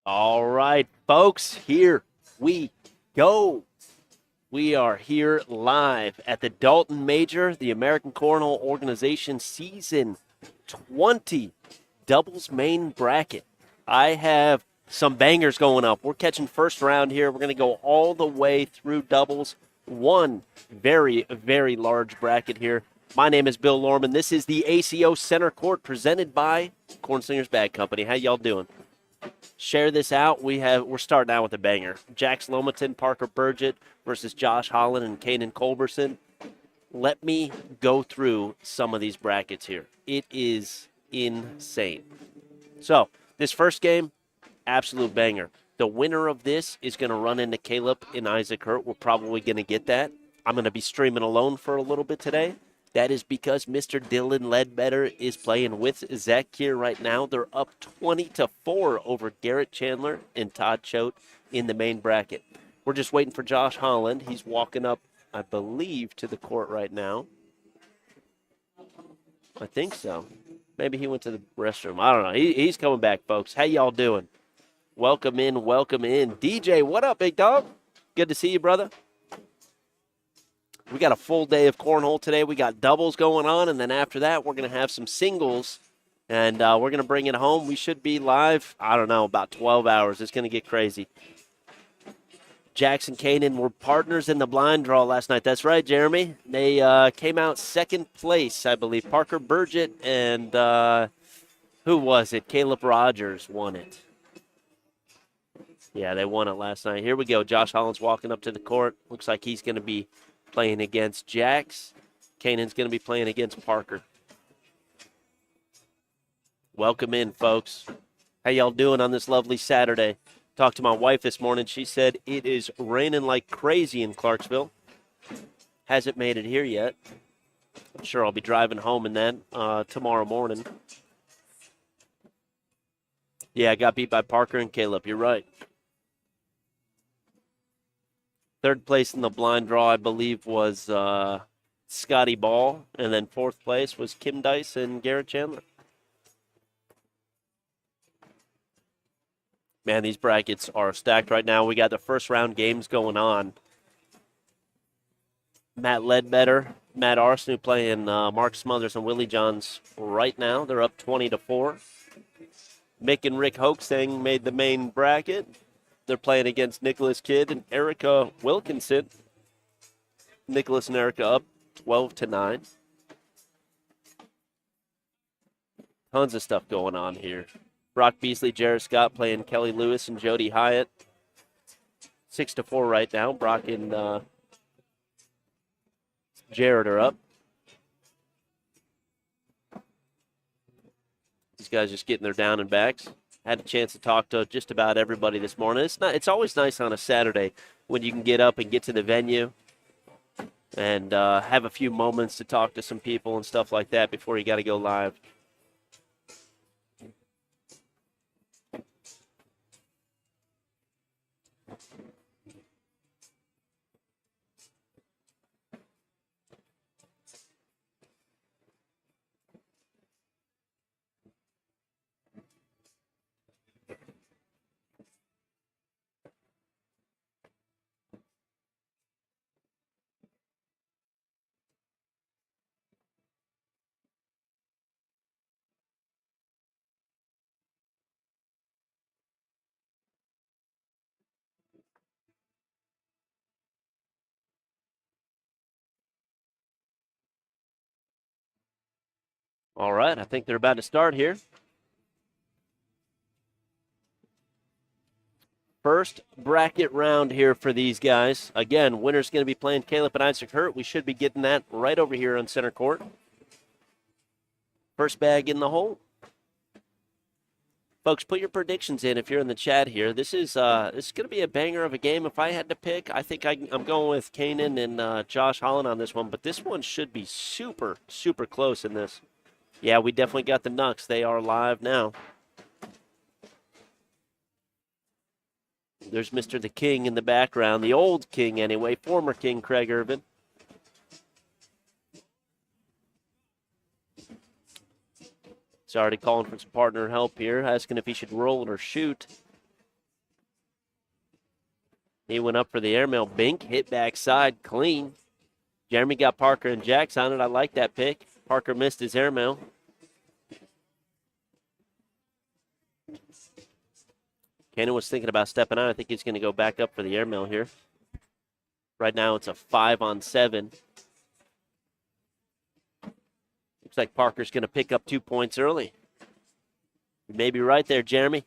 All right, folks, here we go. We are here live at the Dalton Major, the American Cornhole Organization Season 20 Doubles Main Bracket. I have some bangers going up. We're catching first round here. We're going to go all the way through doubles. One very, very large bracket here. My name is Bill Lorman. This is the ACO Center Court presented by Corn Slingers Bag Company. How y'all doing? Share this out. We're starting out with a banger. Jax Lomaton, Parker Burgett versus Josh Holland and Kanan Culberson. Let me go through some of these brackets here. It is insane. So, this first game, absolute banger. The winner of this is going to run into Caleb and Isaac Hurt. We're probably going to get that. I'm going to be streaming alone for a little bit today. That is because Mr. Dylan Ledbetter is playing with Zach here right now. They're up 20-4 over Garrett Chandler and Todd Choate in the main bracket. We're just waiting for Josh Holland. He's walking up, I believe, to the court right now. I think so. Maybe he went to the restroom. I don't know. He's coming back, folks. How y'all doing? Welcome in, welcome in. DJ, what up, big dog? Good to see you, brother. We got a full day of cornhole today. We got doubles going on, and then after that, we're going to have some singles, and we're going to bring it home. We should be live, I don't know, about 12 hours. It's going to get crazy. Jackson Kanan were partners in the blind draw last night. That's right, Jeremy. They came out second place, I believe. Parker Burgett and who was it? Caleb Rogers won it. Yeah, they won it last night. Here we go. Josh Holland's walking up to the court. Looks like he's going to be playing against Jax. Kanan's going to be playing against Parker. Welcome in, folks. How y'all doing on this lovely Saturday? Talked to my wife this morning. She said it is raining like crazy in Clarksville. Hasn't made it here yet. I'm sure I'll be driving home in that tomorrow morning. Yeah, I got beat by Parker and Caleb. You're right. Third place in the blind draw, I believe, was Scotty Ball. And then fourth place was Kim Dice and Garrett Chandler. Man, these brackets are stacked right now. We got the first round games going on. Matt Ledbetter, Matt Arseneau playing Mark Smothers and Willie Johns right now. They're up 20-4. Mick and Rick Hoaxing made the main bracket. They're playing against Nicholas Kidd and Erica Wilkinson. Nicholas and Erica up 12-9. Tons of stuff going on here. Brock Beasley, Jared Scott playing Kelly Lewis and Jody Hyatt. 6-4 right now. Brock and Jared are up. These guys just getting their down and backs. Had a chance to talk to just about everybody this morning. It's always nice on a Saturday when you can get up and get to the venue and have a few moments to talk to some people and stuff like that before you got to go live. All right, I think they're about to start here. First bracket round here for these guys. Again, winner's going to be playing Caleb and Isaac Hurt. We should be getting that right over here on center court. First bag in the hole. Folks, put your predictions in if you're in the chat here. This is going to be a banger of a game. If I had to pick, I think I'm going with Kanan and Josh Holland on this one. But this one should be super, super close in this. Yeah, we definitely got the Knucks. They are live now. There's Mr. The King in the background. The old King, anyway. Former King Craig Irvin. He's already calling for some partner help here, asking if he should roll it or shoot. He went up for the airmail. Bink hit backside clean. Jeremy got Parker and Jax on it. I like that pick. Parker missed his airmail. Cannon was thinking about stepping out. I think he's going to go back up for the airmail here. Right now it's a 5-on-7. Looks like Parker's going to pick up 2 points early. You may be right there, Jeremy.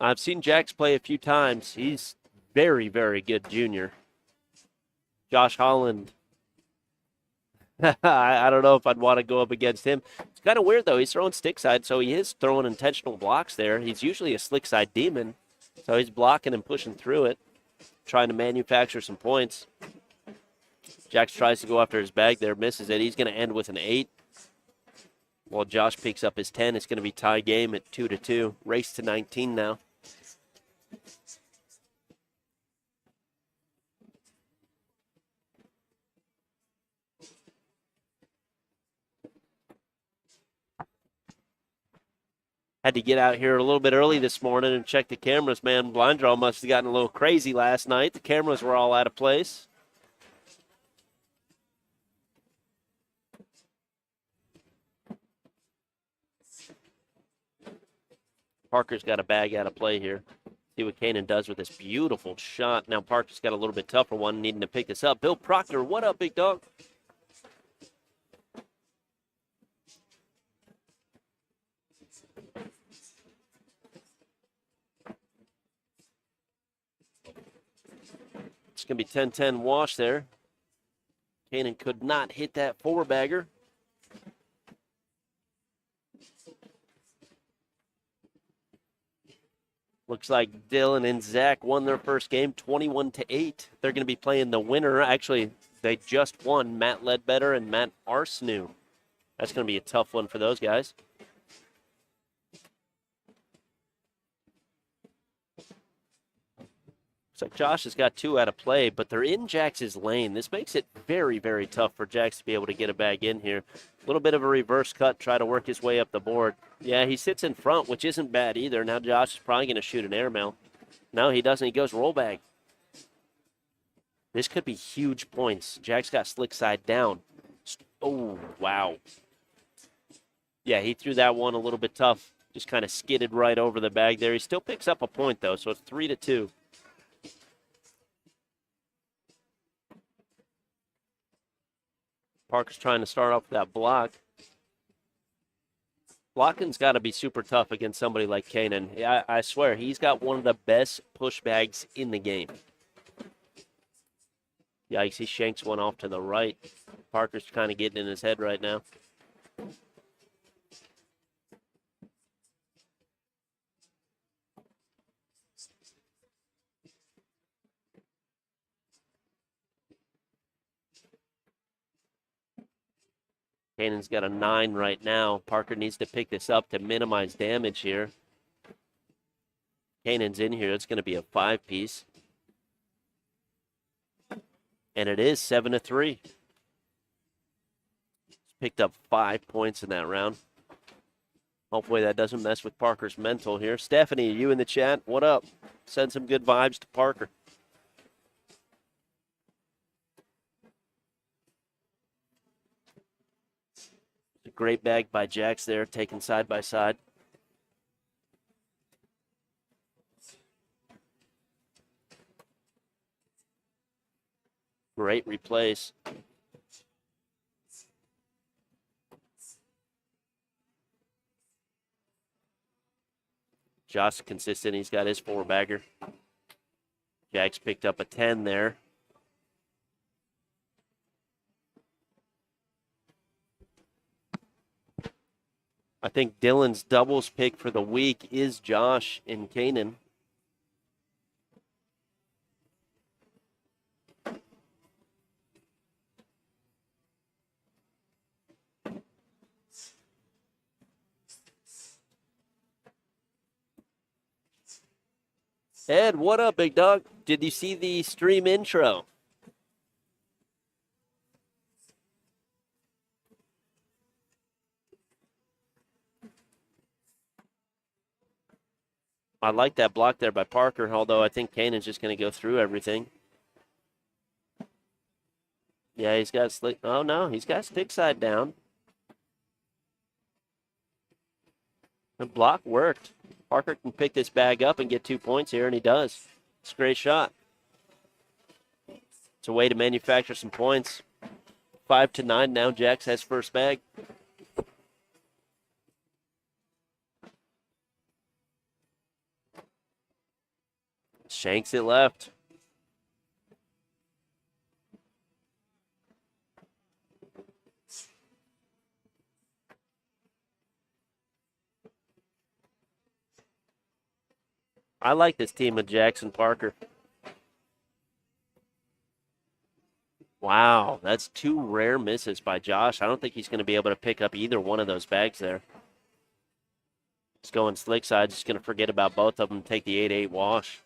I've seen Jax play a few times. He's very, very good junior. Josh Holland. I don't know if I'd want to go up against him. It's kind of weird, though. He's throwing stick side, so he is throwing intentional blocks there. He's usually a slick side demon, so he's blocking and pushing through it, trying to manufacture some points. Jax tries to go after his bag there, misses it. He's going to end with an 8. While Josh picks up his 10, it's going to be tie game at 2-2. Race to 19 now. Had to get out here a little bit early this morning and check the cameras, man. Blind draw must have gotten a little crazy last night. The cameras were all out of place. Parker's got a bag out of play here. See what Kanan does with this beautiful shot. Now Parker's got a little bit tougher one, needing to pick this up. Bill Proctor, what up, big dog? It's going to be 10-10 wash there. Kanan could not hit that 4-bagger. Looks like Dylan and Zach won their first game 21-8. They're going to be playing the winner. Actually, they just won, Matt Ledbetter and Matt Arsnew. That's going to be a tough one for those guys. Looks like Josh has got 2 out of play, but they're in Jax's lane. This makes it very, very tough for Jax to be able to get a bag in here. A little bit of a reverse cut, try to work his way up the board. Yeah, he sits in front, which isn't bad either. Now Josh is probably going to shoot an airmail. No, he doesn't. He goes roll bag. This could be huge points. Jax got slick side down. Oh, wow. Yeah, he threw that one a little bit tough. Just kind of skidded right over the bag there. He still picks up a point, though, so it's 3-2. Parker's trying to start off with that block. Blocking's got to be super tough against somebody like Kanan. I swear, he's got one of the best push bags in the game. Yikes, he shanks one off to the right. Parker's kind of getting in his head right now. Kanan's got a 9 right now. Parker needs to pick this up to minimize damage here. Kanan's in here. It's going to be a 5-piece. And it is 7-3. Picked up 5 points in that round. Hopefully that doesn't mess with Parker's mental here. Stephanie, are you in the chat? What up? Send some good vibes to Parker. A great bag by Jax there, taken side by side. Great replace. Josh consistent. He's got his 4-bagger. Jax picked up a 10 there. I think Dylan's doubles pick for the week is Josh and Kanan. Ed, what up, big dog? Did you see the stream intro? I like that block there by Parker, although I think Kanan's just going to go through everything. Yeah, he's got slick. Oh, no, he's got stick side down. The block worked. Parker can pick this bag up and get 2 points here, and he does. It's a great shot. It's a way to manufacture some points. 5-9 now. Jax has first bag. Shanks it left. I like this team of Jackson Parker. Wow, that's 2 rare misses by Josh. I don't think he's going to be able to pick up either one of those bags there. He's going slick side, just going to forget about both of them and take the 8-8 wash.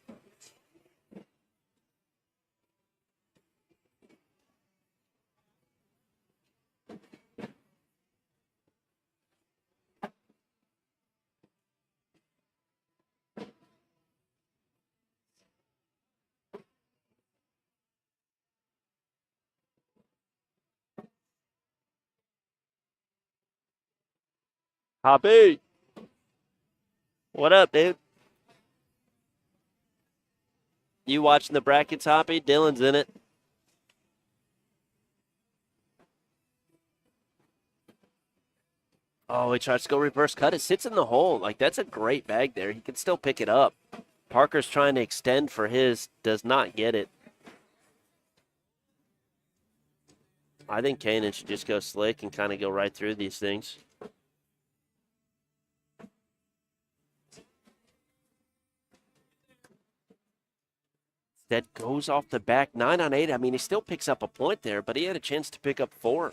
Hoppy! What up, dude? You watching the brackets, Hoppy? Dylan's in it. Oh, he tries to go reverse cut. It sits in the hole. Like, that's a great bag there. He can still pick it up. Parker's trying to extend for his. Does not get it. I think Kanan should just go slick and kind of go right through these things. That goes off the back 9 on 8. I mean, he still picks up a point there, but he had a chance to pick up 4.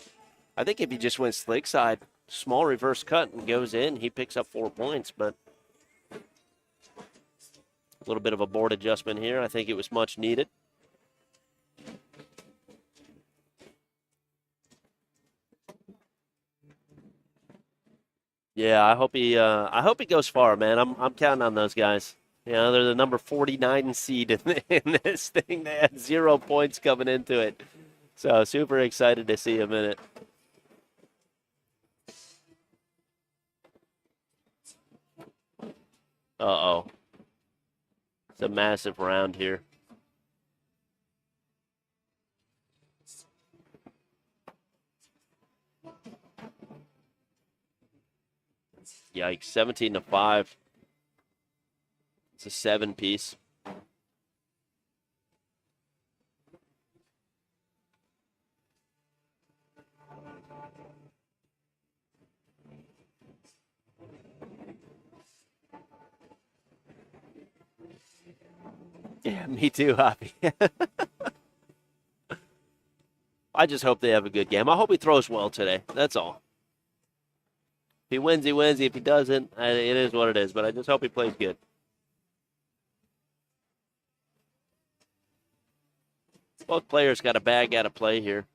I think if he just went slick side, small reverse cut and goes in, he picks up 4 points, but a little bit of a board adjustment here. I think it was much needed. Yeah, I hope he goes far, man. I'm counting on those guys. You know, they're the number 49 seed in this thing. They had 0 points coming into it. So super excited to see him in it. Uh-oh. It's a massive round here. Yikes, 17-5. It's a 7-piece. Yeah, me too, Hoppy. I just hope they have a good game. I hope he throws well today. That's all. If he wins, he wins. If he doesn't, it is what it is. But I just hope he plays good. Both players got a bag out of play here.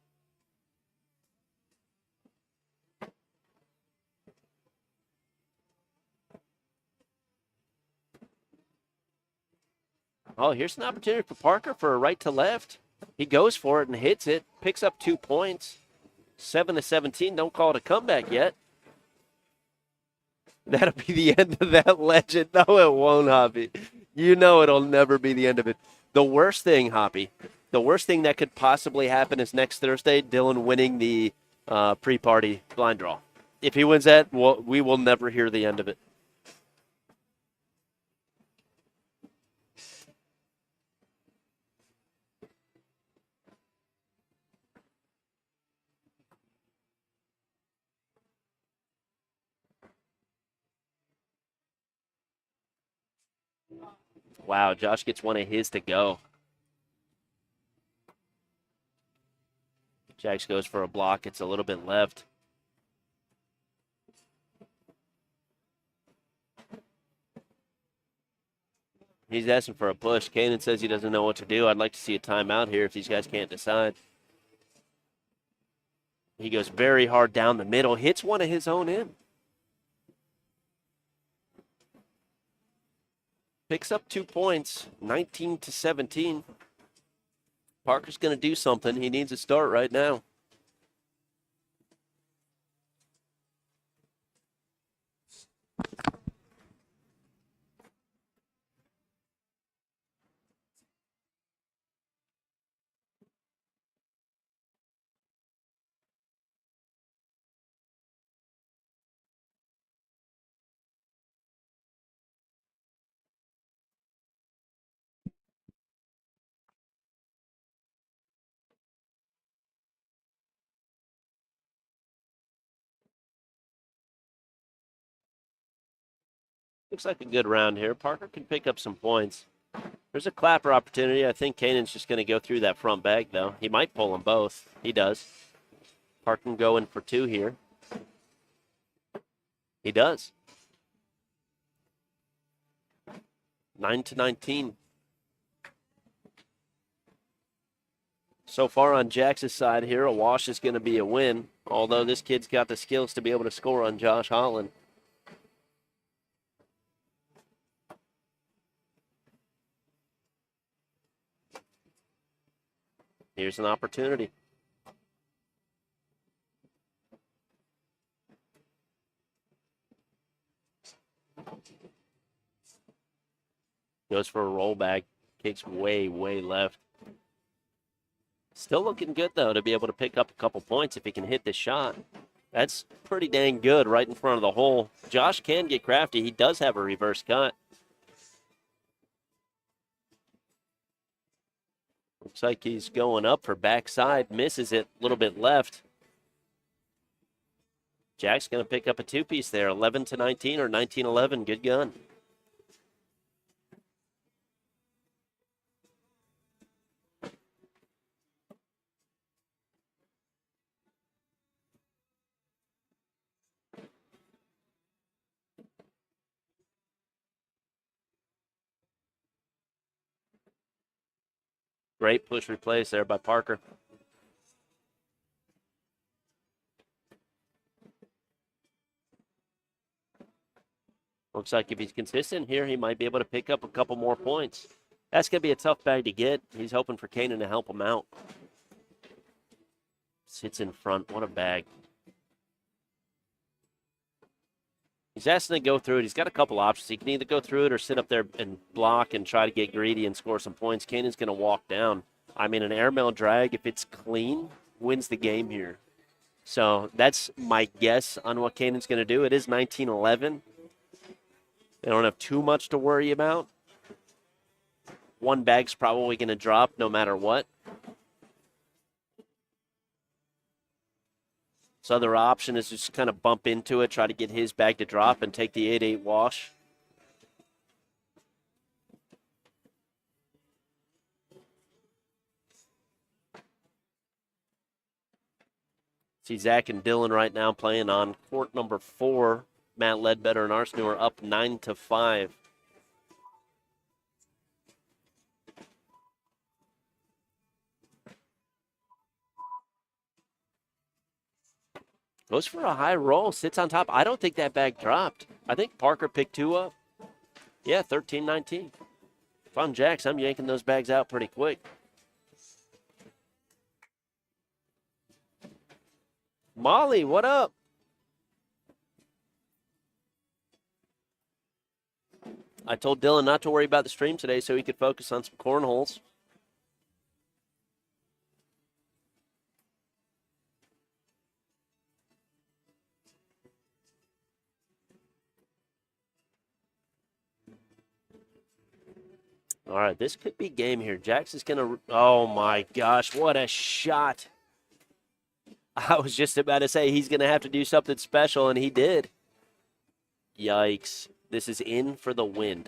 Oh, here's an opportunity for Parker for a right to left. He goes for it and hits it, picks up 2 points. 7-17. Don't call it a comeback yet. That'll be the end of that legend. No, it won't, Hoppy. You know it'll never be the end of it. The worst thing, Hoppy, the worst thing that could possibly happen is next Thursday, Dylan winning the pre-party blind draw. If he wins that, we will never hear the end of it. Wow, Josh gets one of his to go. Jax goes for a block. It's a little bit left. He's asking for a push. Kanan says he doesn't know what to do. I'd like to see a timeout here if these guys can't decide. He goes very hard down the middle, hits one of his own in. Picks up 2 points, 19-17. Parker's going to do something. He needs a start right now. Looks like a good round here. Parker can pick up some points. There's a clapper opportunity. I think Kanan's just going to go through that front bag, though. He might pull them both. He does. Parker can go in for 2 here. He does. 9-19. So far on Jax's side here, a wash is going to be a win, although this kid's got the skills to be able to score on Josh Holland. Here's an opportunity. Goes for a rollback. Kicks way, way left. Still looking good, though, to be able to pick up a couple points if he can hit this shot. That's pretty dang good right in front of the hole. Josh can get crafty. He does have a reverse cut. Looks like he's going up for backside. Misses it a little bit left. Jack's going to pick up a 2-piece there. 11-19 or 19-11. Good gun. Great push replace there by Parker. Looks like if he's consistent here, he might be able to pick up a couple more points. That's going to be a tough bag to get. He's hoping for Kanan to help him out. Sits in front. What a bag. He's asking to go through it. He's got a couple options. He can either go through it or sit up there and block and try to get greedy and score some points. Kanan's going to walk down. I mean, an airmail drag, if it's clean, wins the game here. So that's my guess on what Kanan's going to do. It is 19-11. They don't have too much to worry about. One bag's probably going to drop no matter what. So other option is just kind of bump into it, try to get his bag to drop and take the 8-8 wash. See Zach and Dylan right now playing on court number 4. Matt Ledbetter and Arsenu are up 9-5. Goes for a high roll, sits on top. I don't think that bag dropped. I think Parker picked 2 up. Yeah, 13-19. If I'm Jax, I'm yanking those bags out pretty quick. Molly, what up? I told Dylan not to worry about the stream today so he could focus on some cornholes. All right, this could be game here. Jax is going to... Oh, my gosh, what a shot. I was just about to say he's going to have to do something special, and he did. Yikes. This is in for the win.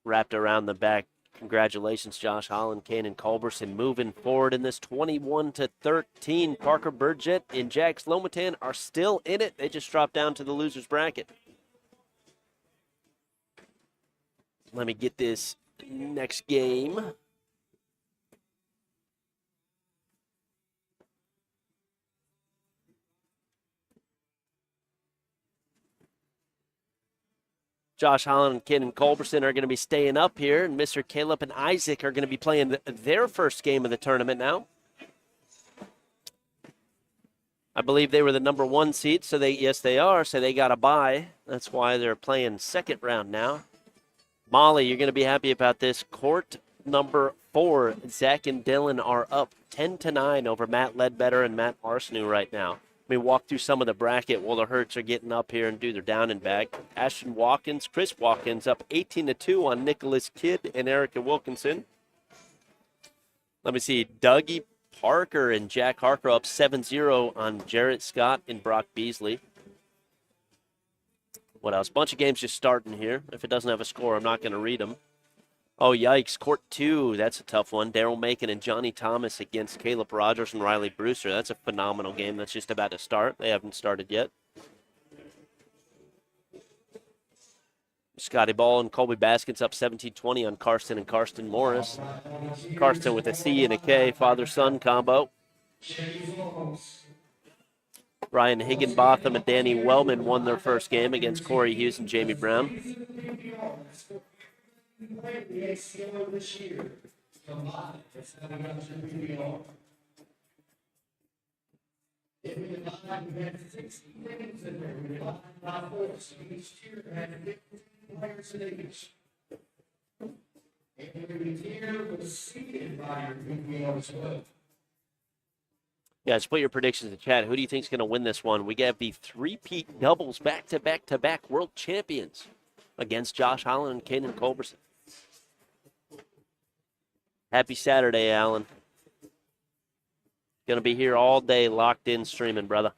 Wrapped around the back. Congratulations, Josh Holland, Kanan Culberson moving forward in this 21-13. Parker Burgett and Jax Lomatin are still in it. They just dropped down to the loser's bracket. Let me get this next game. Josh Holland and Ken and Culberson are going to be staying up here, and Mr. Caleb and Isaac are going to be playing their first game of the tournament now. I believe they were the number 1 seed, so yes, they are, so they got a bye. That's why they're playing second round now. Molly, you're going to be happy about this. Court number 4, Zach and Dylan are up 10-9 over Matt Ledbetter and Matt Arseneau right now. Let me walk through some of the bracket while the Hertz are getting up here and do their down and back. Ashton Watkins, Chris Watkins up 18-2 on Nicholas Kidd and Erica Wilkinson. Let me see, Dougie Parker and Jack Harker up 7-0 on Jarrett Scott and Brock Beasley. What else? Bunch of games just starting here. If it doesn't have a score, I'm not going to read them. Oh, yikes. Court 2, that's a tough one. Daryl Macon and Johnny Thomas against Caleb Rogers and Riley Brewster. That's a phenomenal game that's just about to start. They haven't started yet. Scotty Ball and Colby Baskins up 17-20 on Karsten and Karsten Morris. Karsten with a C and a K, father-son combo. Ryan Higginbotham and Danny Wellman won their first game against Corey Hughes and Jamie Brown. The ACO this year combined for 7 if we combine, we had 60 games in there. We combined by 4, so each tier had 15 players in each. Every tier was seeded by your PPO as well. Yeah, just put your predictions in the chat. Who do you think is going to win this one? We have the three-peat doubles back-to-back-to-back world champions against Josh Holland and Kaden Culberson. Happy Saturday, Alan. Going to be here all day, locked in, streaming, brother.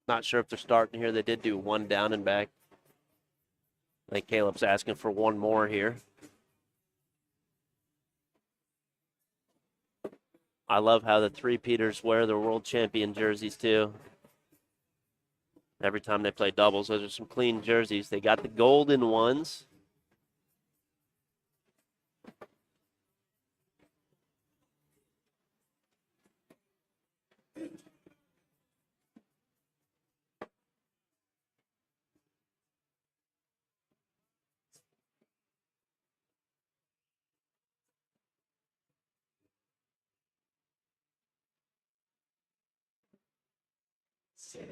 Not sure if they're starting here. They did do one down and back. I think Caleb's asking for one more here. I love how the three-peaters wear their world champion jerseys, too. Every time they play doubles, those are some clean jerseys. They got the golden ones. Looks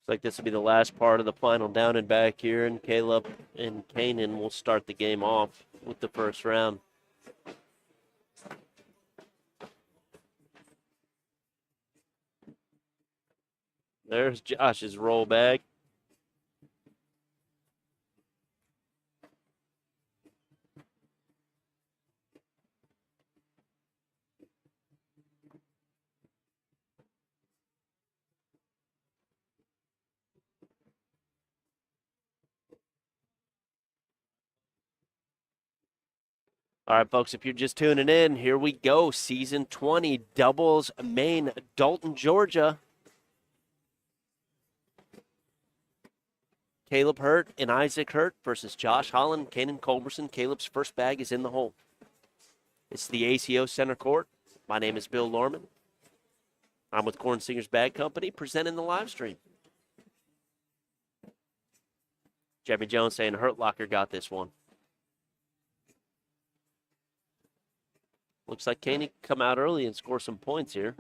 like this will be the last part of the final down and back here, and Caleb and Kanan will start the game off with the first round. There's Josh's roll bag. All right, folks, if you're just tuning in, here we go. Season 20, doubles main, Dalton, Georgia. Caleb Hurt and Isaac Hurt versus Josh Holland, Kanan Culberson. Caleb's first bag is in the hole. It's the ACO Center Court. My name is Bill Lorman. I'm with Corn Singers Bag Company, presenting the live stream. Jeffrey Jones saying Hurt Locker got this one. Looks like Kane can come out early and score some points here.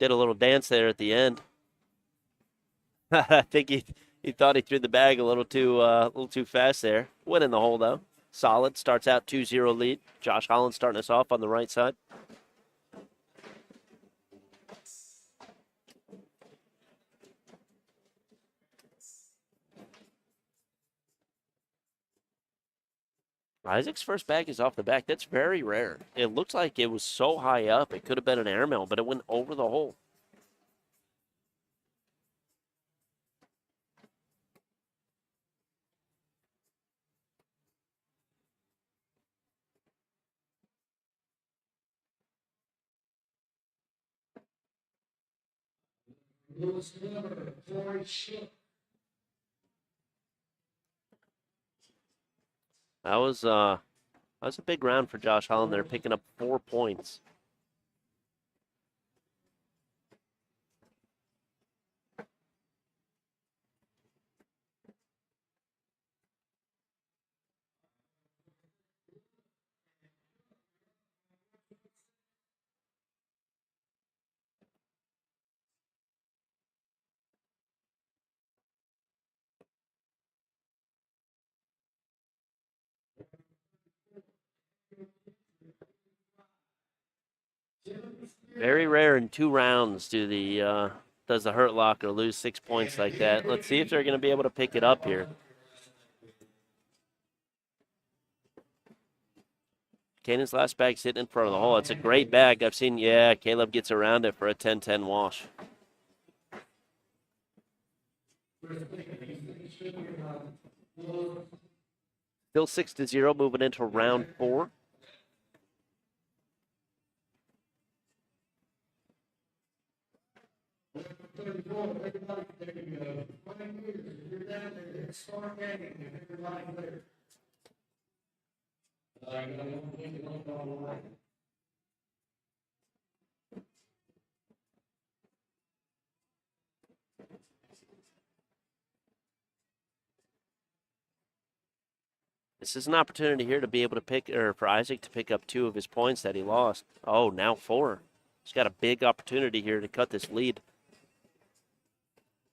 Did a little dance there at the end. I think he thought he threw the bag a little too fast there. Went in the hole though. Solid. Starts out 2-0 lead. Josh Holland starting us off on the right side. Isaac's first bag is off the back. That's very rare. It looks like it was so high up, it could have been an airmail, but it went over the hole. That was a big round for Josh Holland there, picking up 4 points. Very rare in 2 rounds does the hurt locker lose 6 points like that. Let's see if they're going to be able to pick it up here. Kanan's last bag sitting in front of the hole. It's a great bag. I've seen, yeah, Caleb gets around it for a 10-10 wash. Still 6-0, moving into round 4. This is an opportunity here to be able to pick, or for Isaac to pick up 2 of his points that he lost. Oh, now 4. He's got a big opportunity here to cut this lead.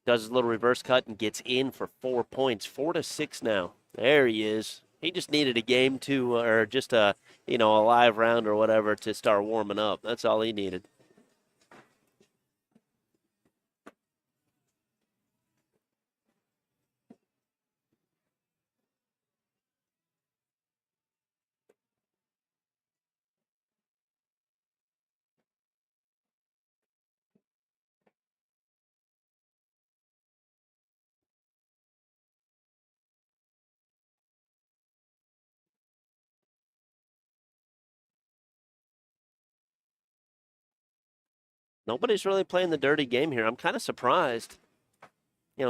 Does his little reverse cut and gets in for 4 points. 4-6 now. There he is. He just needed a game to, or just a live round or whatever to start warming up. That's all he needed. Nobody's really playing the dirty game here. I'm kind of surprised.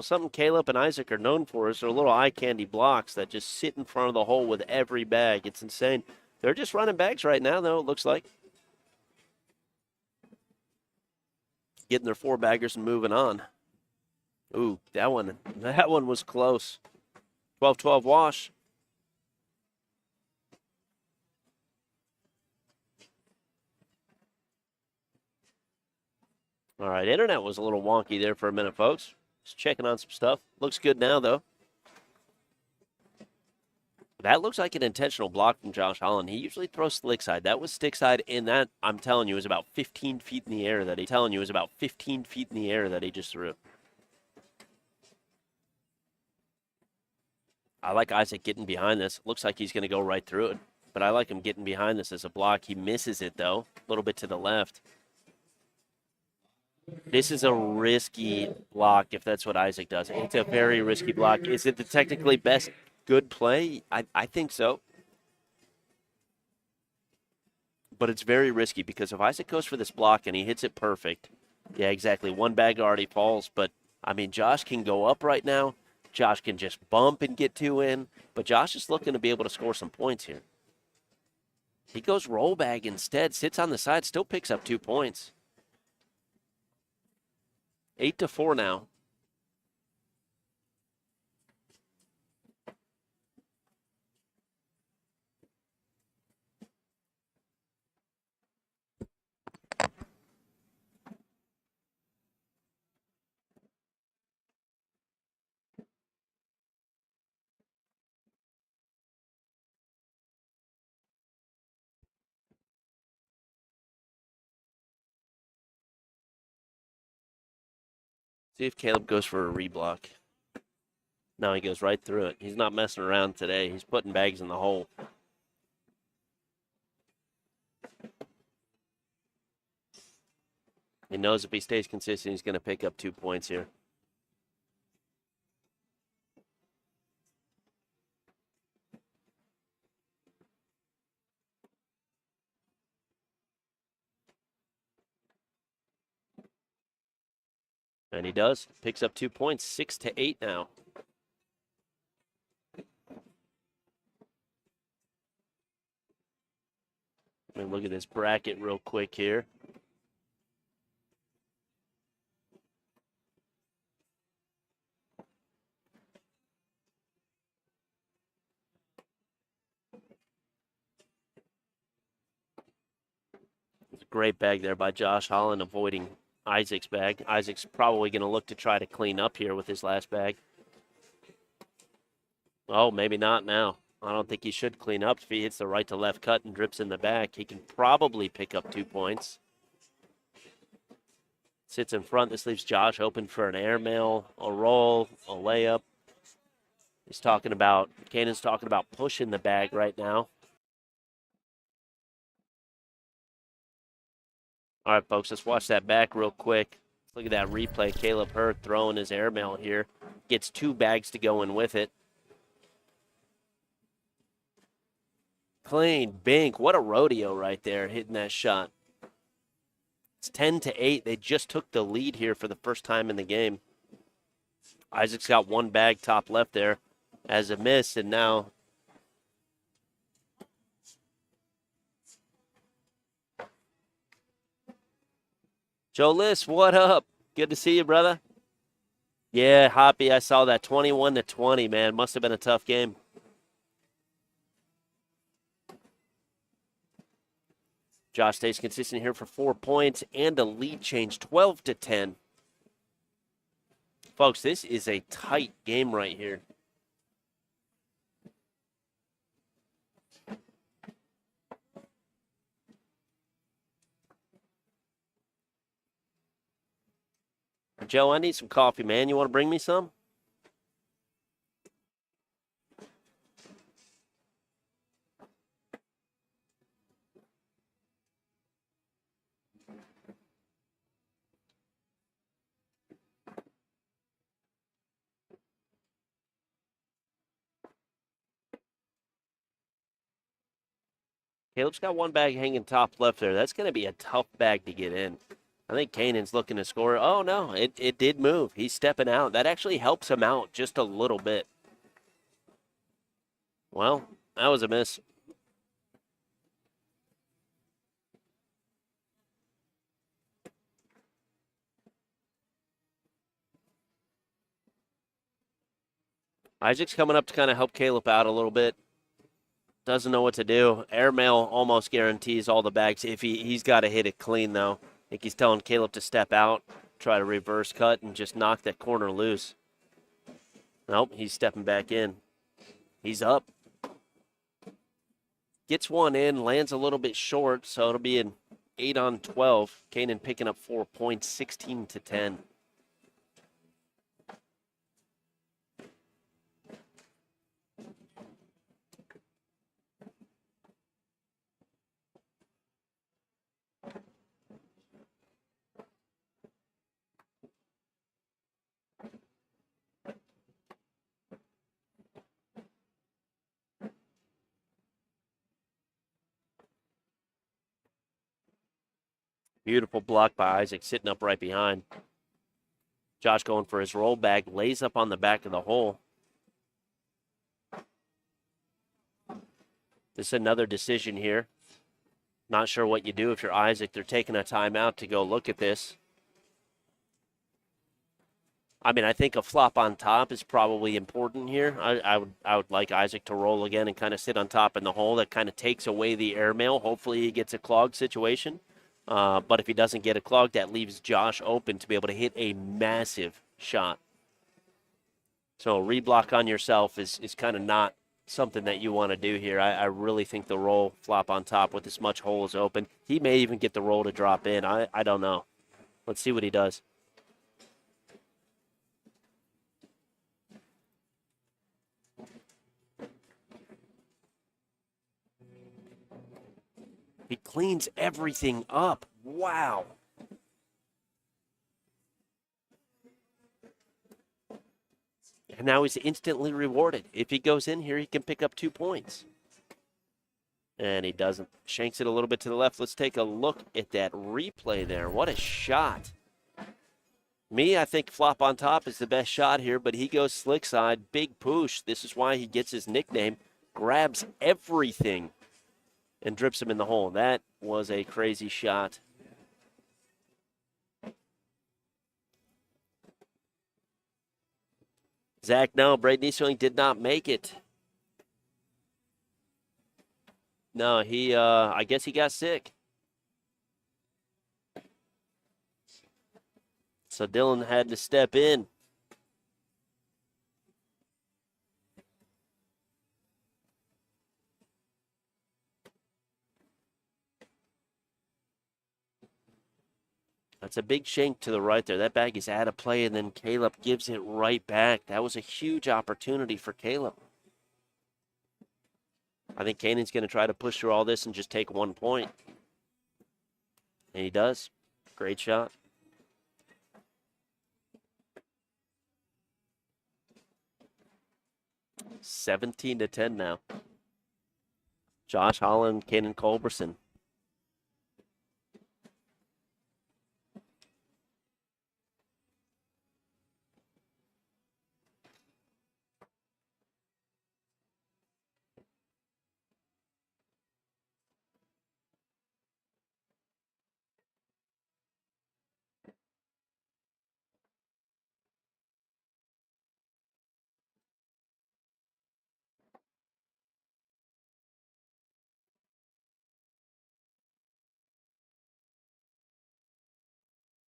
Something Caleb and Isaac are known for is their little eye candy blocks that just sit in front of the hole with every bag. It's insane. They're just running bags right now, though, it looks like. Getting their 4 baggers and moving on. Ooh, that one was close. 12-12 wash. All right, internet was a little wonky there for a minute, folks. Just checking on some stuff. Looks good now, though. That looks like an intentional block from Josh Holland. He usually throws slick side. That was stick side, and that, I'm telling you, was about 15 feet in the air that he just threw. I like Isaac getting behind this. Looks like he's going to go right through it, but I like him getting behind this as a block. He misses it, though, a little bit to the left. This is a risky block if that's what Isaac does. It's a very risky block. Is it the technically best good play? I think so. But it's very risky because if Isaac goes for this block and he hits it perfect, yeah, exactly. 1 bag already falls. But, I mean, Josh can go up right now. Josh can just bump and get 2 in. But Josh is looking to be able to score some points here. He goes roll bag instead, sits on the side, still picks up 2 points. 8-4 now. See if Caleb goes for a reblock. No, he goes right through it. He's not messing around today. He's putting bags in the hole. He knows if he stays consistent, he's going to pick up 2 points here. And he does. Picks up 2 points, 6-8 now. Let me look at this bracket real quick here. It's a great bag there by Josh Holland, avoiding Isaac's bag. Isaac's probably going to look to try to clean up here with his last bag. Oh, maybe not now. I don't think he should clean up. If he hits the right to left cut and drips in the back, he can probably pick up 2 points. Sits in front. This leaves Josh open for an airmail, a roll, a layup. Cannon's talking about pushing the bag right now. All right, folks, let's watch that back real quick. Let's look at that replay. Caleb Hurd throwing his airmail here. Gets 2 bags to go in with it. Clean bink. What a rodeo right there, hitting that shot. It's 10-8. They just took the lead here for the first time in the game. Isaac's got 1 bag top left there as a miss, and now Joe List, what up? Good to see you, brother. Yeah, Hoppy, I saw that 21-20, man. Must have been a tough game. Josh stays consistent here for 4 points and a lead change, 12-10. Folks, this is a tight game right here. Joe, I need some coffee, man. You want to bring me some? Caleb's got 1 bag hanging top left there. That's going to be a tough bag to get in. I think Kanan's looking to score. Oh, no, it did move. He's stepping out. That actually helps him out just a little bit. Well, that was a miss. Isaac's coming up to kind of help Caleb out a little bit. Doesn't know what to do. Airmail almost guarantees all the bags. If he's got to hit it clean, though. I think he's telling Caleb to step out, try to reverse cut, and just knock that corner loose. Nope, he's stepping back in. He's up. Gets 1 in, lands a little bit short, so it'll be an 8-on-12. Kanan picking up 4 points, 16-10. Beautiful block by Isaac, sitting up right behind. Josh going for his roll bag, lays up on the back of the hole. This is another decision here. Not sure what you do if you're Isaac. They're taking a timeout to go look at this. I mean, I think a flop on top is probably important here. I would like Isaac to roll again and kind of sit on top in the hole. That kind of takes away the airmail. Hopefully he gets a clogged situation. But if he doesn't get a clog, that leaves Josh open to be able to hit a massive shot. So a reblock on yourself is kind of not something that you want to do here. I really think the roll flop on top with as much hole is open. He may even get the roll to drop in. I don't know. Let's see what he does. He cleans everything up. Wow. And now he's instantly rewarded. If he goes in here, he can pick up 2 points. And he doesn't. Shanks it a little bit to the left. Let's take a look at that replay there. What a shot. I think flop on top is the best shot here, but he goes slick side, big push. This is why he gets his nickname. Grabs everything and drips him in the hole. That was a crazy shot. Zach, no, Braden Easterling did not make it. No, I guess he got sick. So Dylan had to step in. That's a big shank to the right there. That bag is out of play, and then Caleb gives it right back. That was a huge opportunity for Caleb. I think Kanan's going to try to push through all this and just take 1 point. And he does. Great shot. $17-10 now. Josh Holland, Kanan Culberson.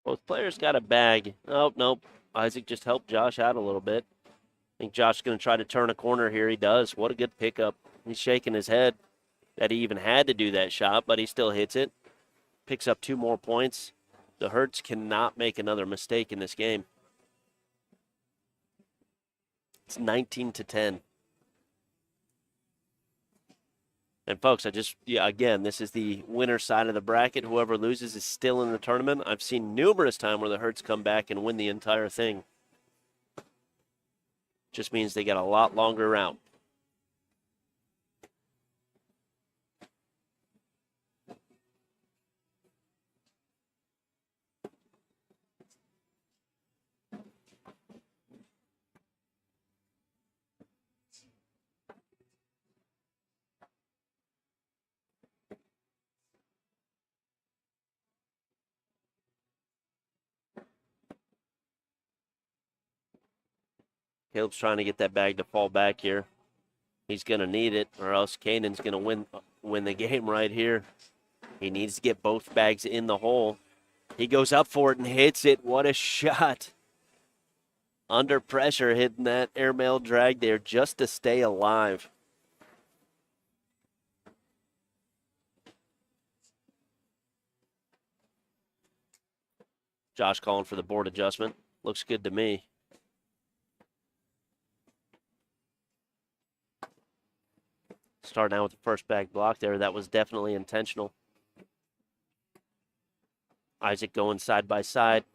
Both players got a bag. Oh, nope. Isaac just helped Josh out a little bit. I think Josh's going to try to turn a corner here. He does. What a good pickup. He's shaking his head that he even had to do that shot, but he still hits it. Picks up 2 more points. The Hertz cannot make another mistake in this game. It's 19-10. And folks, again, this is the winner side of the bracket. Whoever loses is still in the tournament. I've seen numerous times where the Hertz come back and win the entire thing. Just means they got a lot longer route. Caleb's trying to get that bag to fall back here. He's going to need it, or else Kanan's going to win the game right here. He needs to get both bags in the hole. He goes up for it and hits it. What a shot. Under pressure, hitting that airmail drag there just to stay alive. Josh calling for the board adjustment. Looks good to me. Starting out with the first bag block there. That was definitely intentional. Isaac going side by side.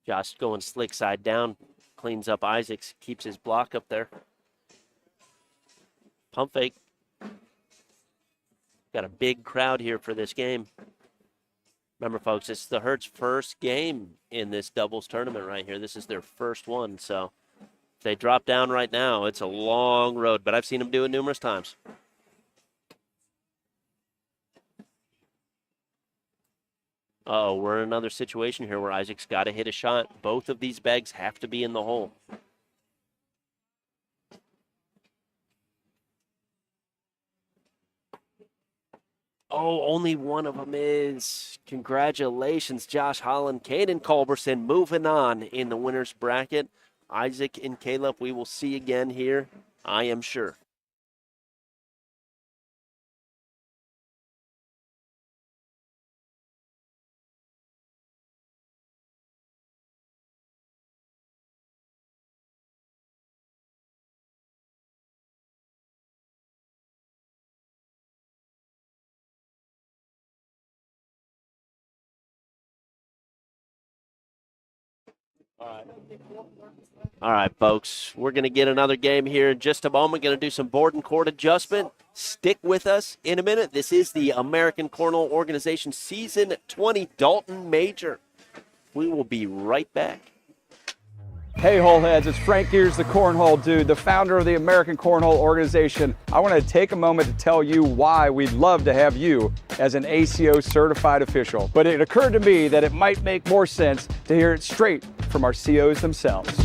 Josh going slick side down. Cleans up Isaac's. Keeps his block up there. Pump fake. Got a big crowd here for this game. Remember, folks, it's the Hertz first game in this doubles tournament right here. This is their first one. So if they drop down right now, it's a long road. But I've seen them do it numerous times. Uh-oh, we're in another situation here where Isaac's got to hit a shot. Both of these bags have to be in the hole. Oh, only one of them is. Congratulations, Josh Holland, Kanan Culberson moving on in the winner's bracket. Isaac and Caleb, we will see again here, I am sure. All right, folks, we're going to get another game here in just a moment. Going to do some board and court adjustment. Stick with us in a minute. This is the American Cornhole Organization Season 20 Dalton Major. We will be right back. Hey, Holeheads, it's Frank Gears, the Cornhole Dude, the founder of the American Cornhole Organization. I want to take a moment to tell you why we'd love to have you as an ACO certified official. But it occurred to me that it might make more sense to hear it straight from our COs themselves.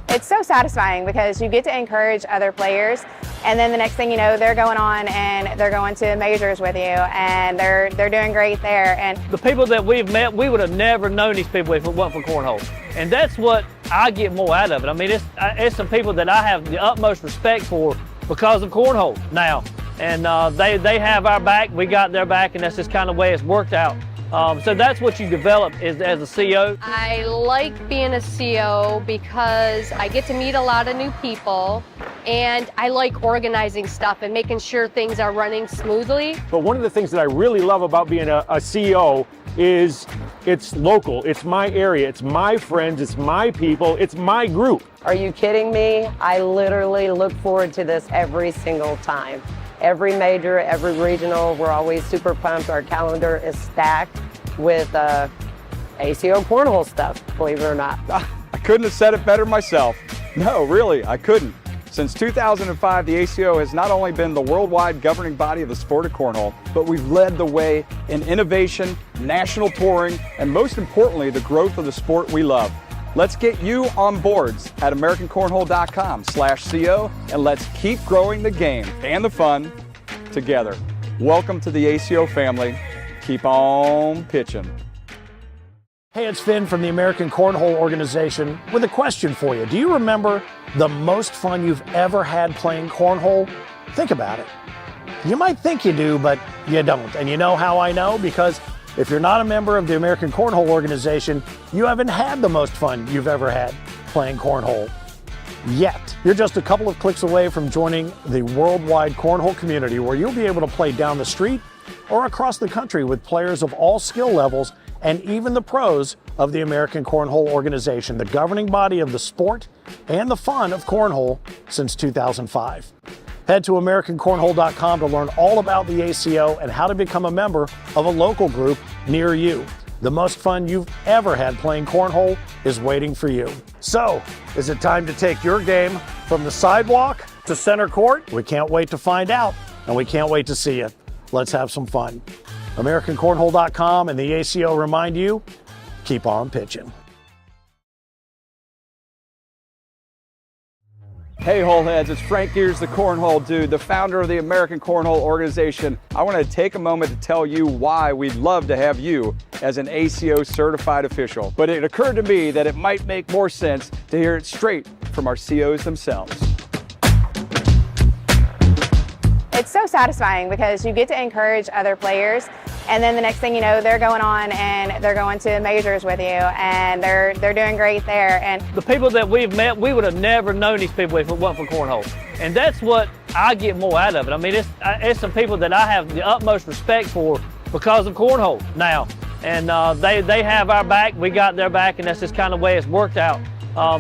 It's so satisfying because you get to encourage other players, and then the next thing you know, they're going on and they're going to majors with you, and they're doing great there. And the people that we've met, we would have never known these people if it wasn't for Cornhole. And that's what I get more out of it. I mean, it's some people that I have the utmost respect for because of Cornhole now. And they have our back, we got their back, and that's just kind of the way it's worked out. So that's what you develop as a CO. I like being a CO because I get to meet a lot of new people, and I like organizing stuff and making sure things are running smoothly. But one of the things that I really love about being a CO is it's local, it's my area, it's my friends, it's my people, it's my group. Are you kidding me? I literally look forward to this every single time. Every major, every regional, we're always super pumped. Our calendar is stacked with ACO cornhole stuff, believe it or not. I couldn't have said it better myself. No, really, I couldn't. Since 2005, the ACO has not only been the worldwide governing body of the sport of cornhole, but we've led the way in innovation, national touring, and most importantly, the growth of the sport we love. Let's get you on boards at AmericanCornhole.com/CO, and let's keep growing the game and the fun together. Welcome to the ACO family. Keep on pitching. Hey, it's Finn from the American Cornhole Organization with a question for you. Do you remember the most fun you've ever had playing cornhole? Think about it. You might think you do, but you don't. And you know how I know? Because if you're not a member of the American Cornhole Organization, you haven't had the most fun you've ever had playing cornhole yet. You're just a couple of clicks away from joining the worldwide cornhole community, where you'll be able to play down the street or across the country with players of all skill levels and even the pros of the American Cornhole Organization, the governing body of the sport and the fun of cornhole since 2005. Head to AmericanCornhole.com to learn all about the ACO and how to become a member of a local group near you. The most fun you've ever had playing cornhole is waiting for you. So, is it time to take your game from the sidewalk to center court? We can't wait to find out, and we can't wait to see you. Let's have some fun. AmericanCornhole.com and the ACO remind you, keep on pitching. Hey, Holeheads, it's Frank Gears, the Cornhole Dude, the founder of the American Cornhole Organization. I want to take a moment to tell you why we'd love to have you as an ACO certified official. But it occurred to me that it might make more sense to hear it straight from our COs themselves. it's so satisfying because you get to encourage other players, and then the next thing you know, they're going on and they're going to majors with you, and they're doing great there. And the people that we've met, we would have never known these people if it wasn't for Cornhole. And that's what I get more out of it. I mean, it's some people that I have the utmost respect for because of Cornhole now. And they have our back, we got their back, and that's just kind of the way it's worked out.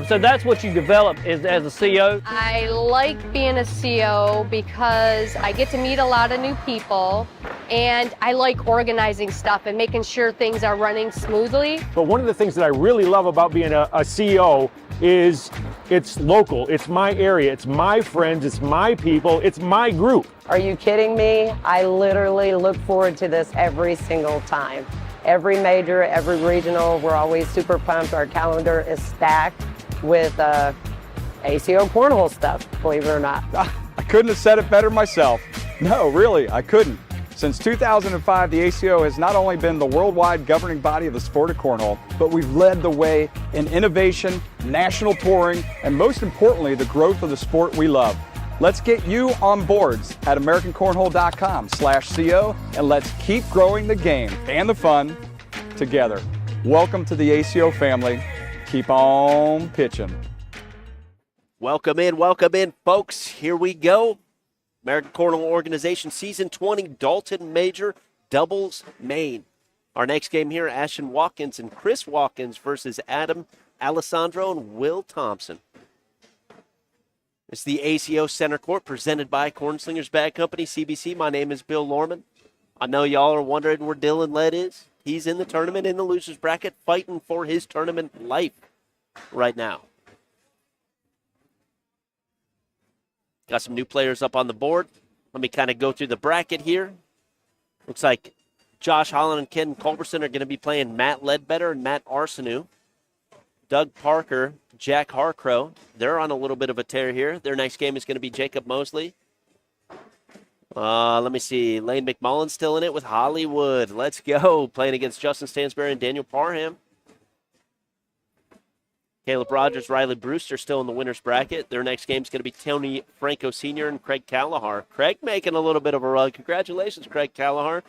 So that's what you develop as a CO. I like being a CO because I get to meet a lot of new people, and I like organizing stuff and making sure things are running smoothly. But one of the things that I really love about being a CO is it's local, it's my area, it's my friends, it's my people, it's my group. Are you kidding me? I literally look forward to this every single time. Every major, every regional, we're always super pumped. Our calendar is stacked with ACO cornhole stuff, believe it or not. I couldn't have said it better myself. No, really, I couldn't. Since 2005, the ACO has not only been the worldwide governing body of the sport of cornhole, but we've led the way in innovation, national touring, and most importantly, the growth of the sport we love. Let's get you on boards at AmericanCornhole.com/CO, and let's keep growing the game and the fun together. Welcome to the ACO family. Keep on pitching. Welcome in, folks. Here we go. American Cornhole Organization Season 20 Dalton Major Doubles Main. Our next game here, Ashton Watkins and Chris Watkins versus Adam Alessandro and Will Thompson. It's the ACO Center Court presented by Cornslingers Bag Company, CBC. My name is Bill Lorman. I know y'all are wondering where Dylan Led is. He's in the tournament in the loser's bracket fighting for his tournament life right now. Got some new players up on the board. Let me kind of go through the bracket here. Looks like Josh Holland and Ken Culberson are going to be playing Matt Ledbetter and Matt Arseneau. Doug Parker, Jack Harcrow, they're on a little bit of a tear here. Their next game is going to be Jacob Mosley. Let me see. Lane McMullen's still in it with Hollywood. Let's go. Playing against Justin Stansberry and Daniel Parham. Caleb Rogers, Riley Brewster still in the winner's bracket. Their next game is going to be Tony Franco Sr. and Craig Callahar. Craig making a little bit of a run. Congratulations, Craig Callahar.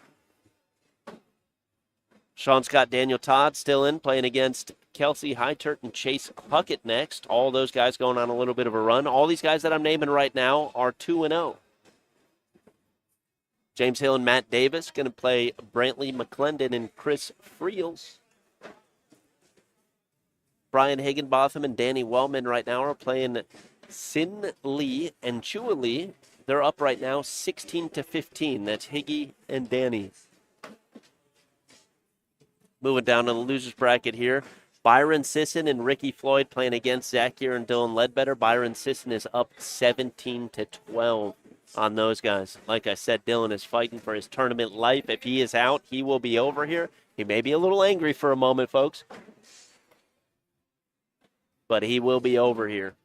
Sean Scott, Daniel Todd still in, playing against Kelsey Heitert and Chase Puckett next. All those guys going on a little bit of a run. All these guys that I'm naming right now are 2-0. James Hill and Matt Davis going to play Brantley McClendon and Chris Friels. Brian Higginbotham and Danny Wellman right now are playing Sin Lee and Chua Lee. They're up right now 16-15. That's Higgy and Danny. Moving down to the loser's bracket here. Byron Sisson and Ricky Floyd playing against Zach Gear and Dylan Ledbetter. Byron Sisson is up 17-12 on those guys. Like I said, Dylan is fighting for his tournament life. If he is out, he will be over here. He may be a little angry for a moment, folks, but he will be over here.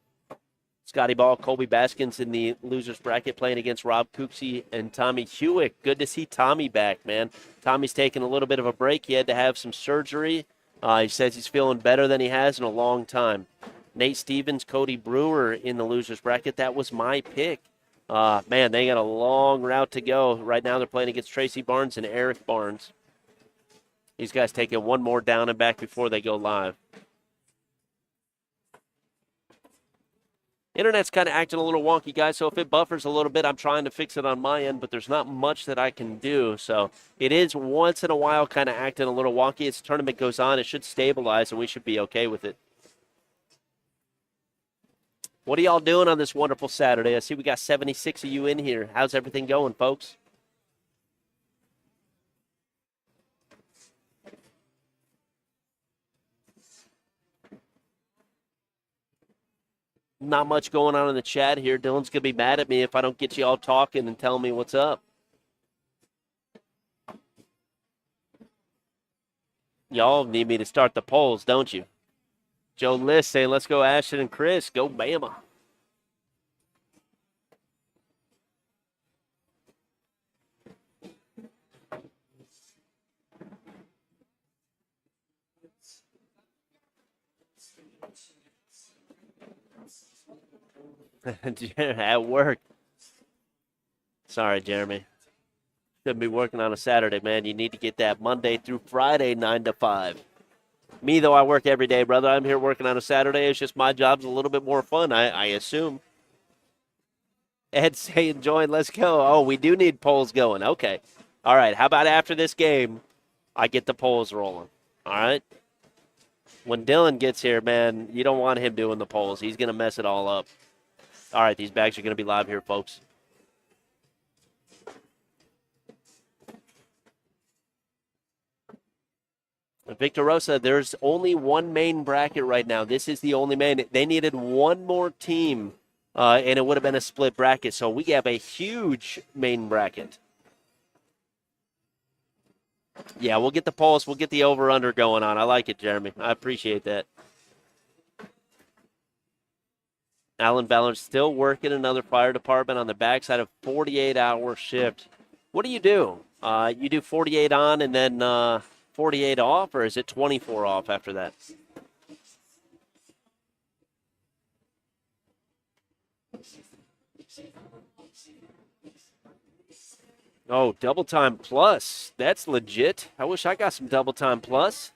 Scotty Ball, Colby Baskins in the loser's bracket playing against Rob Cooksey and Tommy Hewitt. Good to see Tommy back, man. Tommy's taking a little bit of a break. He had to have some surgery. He says he's feeling better than he has in a long time. Nate Stevens, Cody Brewer in the loser's bracket. That was my pick. Man, they got a long route to go. Right now they're playing against Tracy Barnes and Eric Barnes. These guys taking one more down and back before they go live. Internet's kind of acting a little wonky, guys, so if it buffers a little bit, I'm trying to fix it on my end, but there's not much that I can do. So it is once in a while kind of acting a little wonky. As the tournament goes on, it should stabilize, and we should be okay with it. What are y'all doing on this wonderful Saturday? I see we got 76 of you in here. How's everything going, folks? Not much going on in the chat here. Dylan's going to be mad at me if I don't get you all talking and telling me what's up. Y'all need me to start the polls, don't you? Joe List saying, let's go Ashton and Chris. Go Bama. At work. Sorry, Jeremy. Shouldn't be working on a Saturday, man. You need to get that Monday through Friday, 9 to 5. Me, though, I work every day, brother. I'm here working on a Saturday. It's just my job's a little bit more fun, I assume. Ed saying, join, let's go. Oh, we do need polls going. Okay. All right. How about after this game, I get the polls rolling? All right. When Dylan gets here, man, you don't want him doing the polls. He's going to mess it all up. All right, these bags are going to be live here, folks. Victor Rosa, there's only one main bracket right now. This is the only main. They needed one more team, and it would have been a split bracket. So we have a huge main bracket. Yeah, we'll get the polls. We'll get the over-under going on. I like it, Jeremy. I appreciate that. Alan Ballard's still working another fire department on the backside of 48-hour shift. What do? You do 48 on and then 48 off, or is it 24 off after that? Oh, double time plus. That's legit. I wish I got some double time plus.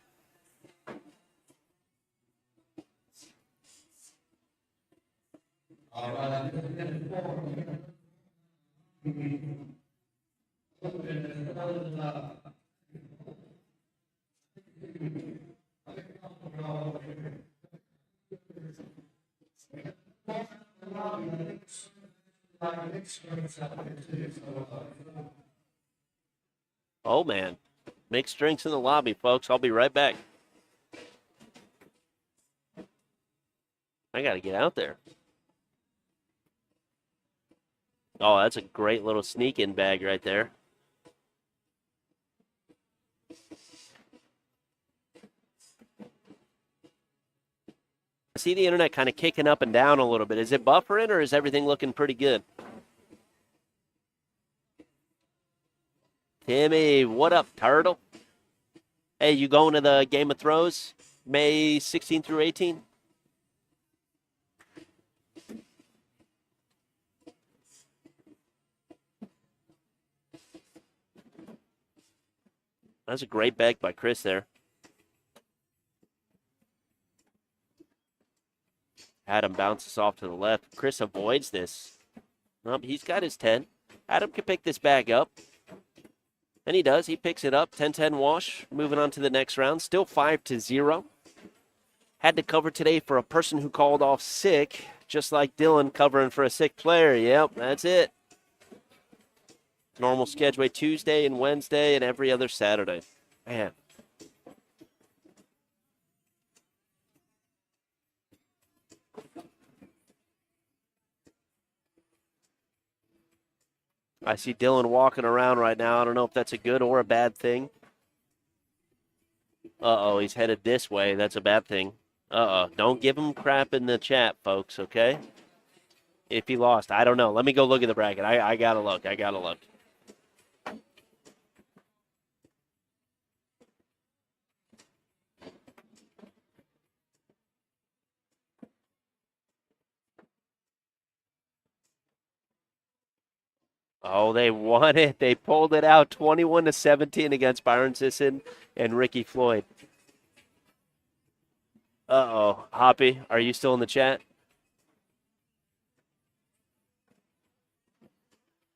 Oh, man. Mixed drinks in the lobby, folks. I'll be right back. I got to get out there. Oh, that's a great little sneak-in bag right there. I see the internet kind of kicking up and down a little bit. Is it buffering or is everything looking pretty good? Timmy, what up, turtle? Hey, you going to the Game of Thrones May 16 through 18? That's a great bag by Chris there. Adam bounces off to the left. Chris avoids this. Nope, he's got his 10. Adam can pick this bag up. And he does. He picks it up. 10-10 wash. Moving on to the next round. Still 5-0. Had to cover today for a person who called off sick, just like Dylan covering for a sick player. Yep, that's it. Normal schedule Tuesday and Wednesday and every other Saturday. Man. I see Dylan walking around right now. I don't know if that's a good or a bad thing. Uh-oh, he's headed this way. That's a bad thing. Uh-oh. Don't give him crap in the chat, folks, okay? If he lost, I don't know. Let me go look at the bracket. I got to look. I got to look. Oh, they won it. They pulled it out 21-17 against Byron Sisson and Ricky Floyd. Uh-oh. Hoppy, are you still in the chat?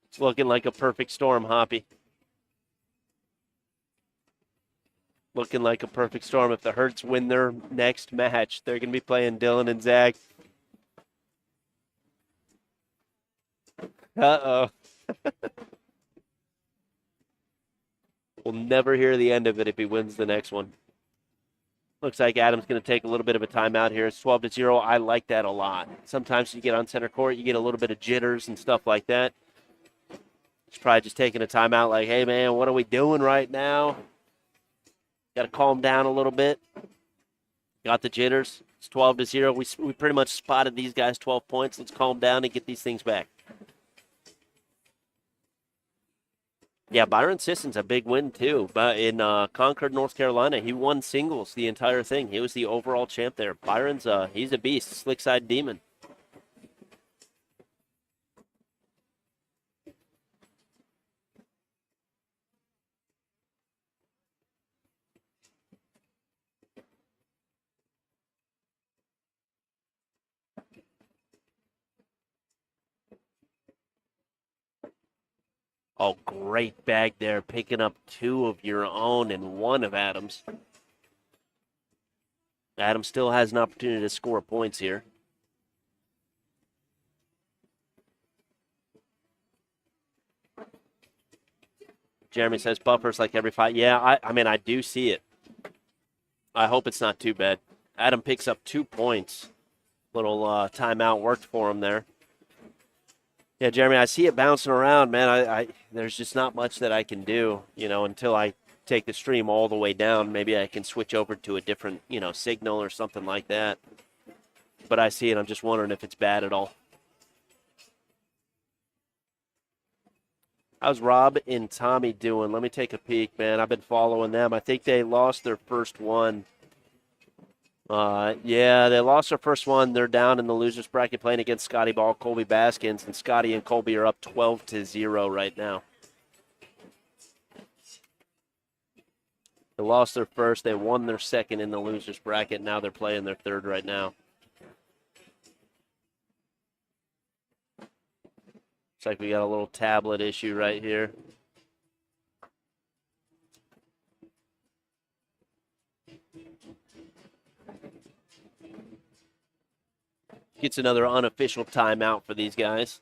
It's looking like a perfect storm, Hoppy. Looking like a perfect storm. If the Hertz win their next match, they're going to be playing Dylan and Zach. Uh-oh. We'll never hear the end of it if he wins the next one. Looks like Adam's going to take a little bit of a timeout here. It's 12-0. I like that a lot. Sometimes you get on center court, you get a little bit of jitters and stuff like that. He's probably just taking a timeout like, hey, man, what are we doing right now? Got to calm down a little bit. Got the jitters. It's 12-0. We pretty much spotted these guys 12 points. Let's calm down and get these things back. Yeah, Byron Sisson's a big win, too. But in Concord, North Carolina, he won singles the entire thing. He was the overall champ there. Byron's, he's a beast, slick-side demon. Oh, great bag there, picking up 2 of your own and 1 of Adam's. Adam still has an opportunity to score points here. Jeremy says buffers like every 5. Yeah, I mean, I do see it. I hope it's not too bad. Adam picks up 2 points. Little timeout worked for him there. Yeah, Jeremy, I see it bouncing around, man. I there's just not much that I can do, until I take the stream all the way down. Maybe I can switch over to a different, signal or something like that. But I see it. I'm just wondering if it's bad at all. How's Rob and Tommy doing? Let me take a peek, man. I've been following them. I think they lost their first one. Yeah, they lost their first one. They're down in the losers bracket playing against Scotty Ball, Colby Baskins, and Scotty and Colby are up 12-0 right now. They lost their first. They won their second in the losers bracket. Now they're playing their third right now. Looks like we got a little tablet issue right here. Gets another unofficial timeout for these guys.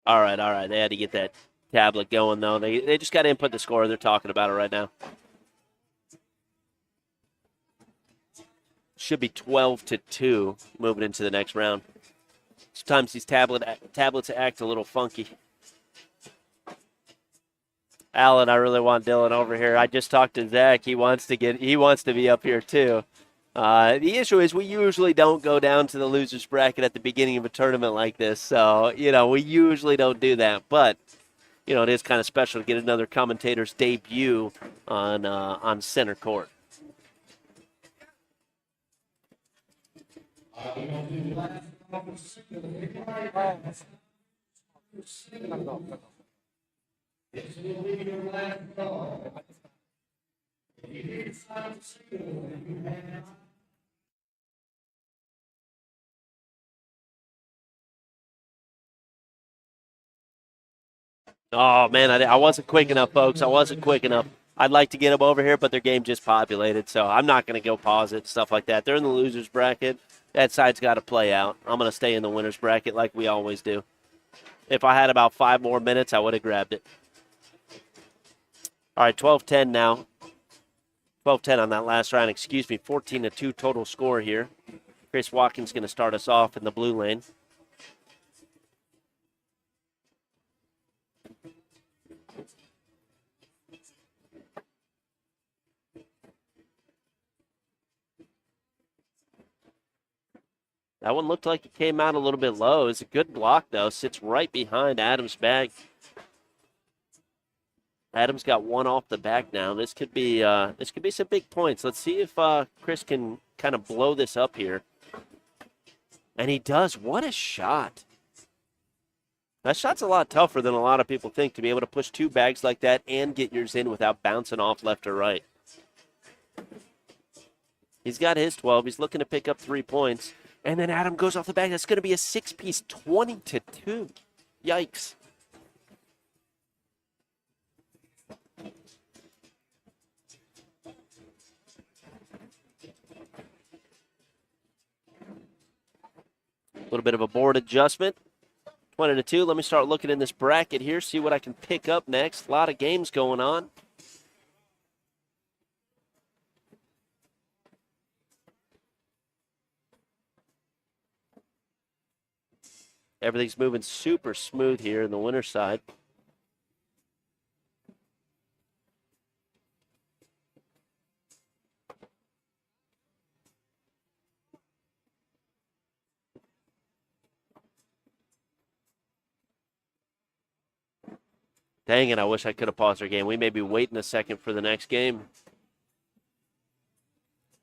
All right, all right. They had to get that tablet going, though. They just got to input the score. They're talking about it right now. Should be 12-2 moving into the next round. Sometimes these tablets act a little funky. Alan, I really want Dylan over here. I just talked to Zach. He wants to be up here too. The issue is we usually don't go down to the losers bracket at the beginning of a tournament like this. So, we usually don't do that. But, it is kind of special to get another commentator's debut on center court. Oh, man, I wasn't quick enough, folks. I wasn't quick enough. I'd like to get them over here, but their game just populated, so I'm not going to go pause it, stuff like that. They're in the losers bracket. That side's got to play out. I'm going to stay in the winners bracket like we always do. If I had about 5 more minutes, I would have grabbed it. All right, 12-10 now. 12-10 on that last round. 14-2 total score here. Chris Watkins going to start us off in the blue lane. That one looked like it came out a little bit low. It's a good block, though. Sits right behind Adams' bag. Adams got one off the back now. This could be some big points. Let's see if Chris can kind of blow this up here. And he does. What a shot. That shot's a lot tougher than a lot of people think, to be able to push 2 bags like that and get yours in without bouncing off left or right. He's got his 12. He's looking to pick up 3 points. And then Adam goes off the bag. That's going to be a 6-piece, 20-2. Yikes. A little bit of a board adjustment. 20-2. Let me start looking in this bracket here, see what I can pick up next. A lot of games going on. Everything's moving super smooth here in the winner's side. Dang it, I wish I could have paused our game. We may be waiting a second for the next game.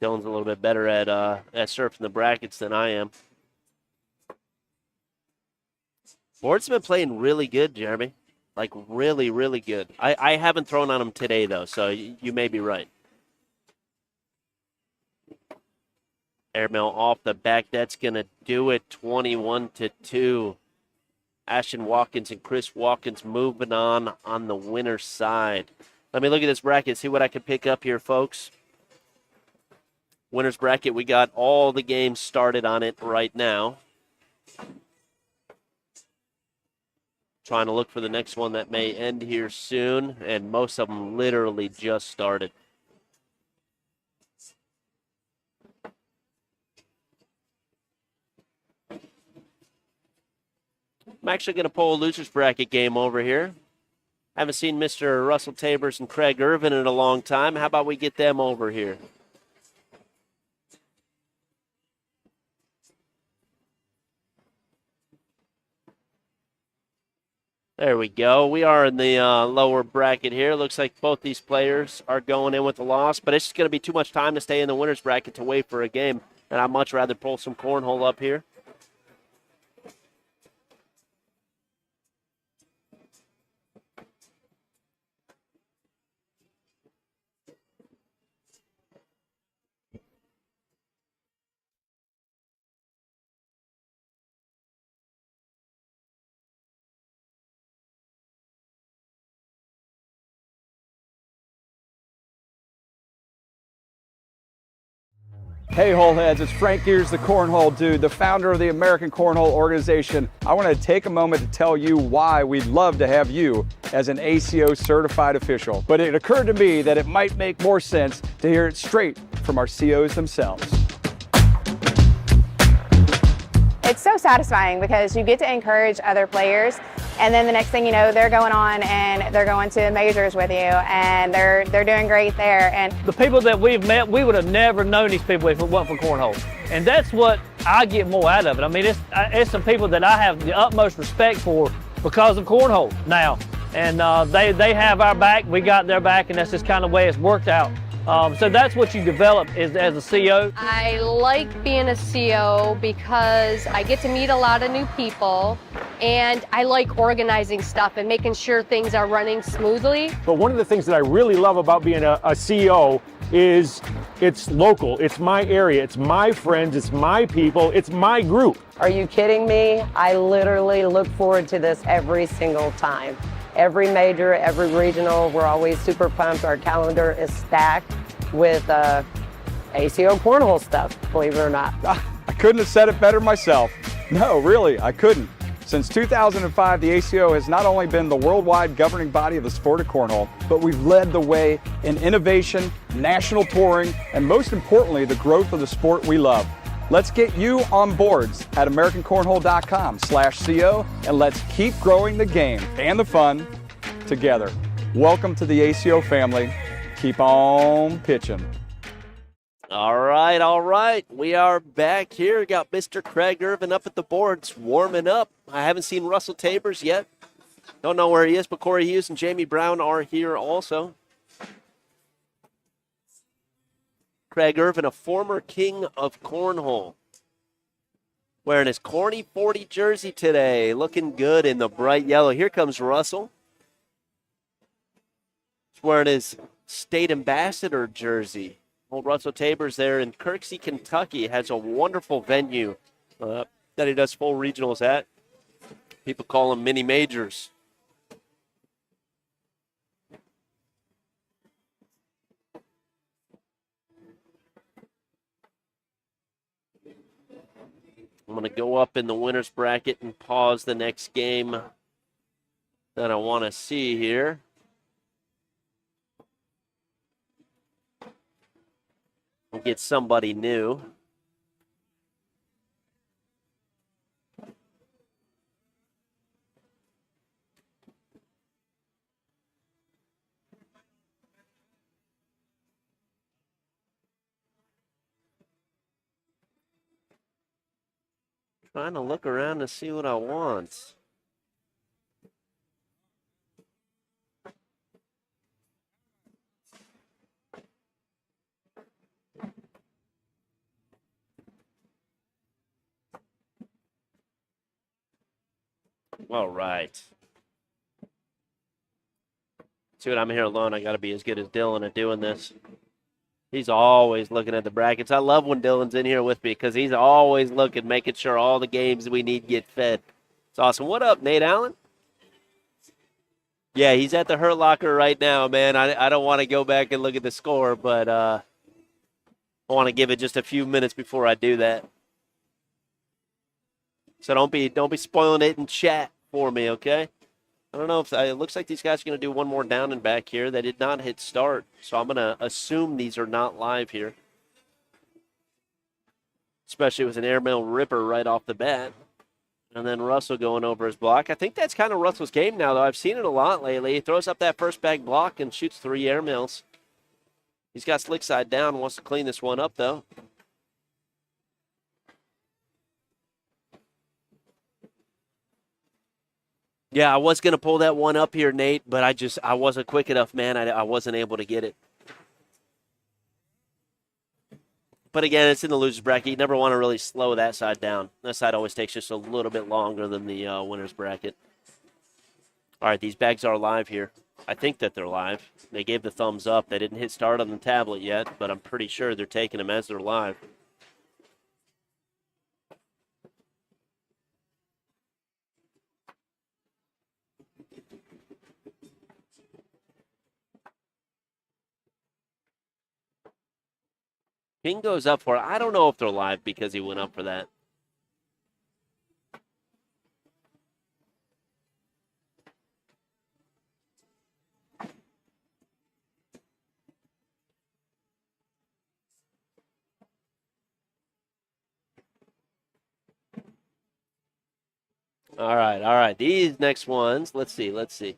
Dylan's a little bit better at surfing the brackets than I am. Board's been playing really good, Jeremy. Like, really, really good. I haven't thrown on him today, though, so you may be right. Airmail off the back. That's going to do it. 21-2. Ashton Watkins and Chris Watkins moving on the winner's side. Let me look at this bracket, see what I can pick up here, folks. Winner's bracket, we got all the games started on it right now. Trying to look for the next one that may end here soon, and most of them literally just started. I'm actually going to pull a loser's bracket game over here. Haven't seen Mr. Russell Tabers and Craig Irvin in a long time. How about we get them over here? There we go. We are in the lower bracket here. Looks like both these players are going in with a loss, but it's just going to be too much time to stay in the winner's bracket to wait for a game, and I'd much rather pull some cornhole up here. Hey, Holeheads, it's Frank Gears, the Cornhole Dude, the founder of the American Cornhole Organization. I want to take a moment to tell you why we'd love to have you as an ACO certified official. But it occurred to me that it might make more sense to hear it straight from our COs themselves. It's so satisfying because you get to encourage other players, and then the next thing you know, they're going on and they're going to majors with you, and they're doing great there. And The people that we've met, we would have never known these people if it wasn't for Cornhole. And that's what I get more out of it. I mean, it's some people that I have the utmost respect for because of Cornhole now. And they have our back, we got their back, and that's just kind of the way it's worked out. So that's what you develop as a CO. I like being a CO because I get to meet a lot of new people, and I like organizing stuff and making sure things are running smoothly. But one of the things that I really love about being a CO is it's local, it's my area, it's my friends, it's my people, it's my group. Are you kidding me? I literally look forward to this every single time. Every major, every regional, we're always super pumped. Our calendar is stacked with ACO cornhole stuff, believe it or not. I couldn't have said it better myself. No, really, I couldn't. Since 2005, the ACO has not only been the worldwide governing body of the sport of cornhole, but we've led the way in innovation, national touring, and most importantly, the growth of the sport we love. Let's get you on boards at AmericanCornhole.com/CO, and let's keep growing the game and the fun together. Welcome to the ACO family. Keep on pitching. All right. We are back here. Got Mr. Craig Irvin up at the boards, warming up. I haven't seen Russell Tabers yet. Don't know where he is, but Corey Hughes and Jamie Brown are here also. Craig Irvin, a former king of cornhole, wearing his Corny 40 jersey today, looking good in the bright yellow. Here comes Russell. He's wearing his state ambassador jersey. Old Russell Tabers there in Kirksey, Kentucky, has a wonderful venue that he does full regionals at. People call them mini majors. I'm going to go up in the winner's bracket and pause the next game that I want to see here. We'll get somebody new. Trying to look around to see what I want. All right. See what I'm here alone. I got to be as good as Dylan at doing this. He's always looking at the brackets. I love when Dylan's in here with me because he's always looking, making sure all the games we need get fed. It's awesome. What up, Nate Allen? Yeah, he's at the Hurt Locker right now, man. I don't want to go back and look at the score, but I want to give it just a few minutes before I do that. So don't be spoiling it in chat for me, okay? I don't know if it looks like these guys are going to do one more down and back here. They did not hit start, so I'm going to assume these are not live here. Especially with an airmail ripper right off the bat. And then Russell going over his block. I think that's kind of Russell's game now, though. I've seen it a lot lately. He throws up that first bag block and shoots 3 airmails. He's got slick side down, wants to clean this one up, though. Yeah, I was going to pull that one up here, Nate, but I wasn't quick enough, man. I wasn't able to get it. But again, it's in the loser's bracket. You never want to really slow that side down. That side always takes just a little bit longer than the winner's bracket. All right, these bags are live here. I think that they're live. They gave the thumbs up. They didn't hit start on the tablet yet, but I'm pretty sure they're taking them as they're live. King goes up for it. I don't know if they're live because he went up for that. All right, all right. These next ones, let's see.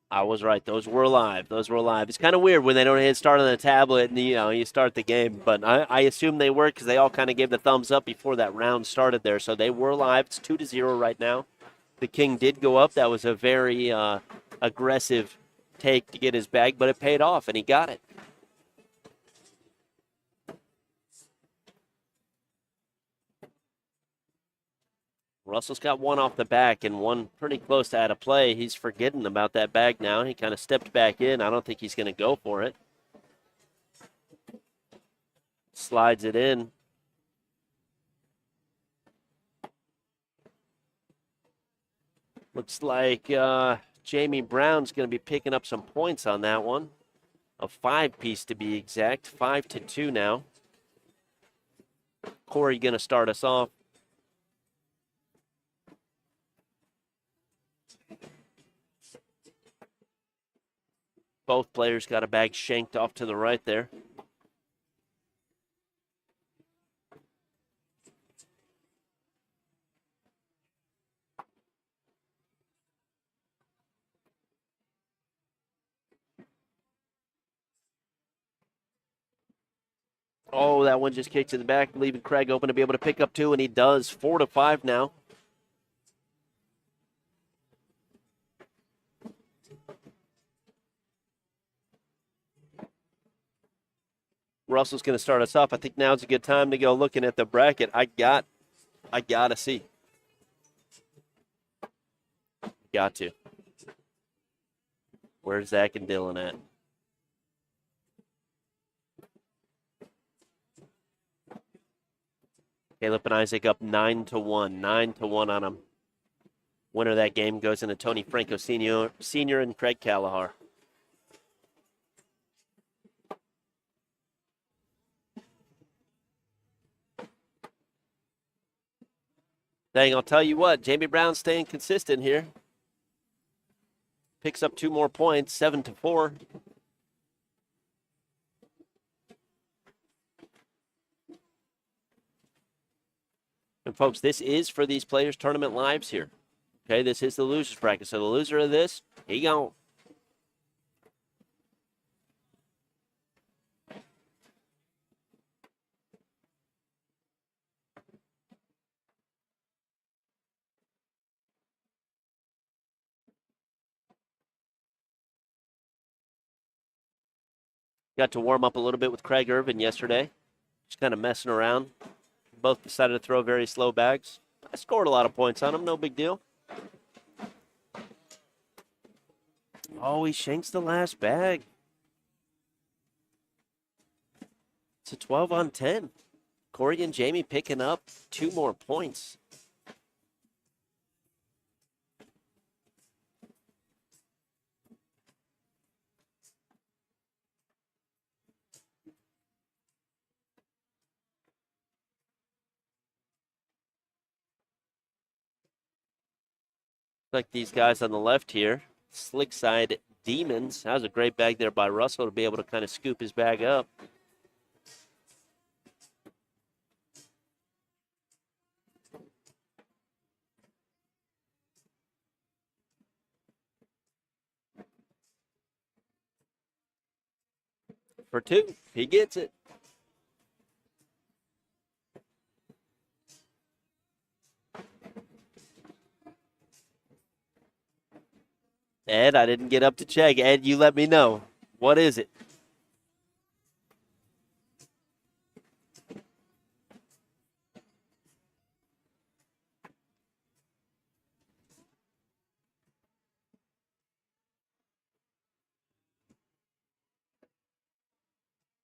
I was right. Those were live. It's kind of weird when they don't hit start on the tablet and, you start the game. But I assume they were because they all kind of gave the thumbs up before that round started there. So they were live. It's 2-0 right now. The King did go up. That was a very aggressive take to get his bag, but it paid off, and he got it. Russell's got one off the back and one pretty close to out of play. He's forgetting about that bag now. He kind of stepped back in. I don't think he's going to go for it. Slides it in. Looks like Jamie Brown's going to be picking up some points on that one. A 5-piece to be exact. 5-2 now. Corey going to start us off. Both players got a bag shanked off to the right there. Oh, that one just kicked to the back, leaving Craig open to be able to pick up two, and he does. 4-5 now. Russell's going to start us off. I think now's a good time to go looking at the bracket. I got to see. Got to. Where's Zach and Dylan at? Caleb and Isaac up 9-1. 9-1 on them. Winner of that game goes into Tony Franco Sr. and Craig Callahar. Dang, I'll tell you what, Jamie Brown's staying consistent here. Picks up 2 more points, 7-4. And folks, this is for these players' tournament lives here. Okay, this is the losers bracket. So the loser of this, he gone. Got to warm up a little bit with Craig Irvin yesterday. Just kind of messing around. Both decided to throw very slow bags. I scored a lot of points on him. No big deal. Oh, he shanks the last bag. It's a 12 on 10. Corey and Jamie picking up 2 more points. Like these guys on the left here, Slick Side Demons. That was a great bag there by Russell to be able to kind of scoop his bag up. For 2, he gets it. Ed, I didn't get up to check. Ed, you let me know. What is it?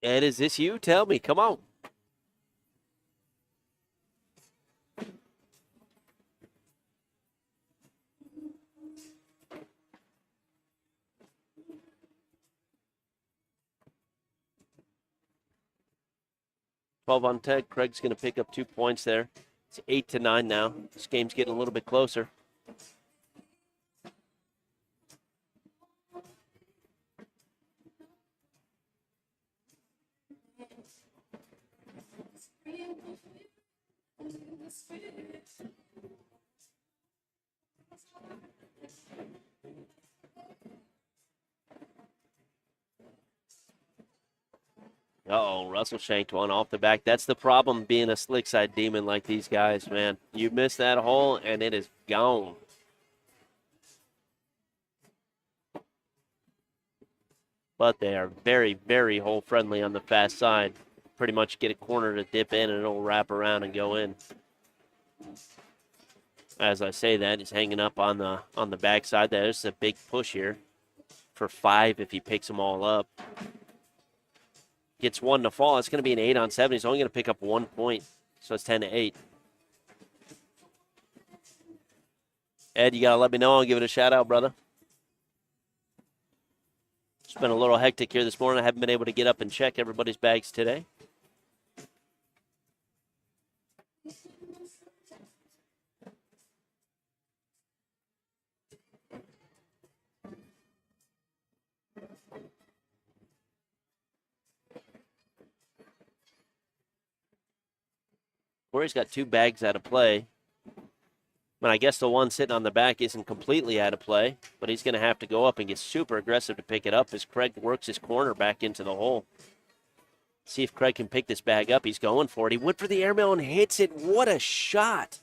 Ed, is this you? Tell me. Come on. 12 on 10. Craig's going to pick up 2 points there. It's 8-9 now. This game's getting a little bit closer. Uh-oh, Russell shanked one off the back. That's the problem being a slick side demon like these guys, man. You miss that hole, and it is gone. But they are very, very hole-friendly on the fast side. Pretty much get a corner to dip in, and it'll wrap around and go in. As I say that, he's hanging up on the backside. There's a big push here for 5 if he picks them all up. Gets 1 to fall. It's going to be an 8 on 7. He's only going to pick up 1 point, so it's 10-8. Ed, you got to let me know. I'll give it a shout-out, brother. It's been a little hectic here this morning. I haven't been able to get up and check everybody's bags today. Corey's got 2 bags out of play. And I guess the one sitting on the back isn't completely out of play, but he's going to have to go up and get super aggressive to pick it up as Craig works his corner back into the hole. See if Craig can pick this bag up. He's going for it. He went for the airmail and hits it. What a shot.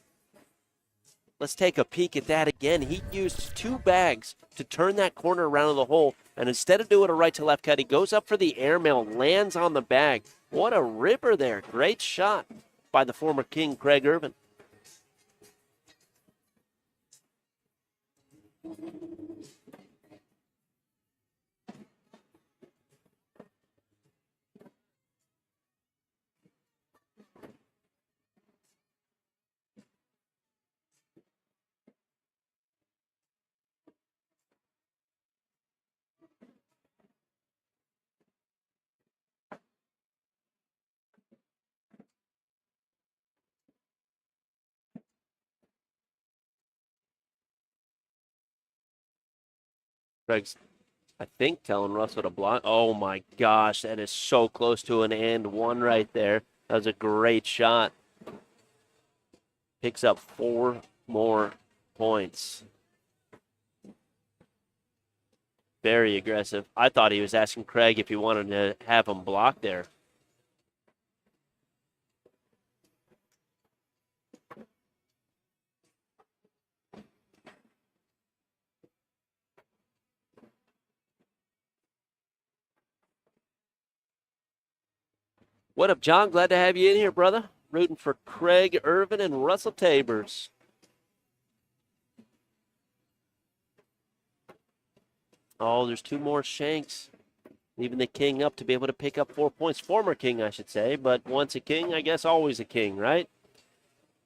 Let's take a peek at that again. He used 2 bags to turn that corner around the hole, and instead of doing a right to left cut, he goes up for the airmail, lands on the bag. What a ripper there. Great shot by the former king, Craig Irvin. Craig's, I think, telling Russell to block. Oh, my gosh. That is so close to an and 1 right there. That was a great shot. Picks up 4 more points. Very aggressive. I thought he was asking Craig if he wanted to have him block there. What up, John? Glad to have you in here, brother. Rooting for Craig Irvin and Russell Tabers. Oh, there's 2 more shanks. Leaving the king up to be able to pick up 4 points. Former king, I should say. But once a king, I guess always a king, right?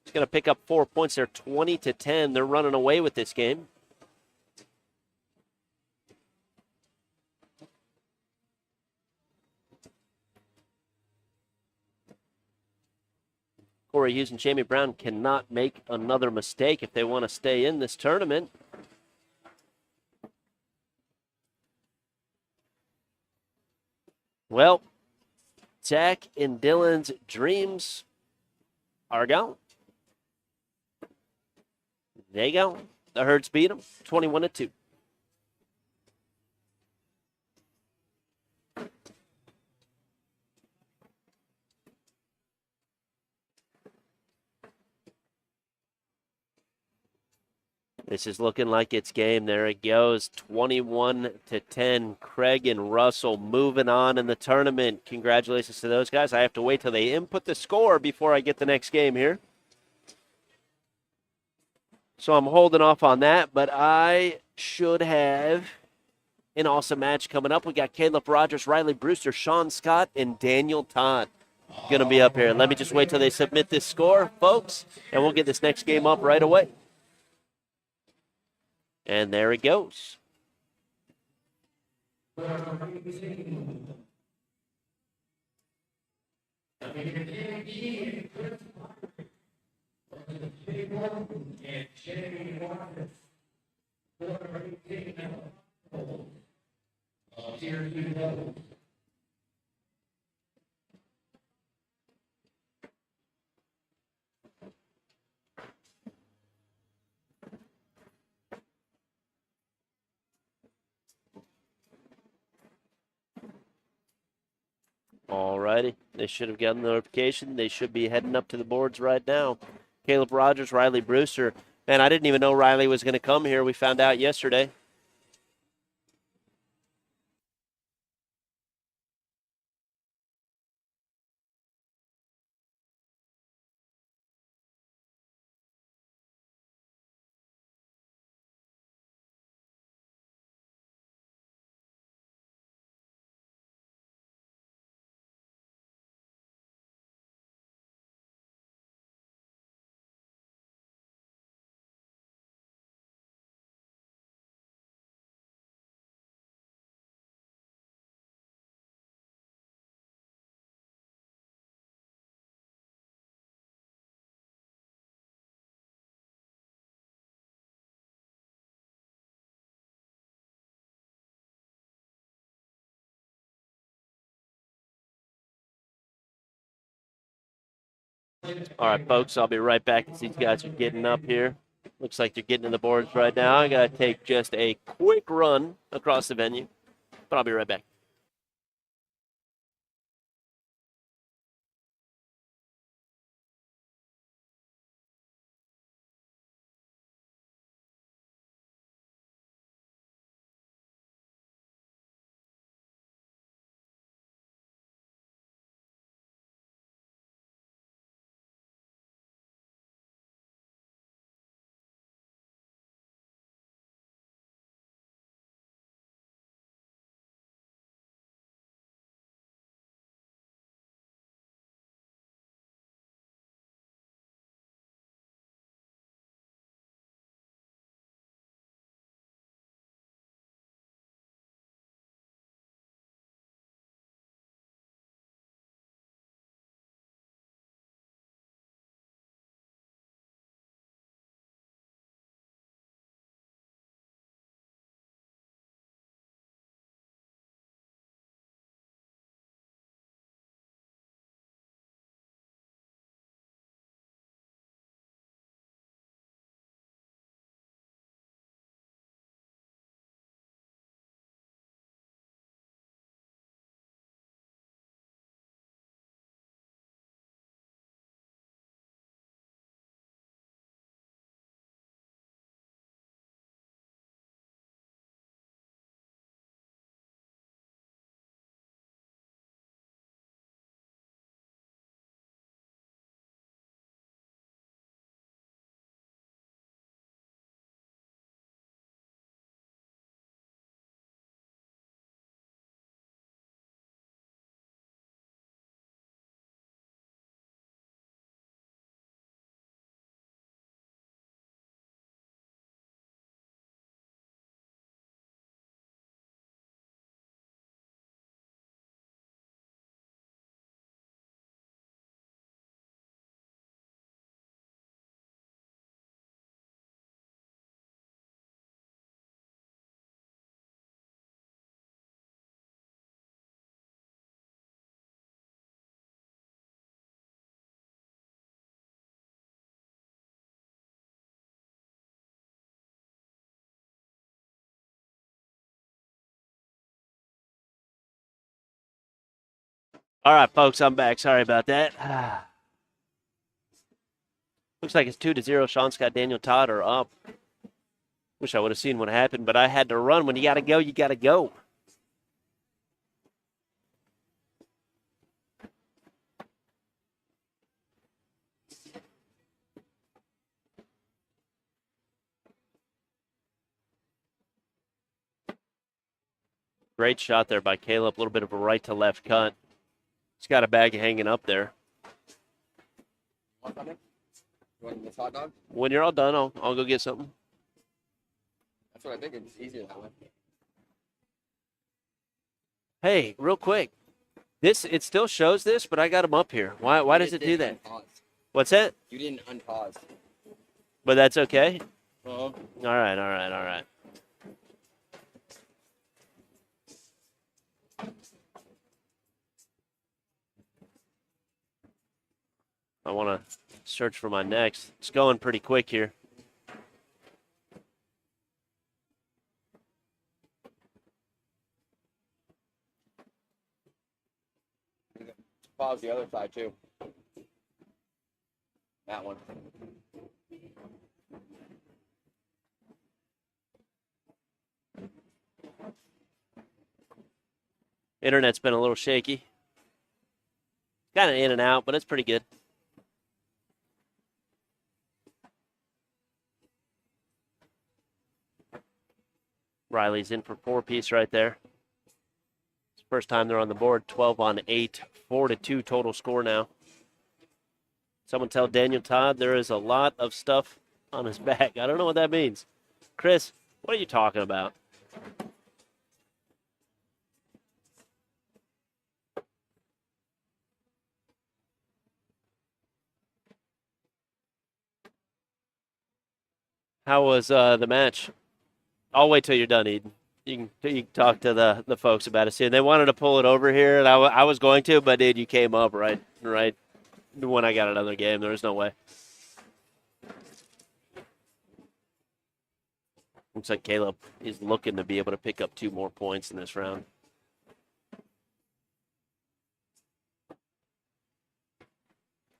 He's going to pick up 4 points. They're 20-10. They're running away with this game. Corey Hughes and Jamie Brown cannot make another mistake if they want to stay in this tournament. Well, Zach and Dylan's dreams are gone. They go. The Herds beat them 21-2. This is looking like it's game. There it goes, 21-10. Craig and Russell moving on in the tournament. Congratulations to those guys. I have to wait till they input the score before I get the next game here. So I'm holding off on that, but I should have an awesome match coming up. We got Caleb Rogers, Riley Brewster, Sean Scott, and Daniel Todd going to be up here. Let me just wait till they submit this score, folks, and we'll get this next game up right away. And there it goes. All righty. They should have gotten the notification. They should be heading up to the boards right now. Caleb Rogers, Riley Brewster. Man, I didn't even know Riley was going to come here. We found out yesterday. All right, folks, I'll be right back as these guys are getting up here. Looks like they're getting to the boards right now. I got to take just a quick run across the venue, but I'll be right back. All right, folks, I'm back. Sorry about that. Looks like it's 2-0. Sean Scott, Daniel Todd are up. Wish I would have seen what happened, but I had to run. When you got to go, you got to go. Great shot there by Caleb. A little bit of a right to left cut. He's got a bag hanging up there. You want this hot dog? When you're all done, I'll go get something. That's what I think. It's easier that way. Hey, real quick. It still shows this, but I got them up here. Why does it do that? Unpause. What's that? You didn't unpause. But that's okay. Uh-huh. All right. I want to search for my next. It's going pretty quick here. Pause the other side too. That one. Internet's been a little shaky. Kind of in and out, but it's pretty good. Riley's in for 4-piece right there. It's the first time they're on the board. 12 on 8, 4-2 total score now. Someone tell Daniel Todd there is a lot of stuff on his back. I don't know what that means. Chris, what are you talking about? How was the match? I'll wait till you're done, Eden. You can talk to the folks about it. See, they wanted to pull it over here, and I was going to, but dude, you came up right when I got another game. There was no way. Looks like Caleb is looking to be able to pick up 2 more points in this round.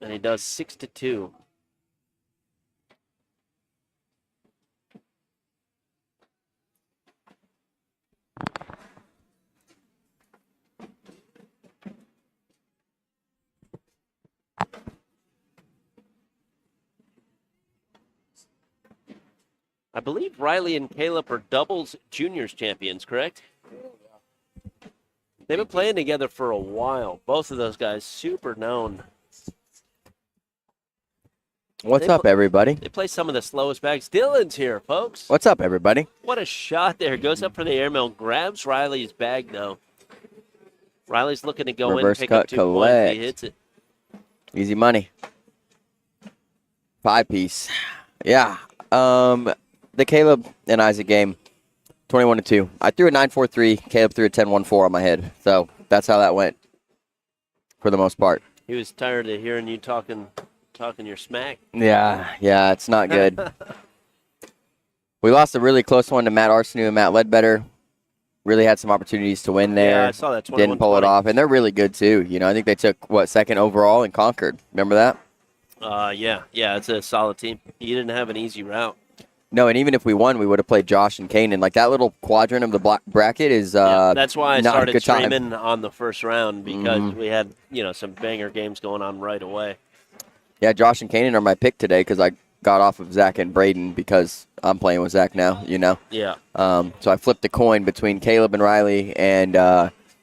And he does 6-2. I believe Riley and Caleb are doubles juniors champions, correct? They've been playing together for a while. Both of those guys super known. What's up, everybody? They play some of the slowest bags. Dylan's here, folks. What's up, everybody? What a shot there. Goes up for the airmail. Grabs Riley's bag, though. Riley's looking to go Reverse in and pick cut, up 2 points. collect. He hits it. Easy money. 5-piece. Yeah. The Caleb and Isaac game, 21-2. I threw a 9-4-3. Caleb threw a 10-1-4 on my head. So that's how that went for the most part. He was tired of hearing you talking your smack. Yeah, it's not good. We lost a really close one to Matt Arseneau and Matt Ledbetter. Really had some opportunities to win there. Yeah, I saw that. Didn't pull it off. And they're really good, too. You know, I think they took, 2nd overall in Concord. Remember that? Yeah, it's a solid team. You didn't have an easy route. No, and even if we won, we would have played Josh and Kanan. Like, that little quadrant of the bracket is that's why I not started a good time. streaming on the first round, because we had, some banger games going on right away. Yeah, Josh and Kanan are my pick today because I got off of Zach and Braden because I'm playing with Zach now, Yeah. So I flipped the coin between Caleb and Riley and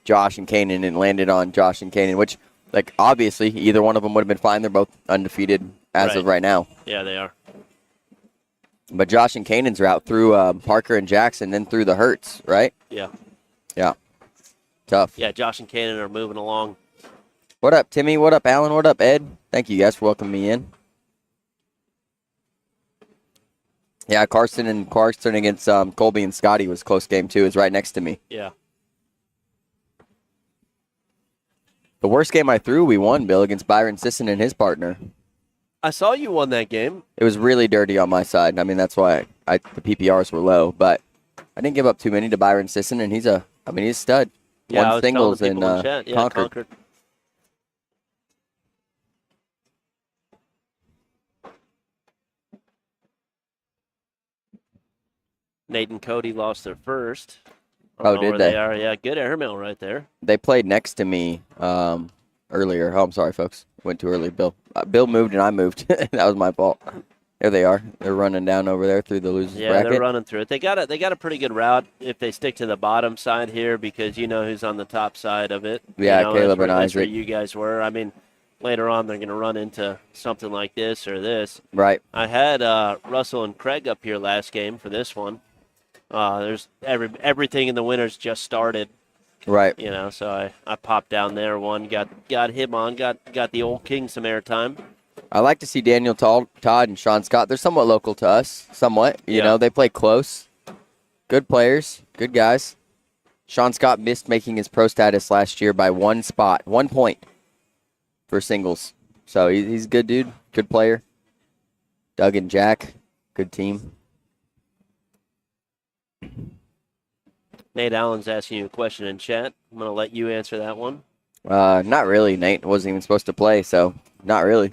Josh and Kanan and landed on Josh and Kanan, which, like, obviously either one of them would have been fine. They're both undefeated as of right now. Yeah, they are. But Josh and Kanan's route through Parker and Jackson, then through the Hertz, right? Yeah. Yeah. Tough. Yeah, Josh and Kanan are moving along. What up, Timmy? What up, Alan? What up, Ed? Thank you guys for welcoming me in. Yeah, Carson against Colby and Scotty was a close game, too. It's right next to me. Yeah. The worst game I threw, we won, Bill, against Byron Sisson and his partner. I saw you won that game. It was really dirty on my side. I mean, that's why the PPRs were low. But I didn't give up too many to Byron Sisson, and he's a stud. Yeah, I Won was singles telling in people in chat. Yeah, Concord. Nate and Cody lost their first. Oh, did they? They are. Yeah, good airmail right there. They played next to me earlier. Oh, I'm sorry, folks. Went too early, Bill. Bill moved and I moved. That was my fault. There they are. They're running down over there through the losers bracket. Yeah, they're running through it. They got a pretty good route if they stick to the bottom side here, because you know who's on the top side of it. Yeah, Caleb and That's where Isaac. you guys were. I mean, later on they're going to run into something like this or this. Right. I had Russell and Craig up here last game for this one. There's everything in the winners just started. Right. You know, so I popped down there one, got him on, got the old king some airtime. I like to see Daniel Todd and Sean Scott. They're somewhat local to us, somewhat. You know, they play close. Good players, good guys. Sean Scott missed making his pro status last year by 1 spot, 1 point for singles. So he's a good dude, good player. Doug and Jack, good team. Nate Allen's asking you a question in chat. I'm going to let you answer that one. Not really. Nate wasn't even supposed to play, so not really.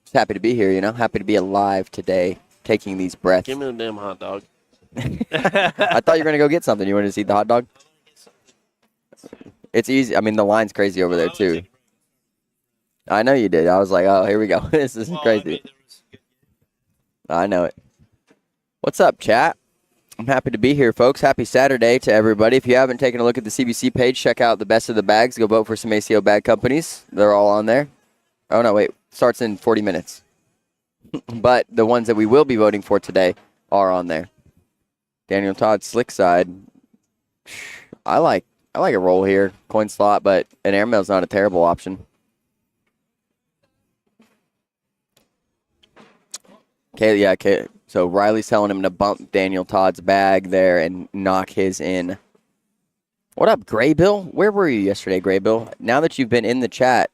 Just happy to be here, you know. Happy to be alive today, taking these breaths. Give me the damn hot dog. I thought you were going to go get something. You wanted to eat the hot dog? It's easy. I mean, the line's crazy over there, too. I know you did. I was like, oh, here we go. This is crazy. I know it. What's up, chat? I'm happy to be here, folks. Happy Saturday to everybody. If you haven't taken a look at the CBC page, check out the best of the bags. Go vote for some ACO bag companies. They're all on there. Oh, no, wait. Starts in 40 minutes. But the ones that we will be voting for today are on there. Daniel Todd, slick side. I like a roll here. Coin slot, but an airmail's not a terrible option. Okay. So Riley's telling him to bump Daniel Todd's bag there and knock his in. What up, Gray Bill? Where were you yesterday, Gray Bill? Now that you've been in the chat,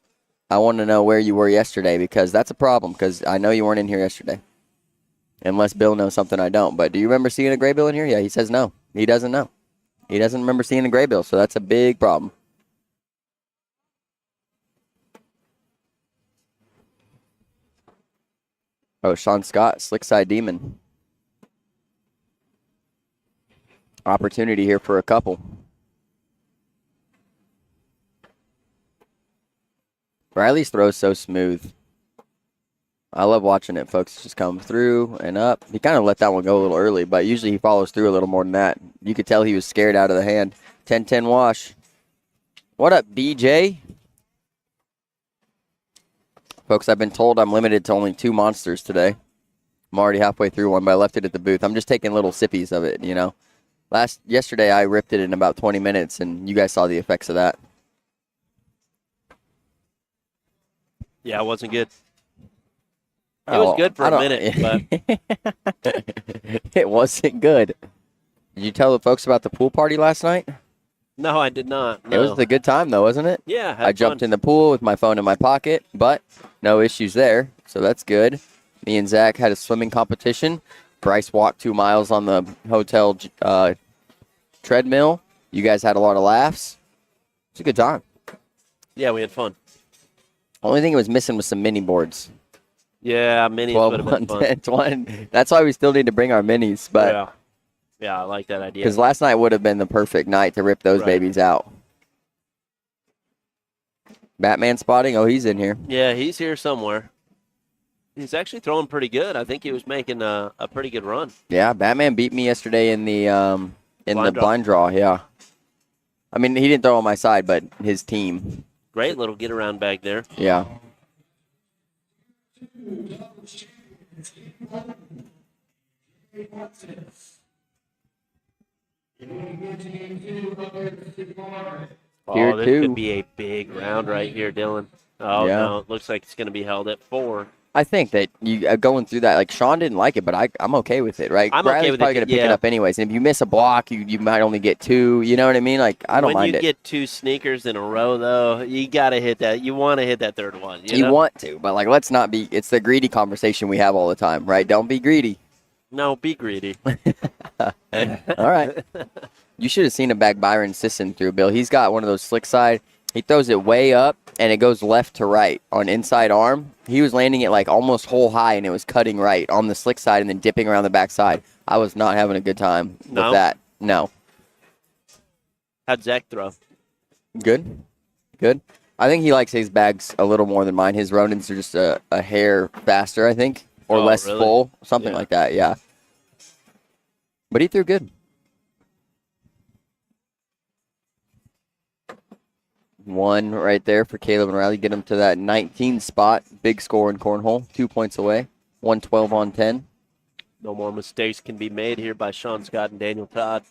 I want to know where you were yesterday because that's a problem because I know you weren't in here yesterday. Unless Bill knows something I don't. But do you remember seeing a Gray Bill in here? Yeah, he says no. He doesn't know. He doesn't remember seeing a Gray Bill, so that's a big problem. Oh, Sean Scott, slick side demon. Opportunity here for a couple. Riley's throw's so smooth. I love watching it, folks. Just come through and up. He kind of let that one go a little early, but usually he follows through a little more than that. You could tell he was scared out of the hand. 10-10 wash. What up, BJ? Folks, I've been told I'm limited to only 2 monsters today. I'm already halfway through one, but I left it at the booth. I'm just taking little sippies of it, you know. Yesterday, I ripped it in about 20 minutes, and you guys saw the effects of that. Yeah, it wasn't good. It was good for a minute, but it wasn't good. Did you tell the folks about the pool party last night? No, I did not. No. It was a good time, though, wasn't it? Yeah, I jumped in the pool with my phone in my pocket, but no issues there, so that's good. Me and Zach had a swimming competition. Bryce walked 2 miles on the hotel treadmill. You guys had a lot of laughs. It's a good time. Yeah, we had fun. Only thing it was missing was some mini boards. Yeah, minis 12, would have been 1, fun. 10, 20. That's why we still need to bring our minis. But yeah, I like that idea. Because last night would have been the perfect night to rip those babies out. Batman spotting? Oh, he's in here. Yeah, he's here somewhere. He's actually throwing pretty good. I think he was making a pretty good run. Yeah, Batman beat me yesterday in the blind draw. Yeah. I mean, he didn't throw on my side, but his team. Great little get around bag there. Yeah. Oh, this could be a big round right here, Dylan. Oh, no, it looks like it's going to be held at 4. I think that you going through that, like Sean didn't like it, but I'm okay with it, right? I'm Riley's okay with probably going to pick it up anyways. And if you miss a block, you might only get 2. You know what I mean? Like, I don't mind it. When you get 2 sneakers in a row, though, you got to hit that. You want to hit that third one. You know? Want to, but, like, let's not be – it's the greedy conversation we have all the time, right? Don't be greedy. No, be greedy. All right. You should have seen a bag Byron Sisson through, Bill. He's got one of those slick side. He throws it way up, and it goes left to right on inside arm. He was landing it like almost hole high, and it was cutting right on the slick side and then dipping around the back side. I was not having a good time with that. No. How'd Zach throw? Good. I think he likes his bags a little more than mine. His Ronins are just a hair faster, I think, or less full, something like that, yeah. But he threw good. 1 right there for Caleb and Riley. Get him to that 19 spot. Big score in Cornhole. 2 points away. 112 on 10. No more mistakes can be made here by Sean Scott and Daniel Todd.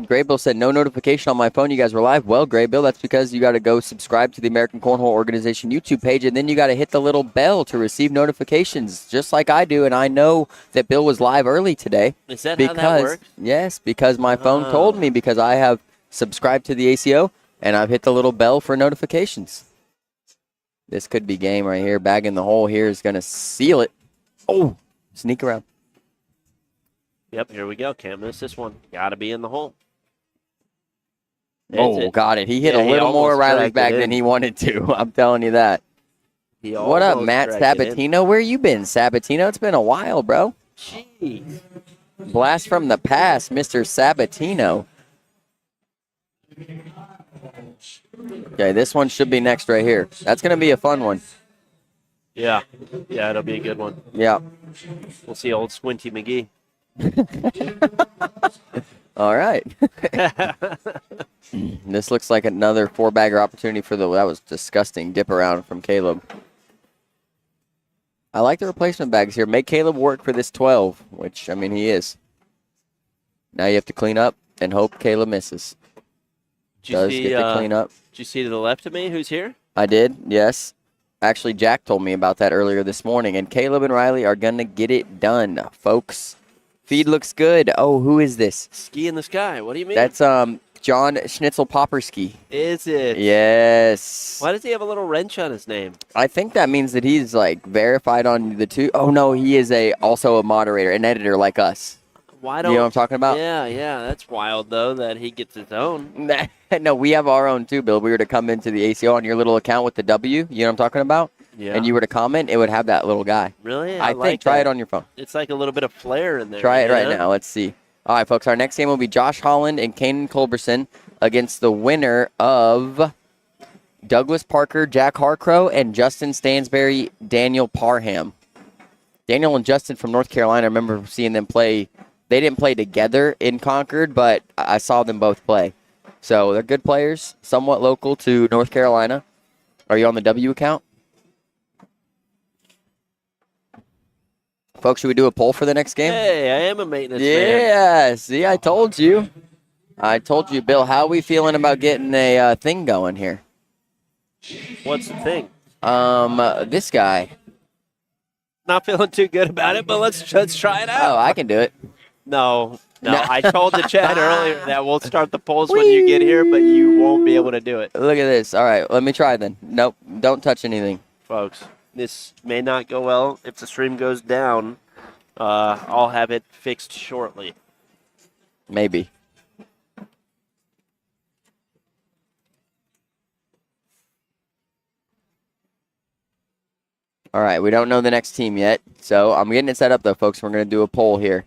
Gray Bill said, no notification on my phone. You guys were live. Well, Gray Bill, that's because you got to go subscribe to the American Cornhole Organization YouTube page, and then you got to hit the little bell to receive notifications, just like I do. And I know that Bill was live early today. Is that how that works? Yes, because my phone told me, because I have subscribed to the ACO, and I've hit the little bell for notifications. This could be game right here. Bag in the hole here is going to seal it. Oh, sneak around. Yep, here we go. Can't miss this one. Got to be in the hole. Got it. He hit a little more Riley's bag than he wanted to. I'm telling you that. What up, Matt Sabatino? Where you been, Sabatino? It's been a while, bro. Jeez. Blast from the past, Mr. Sabatino. Okay, this one should be next right here. That's going to be a fun one. Yeah. Yeah, it'll be a good one. Yeah. We'll see old Squinty McGee. All right. This looks like another 4-bagger opportunity for that was disgusting dip around from Caleb. I like the replacement bags here. Make Caleb work for this 12, which, I mean, he is. Now you have to clean up and hope Caleb misses. Does get to clean up. Did you see to the left of me who's here? I did, yes. Actually, Jack told me about that earlier this morning, and Caleb and Riley are going to get it done, folks. Feed looks good. Oh, who is this? Ski in the sky. What do you mean? That's John Schnitzel Popperski. Is it? Yes. Why does he have a little wrench on his name? I think that means that he's like verified on the two. Oh no, he is also a moderator, an editor like us. Why don't you know what I'm talking about? Yeah. That's wild though that he gets his own. No, we have our own too, Bill. We were to come into the ACO on your little account with the W. You know what I'm talking about? Yeah. And you were to comment, it would have that little guy. Really? I think. Try it on your phone. It's like a little bit of flair in there. Try it right now. Let's see. All right, folks. Our next game will be Josh Holland and Kanan Culberson against the winner of Douglas Parker, Jack Harcrow, and Justin Stansberry, Daniel Parham. Daniel and Justin from North Carolina, I remember seeing them play. They didn't play together in Concord, but I saw them both play. So they're good players, somewhat local to North Carolina. Are you on the W account? Folks, should we do a poll for the next game? Hey, I am a maintenance man. Yeah, see, I told you. I told you, Bill. How are we feeling about getting a thing going here? What's the thing? This guy. Not feeling too good about it, but let's try it out. Oh, I can do it. No. I told the chat earlier that we'll start the polls when you get here, but you won't be able to do it. Look at this. All right, let me try then. Nope, don't touch anything. Folks, this may not go well. If the stream goes down, I'll have it fixed shortly. Maybe. All right, we don't know the next team yet, so I'm getting it set up, though, folks. We're going to do a poll here.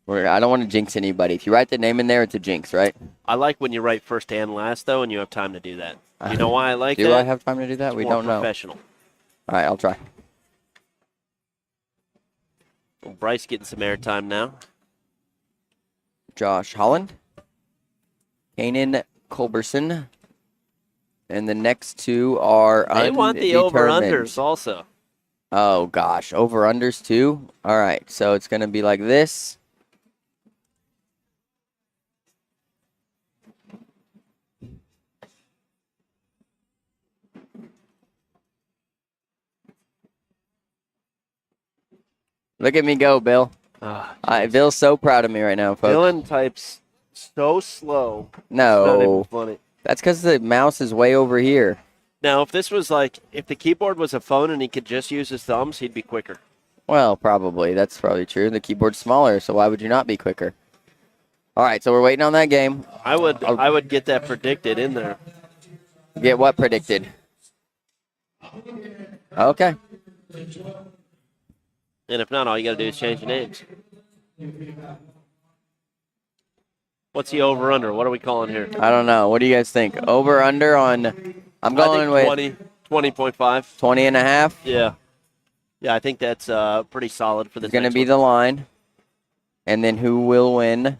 I don't want to jinx anybody. If you write the name in there, it's a jinx, right? I like when you write first and last, though, and you have time to do that. You know why I like that? Do I have time to do that? It's we more don't know. Professional. All right, I'll try. Well, Bryce getting some airtime now. Josh Holland, Kanan Culberson, and the next two are They want the over-unders also. Oh, gosh. Over-unders, too? All right, so it's going to be like this. Look at me go, Bill. Bill's so proud of me right now, folks. Dylan types so slow. No. It's not even funny. That's because the mouse is way over here. Now, if this was like, if the keyboard was a phone and he could just use his thumbs, he'd be quicker. Well, probably. That's probably true. The keyboard's smaller, so why would you not be quicker? All right, so we're waiting on that game. I would get that predicted in there. Get what predicted? Okay. And if not, all you got to do is change the names. What's the over-under? What are we calling here? I don't know. What do you guys think? Over-under on, I'm going with 20.5. 20 and a half? Yeah. Yeah, I think that's pretty solid for this. It's going to be the line. And then who will win?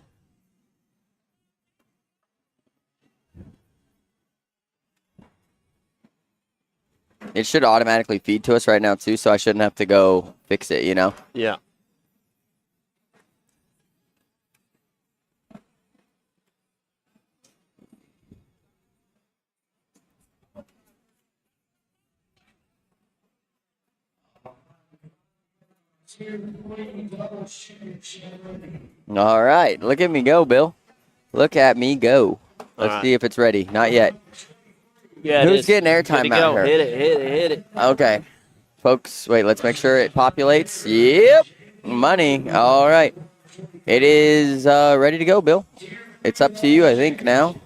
It should automatically feed to us right now, too, so I shouldn't have to go fix it, you know? Yeah. All right. Look at me go, Bill. Look at me go. Let's see if it's ready. Not yet. Yeah, Who's getting airtime out here? Hit it, hit it, hit it. Okay. Folks, wait, let's make sure it populates. Yep. Money. All right. It is ready to go, Bill. It's up to you, I think, now.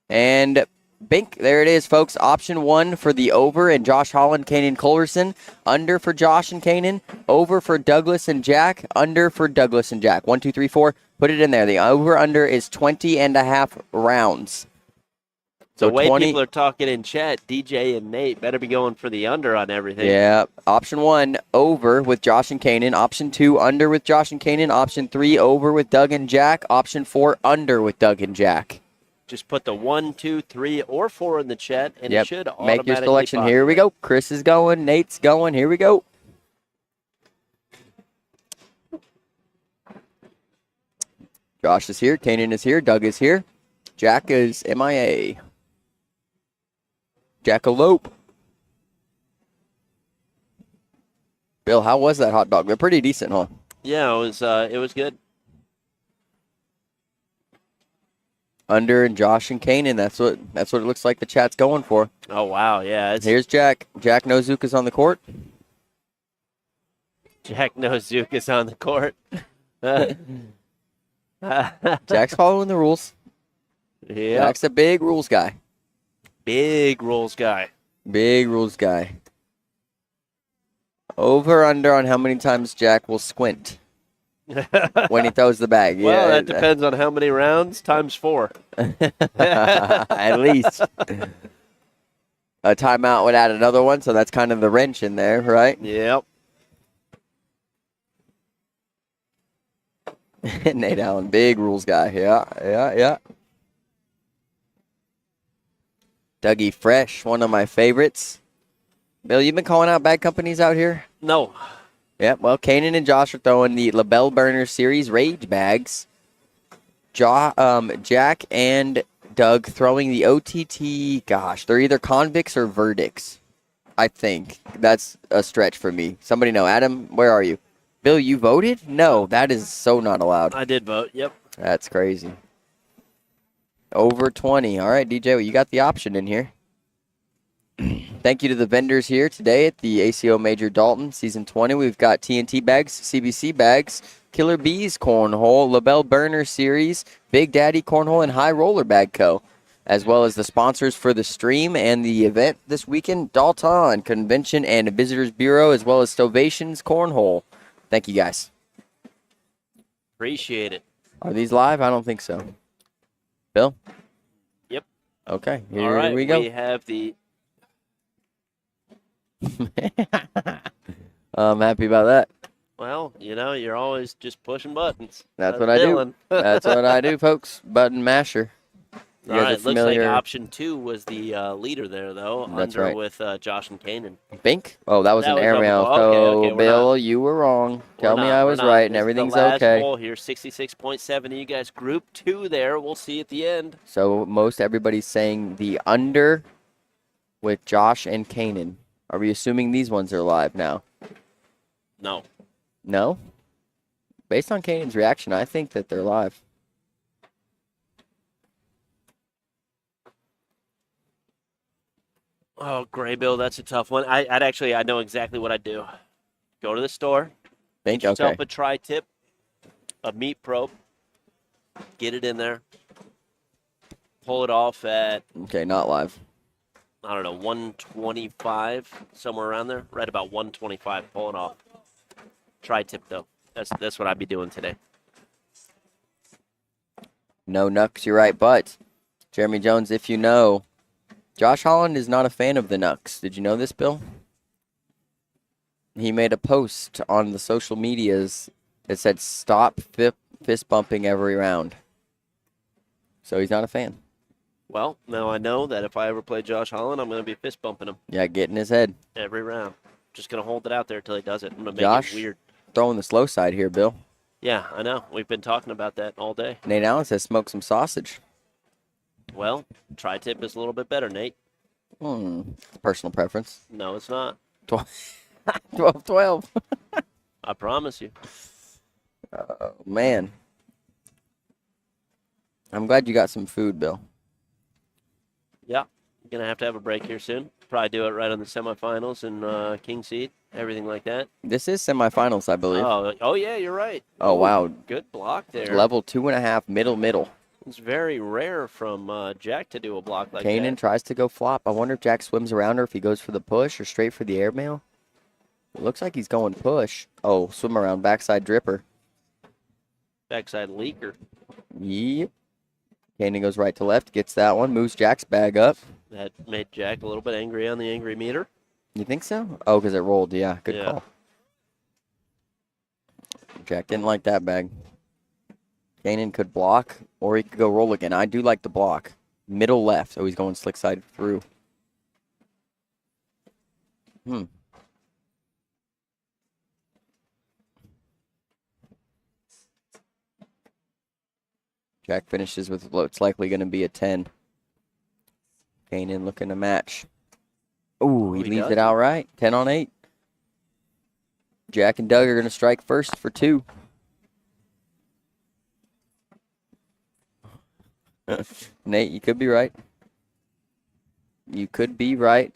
And bink, there it is, folks. Option 1 for the over and Josh Holland, Kanan Culverson. Under for Josh and Kanan. Over for Douglas and Jack. Under for Douglas and Jack. 1, 2, 3, 4. Put it in there. The over-under is 20.5 rounds. So the way 20, people are talking in chat, DJ and Nate better be going for the under on everything. Yeah. Option 1, over with Josh and Kanan. Option 2, under with Josh and Kanan. Option 3, over with Doug and Jack. Option 4, under with Doug and Jack. Just put the 1, 2, 3, or 4 in the chat, and it should automatically make your selection. populate. Here we go. Chris is going. Nate's going. Here we go. Josh is here. Kanan is here. Doug is here. Jack is MIA. Jackalope. Bill, how was that hot dog? They're pretty decent, huh? Yeah, it was good. Under and Josh and Kanan. That's what it looks like the chat's going for. Oh wow, yeah. Here's Jack. Jack Nozuka's on the court. Jack Nozuka's on the court. Jack's following the rules. Yeah. Jack's a big rules guy. Big rules guy. Big rules guy. Over under on how many times Jack will squint when he throws the bag. Well, yeah, that depends on how many rounds times 4. At least. A timeout would add another one, so that's kind of the wrench in there, right? Yep. Nate Allen, big rules guy. Yeah. Dougie Fresh, one of my favorites. Bill, you been calling out bag companies out here? No. Yeah, well, Kanan and Josh are throwing the LaBelle Burner Series Rage bags. Jack and Doug throwing the OTT. Gosh, they're either convicts or verdicts. I think that's a stretch for me. Somebody know. Adam, where are you? Bill, you voted? No, that is so not allowed. I did vote, yep. That's crazy. Over 20. All right, DJ, well, you got the option in here. Thank you to the vendors here today at the ACO Major Dalton Season 20. We've got TNT bags, CBC bags, Killer Bees Cornhole, LaBelle Burner Series, Big Daddy Cornhole, and High Roller Bag Co., as well as the sponsors for the stream and the event this weekend, Dalton Convention and Visitors Bureau, as well as Stovations Cornhole. Thank you, guys. Appreciate it. Are these live? I don't think so. Bill? Yep. Okay, All right, we go. We have the... I'm happy about that. Well, you're always just pushing buttons. That's what I do. That's what I do, folks. Button masher. All right, looks like option 2 was the leader there, though. That's under right. with Josh and Kanan. Bink? Oh, that was an air mail. Okay, Bill, you were wrong. Tell me I was right, and everything's okay. Hole here, 66.7. You guys, group 2 there. We'll see at the end. So most everybody's saying the under with Josh and Kanan. Are we assuming these ones are live now? No. No? Based on Kanan's reaction, I think that they're live. Oh, Gray Bill, that's a tough one. I know exactly what I'd do. Go to the store. Think, get yourself okay. a tri-tip, a meat probe. Get it in there. Pull it off at... Okay, not live. I don't know, 125, somewhere around there. Right about 125. Pull it off. Tri-tip, though. That's what I'd be doing today. No Nucks, you're right. But, Jeremy Jones, if you know, Josh Holland is not a fan of the Nucks. Did you know this, Bill? He made a post on the social medias that said, stop fist bumping every round. So he's not a fan. Well, now I know that if I ever play Josh Holland, I'm going to be fist bumping him. Yeah, get in his head. Every round. Just going to hold it out there until he does it. I'm going to make Josh, it weird. Throwing the slow side here, Bill. Yeah, I know. We've been talking about that all day. Nate Allen says smoke some sausage. Well, tri-tip is a little bit better, Nate. Personal preference. No, it's not. 12-12. I promise you. Oh, man. I'm glad you got some food, Bill. Yeah, going to have a break here soon. Probably do it right on the semifinals and king seed, everything like that. This is semifinals, I believe. Oh yeah, you're right. Oh, wow. Good block there. Level 2.5, middle. It's very rare from Jack to do a block like Kanan that. tries to go flop. I wonder if Jack swims around or if he goes for the push or straight for the airmail. It looks like he's going push. Oh, swim around, backside dripper. Backside leaker. Yep. Kanan goes right to left, gets that one, moves Jack's bag up. That made Jack a little bit angry on the angry meter. You think so? Oh, because it rolled. Yeah, good call. Jack didn't like that bag. Kanan could block, or he could go roll again. I do like the block. Middle left, so he's going slick side through. Jack finishes with what's likely going to be a 10. Kanan looking to match. Ooh, he leaves it outright. 10 on 8. Jack and Doug are going to strike first for 2. Nate, you could be right. You could be right.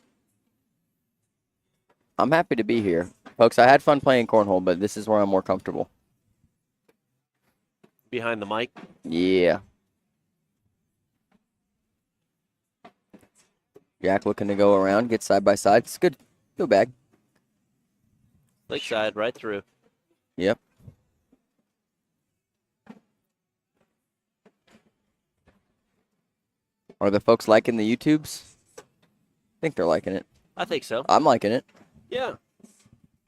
I'm happy to be here. Folks, I had fun playing Cornhole, but this is where I'm more comfortable. Behind the mic. Yeah. Jack looking to go around, get side by side. It's good. Go back. Slick side right through. Yep. Are the folks liking the YouTubes? I think they're liking it. I think so. I'm liking it. Yeah.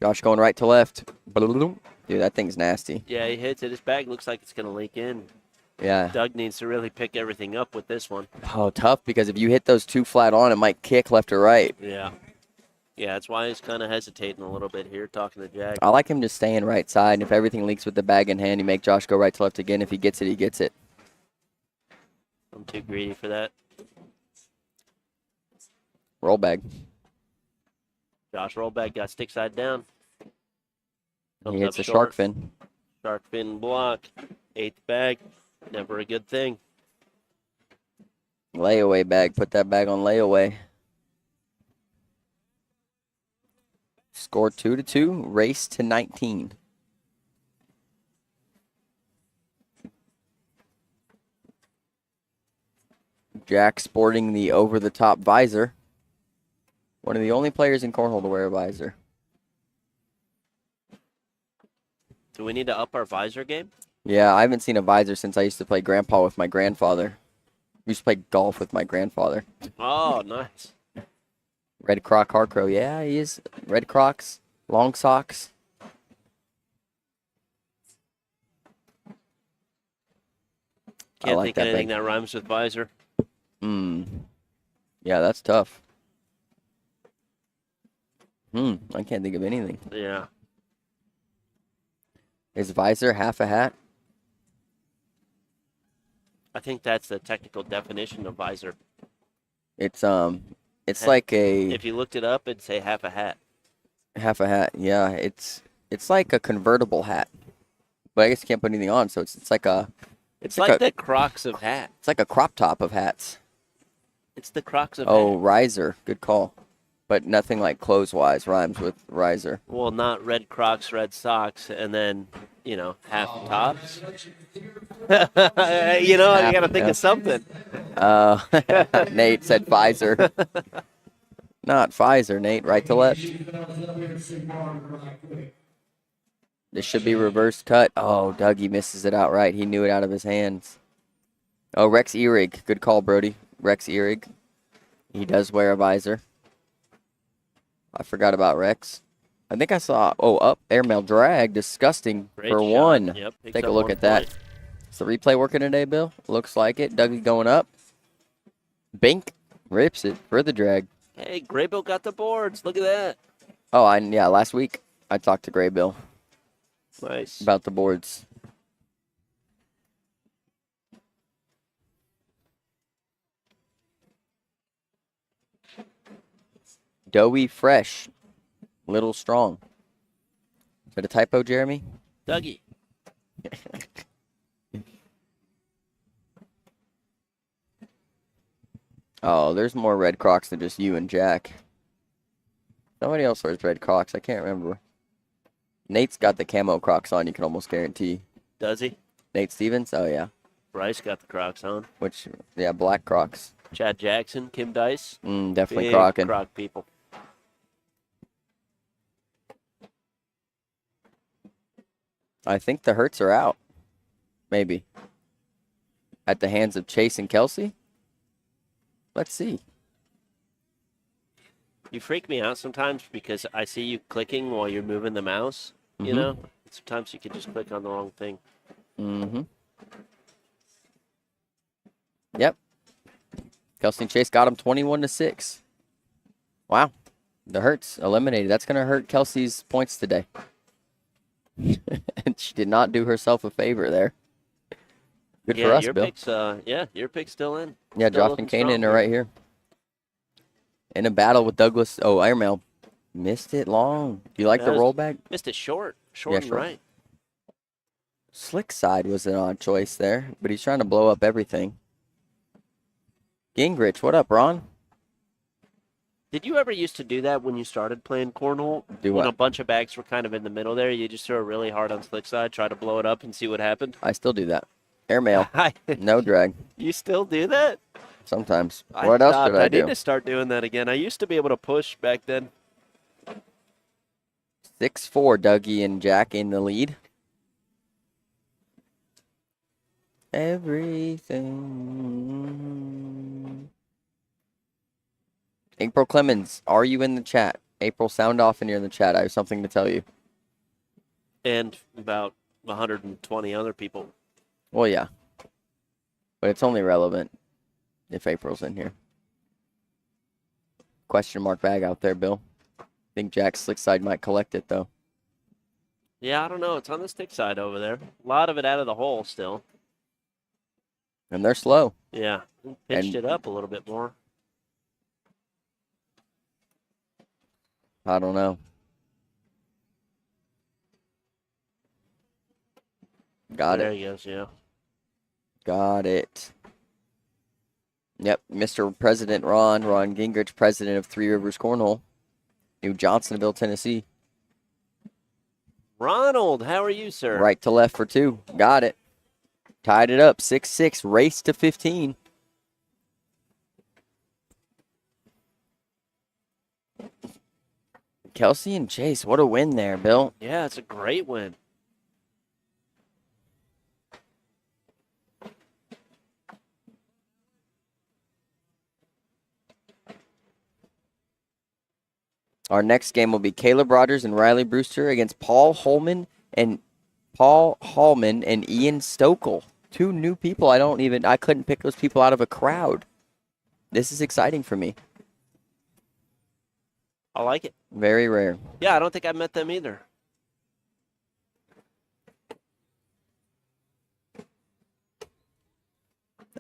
Josh going right to left. Dude, that thing's nasty. Yeah, he hits it. His bag looks like it's going to leak in. Yeah. Doug needs to really pick everything up with this one. Oh, tough, because if you hit those 2 flat on, it might kick left or right. Yeah. Yeah, that's why he's kind of hesitating a little bit here, talking to Jack. I like him just staying right side, and if everything leaks with the bag in hand, you make Josh go right to left again. If he gets it, he gets it. I'm too greedy for that. Roll bag. Josh rollback got stick side down. He hits a shark fin. Shark fin block. 8th bag. Never a good thing. Layaway bag. Put that bag on layaway. Score 2-2. Race to 19. Jack sporting the over-the-top visor. One of the only players in Cornhole to wear a visor. Do we need to up our visor game? Yeah, I haven't seen a visor since I used to play grandpa with my grandfather. We used to play golf with my grandfather. Oh, nice. Red Croc Hardcrow. Yeah, he is. Red Crocs. Long socks. Can't think of anything that rhymes with visor. Yeah, that's tough. I can't think of anything. Yeah. Is visor half a hat? I think that's the technical definition of visor. It's like a If you looked it up, it'd say half a hat. half a hat. Yeah, it's like a convertible hat. But I guess you can't put anything on, so it's like a It's like the Crocs of hats. it's like a crop top of hats. It's the Crocs of Oh, hats. riser. Good call. But nothing like clothes-wise rhymes with riser. Well, not red Crocs, red socks, and then, half tops. You got to think of something. Nate said visor. Not Pfizer, Nate. Right to left. This should be reverse cut. Oh, Dougie misses it outright. He knew it out of his hands. Oh, Rex Erig. Good call, Brody. Rex Erig. He does wear a visor. I forgot about Rex. I think I saw, up, airmail drag. Disgusting Great for shot. 1. Yep, picks Take a up look 1 at that. point. Is the replay working today, Bill? Looks like it. Dougie going up. Bink. Rips it for the drag. Hey, Graybill got the boards. Look at that. Oh, last week I talked to Gray Bill Nice. about the boards. Doughy fresh. Little strong. Is that a typo, Jeremy? Dougie. Oh, there's more red Crocs than just you and Jack. Somebody else wears red Crocs. I can't remember. Nate's got the camo Crocs on, you can almost guarantee. Does he? Nate Stevens? Oh, yeah. Bryce got the Crocs on. Which, yeah, black Crocs. Chad Jackson, Kim Dice. Definitely Big Crockin'. Croc people. I think the Hurts are out. Maybe. At the hands of Chase and Kelsey? Let's see. You freak me out sometimes because I see you clicking while you're moving the mouse, you know? Sometimes you can just click on the wrong thing. Yep. Kelsey and Chase got him 21-6. Wow. The Hurts eliminated. That's going to hurt Kelsey's points today. And she did not do herself a favor there. Good for us, your Bill. Pick's, your pick's still in. Yeah, Still Josh and looking Kanan strong are here. right here. In a battle with Douglas. Oh, Airmail missed it long. Do you like the Yeah, rollback? Missed it short. Yeah, And short. right. Slick side was an odd choice there, but he's trying to blow up everything. Gingrich, what up, Ron? Did you ever used to do that when you started playing cornhole? Do When what? a bunch of bags were kind of in the middle there, you just throw really hard on slick side, try to blow it up and see what happened? I still do that. Airmail, no drag. You still do that? Sometimes. What else did I need do? to start doing that again. I used to be able to push back then. 6-4, Dougie and Jack in the lead. Everything. April Clemens, are you in the chat? April, sound off and you're in the chat. I have something to tell you. And about 120 other people. Well, yeah. But it's only relevant if April's in here. Question mark bag out there, Bill. I think Jack's slick side might collect it, though. Yeah, I don't know. It's on the stick side over there. A lot of it out of the hole still. And they're slow. Yeah. Pitched And- it up a little bit more. I don't know. Got There it. he goes, yeah. Got it. Yep, Mr. President Ron Gingrich, president of Three Rivers Cornhole, New Johnsonville, Tennessee. Ronald, how are you, sir? Right to left for two. Got it. Tied it up, 6-6, race to 15. Kelsey and Chase, what a win there, Bill. Yeah, it's a great win. Our next game will be Caleb Rogers and Riley Brewster against Paul Hallman and Ian Stokel. Two new people. I couldn't pick those people out of a crowd. This is exciting for me. I like it. Very rare. Yeah, I don't think I met them either.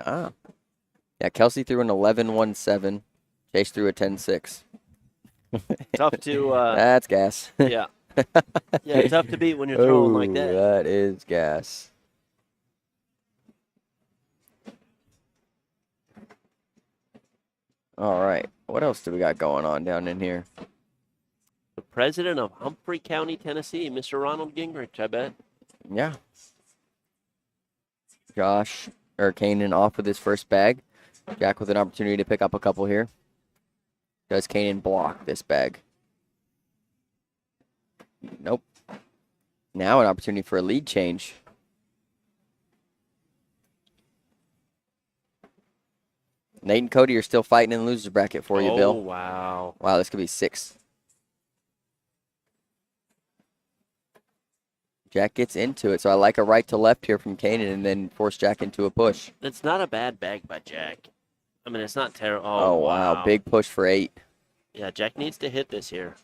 Ah. Yeah, Kelsey threw an 11-1-7. Chase threw a 10-6. Tough to, That's gas. yeah. Yeah, tough to beat when you're throwing like that. That is gas. All right. What else do we got going on down in here? The president of Humphrey County, Tennessee, Mr. Ronald Gingrich, I bet. Yeah. Josh or Kanan off with his first bag. Jack with an opportunity to pick up a couple here. Does Kanan block this bag? Nope. Now an opportunity for a lead change. Nate and Cody are still fighting in the loser's bracket for you, Oh, Bill. wow. Wow, this could be 6. Jack gets into it, so I like a right to left here from Kanan and then force Jack into a push. That's not a bad bag by Jack. I mean, it's not terrible. Oh, wow. Big push for 8. Yeah, Jack needs to hit this here.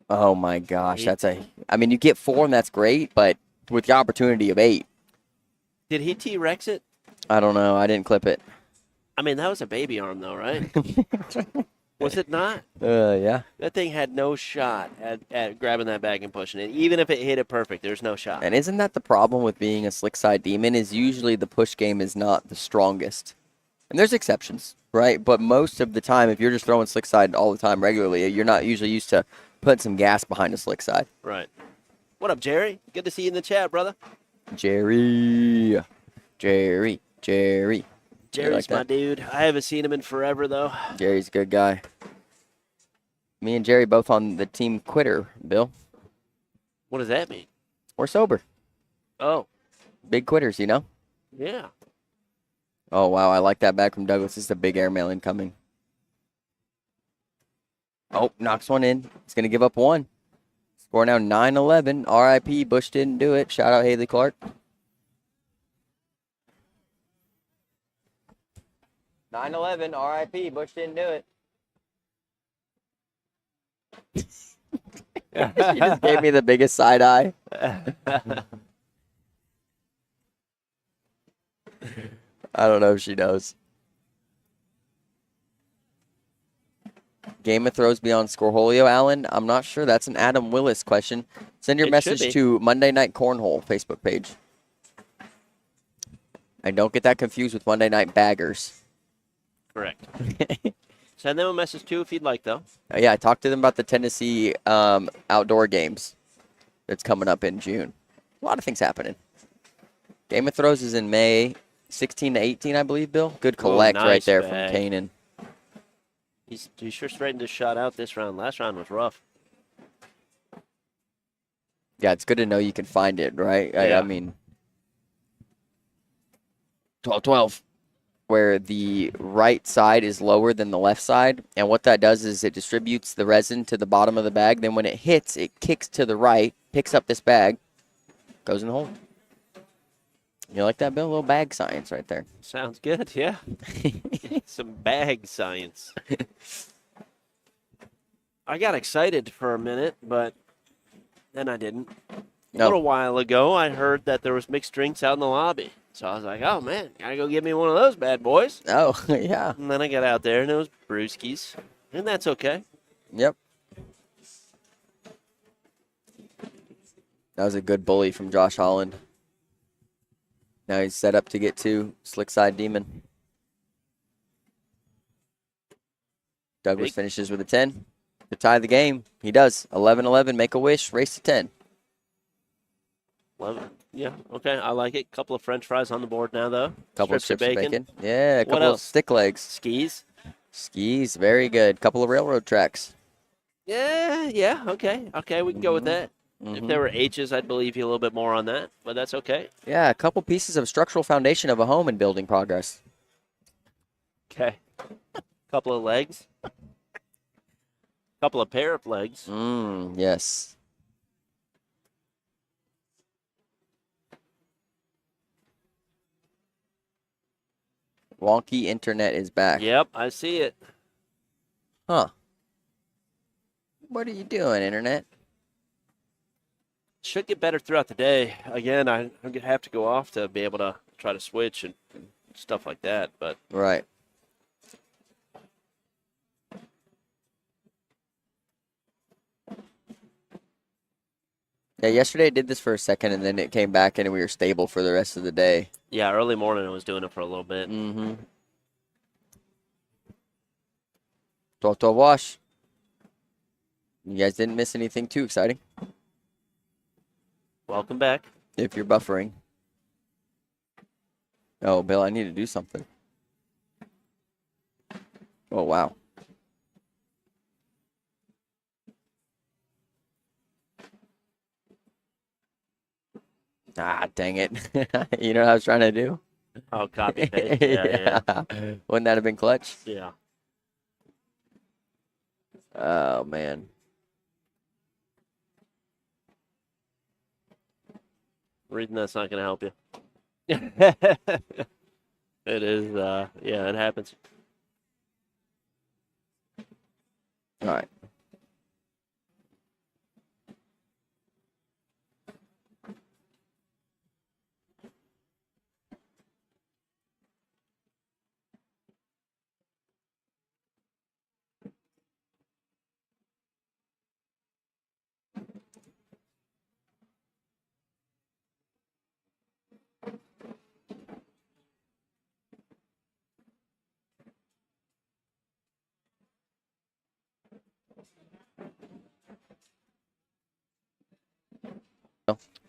Oh, my gosh. I mean, you get 4 and that's great, but with the opportunity of 8. Did he T-Rex it? I don't know. I didn't clip it. I mean, that was a baby arm, though, right? Was it not? Yeah. That thing had no shot at grabbing that bag and pushing it. Even if it hit it perfect, there's no shot. And isn't that the problem with being a slick side demon is usually the push game is not the strongest. And there's exceptions, right? But most of the time, if you're just throwing slick side all the time regularly, you're not usually used to putting some gas behind a slick side. Right. What up, Jerry? Good to see you in the chat, brother. Jerry. Jerry's my dude. I haven't seen him in forever, though. Jerry's a good guy. Me and Jerry both on the team quitter, Bill. What does that mean? We're sober. Oh, Big quitters, you know? yeah. Oh, wow. I like that back from Douglas. This is a big airmail incoming. Oh, knocks one in. He's going to give up one. Score now 9-11. R.I.P. Bush didn't do it. Shout out Haley Clark. 9-11. R.I.P. Bush didn't do it. She just gave me the biggest side eye. I don't know if she knows. Game of Throws Beyond Scoreholio, Alan? I'm not sure. That's an Adam Willis question. Send your It should message be. to Monday Night Cornhole Facebook page. And don't get that confused with Monday Night Baggers. Correct. Send them a message, too, if you'd like, though. Yeah, I talked to them about the Tennessee outdoor games that's coming up in June. A lot of things happening. Game of Throws is in May, 16 to 18, I believe, Bill. Good collect right nice there bag. from Kanan. He sure straightened his shot out this round. Last round was rough. Yeah, it's good to know you can find it, right? Yeah. I mean, 12-12. Where the right side is lower than the left side. And what that does is it distributes the resin to the bottom of the bag. Then when it hits, it kicks to the right, picks up this bag, goes in the hole. You like that, Bill? A little bag science right there. Sounds good, yeah. Some bag science. I got excited for a minute, but then I didn't. A little while ago, I heard that there was mixed drinks out in the lobby. So I was like, oh, man, gotta go get me one of those bad boys. Oh, yeah. And then I got out there, and it was brewskis. And that's okay. Yep. That was a good bully from Josh Holland. Now he's set up to get to Slick Side Demon. Douglas finishes with a 10 to tie the game. He does. 11-11, make a wish, race to 10. 11. Yeah, okay, I like it. Couple of French fries on the board now, though. Couple of strips of bacon. Yeah, a What couple of else? stick legs. Skis. Skis, very good. Couple of railroad tracks. Yeah, okay. Okay, we can go with that. If there were H's, I'd believe you a little bit more on that, but that's okay. Yeah, a couple pieces of structural foundation of a home in building progress. Okay. Couple of legs. Couple of pair of legs. Yes. Wonky internet is back. Yep, I see it. Huh. What are you doing, internet? Should get better throughout the day. Again, I'm going to have to go off to be able to try to switch and stuff like that, but Right. Yeah, yesterday I did this for a second, and then it came back, and we were stable for the rest of the day. yeah, early morning I was doing it for a little bit. 12-12 wash. You guys didn't miss anything too exciting. Welcome back. If you're buffering. Oh, Bill, I need to do something. Oh, wow. Ah, dang it. You know what I was trying to do? Oh, copy paste. Yeah. Wouldn't that have been clutch? Yeah. Oh, man. Reading that's not going to help you. It is, yeah, it happens. All right.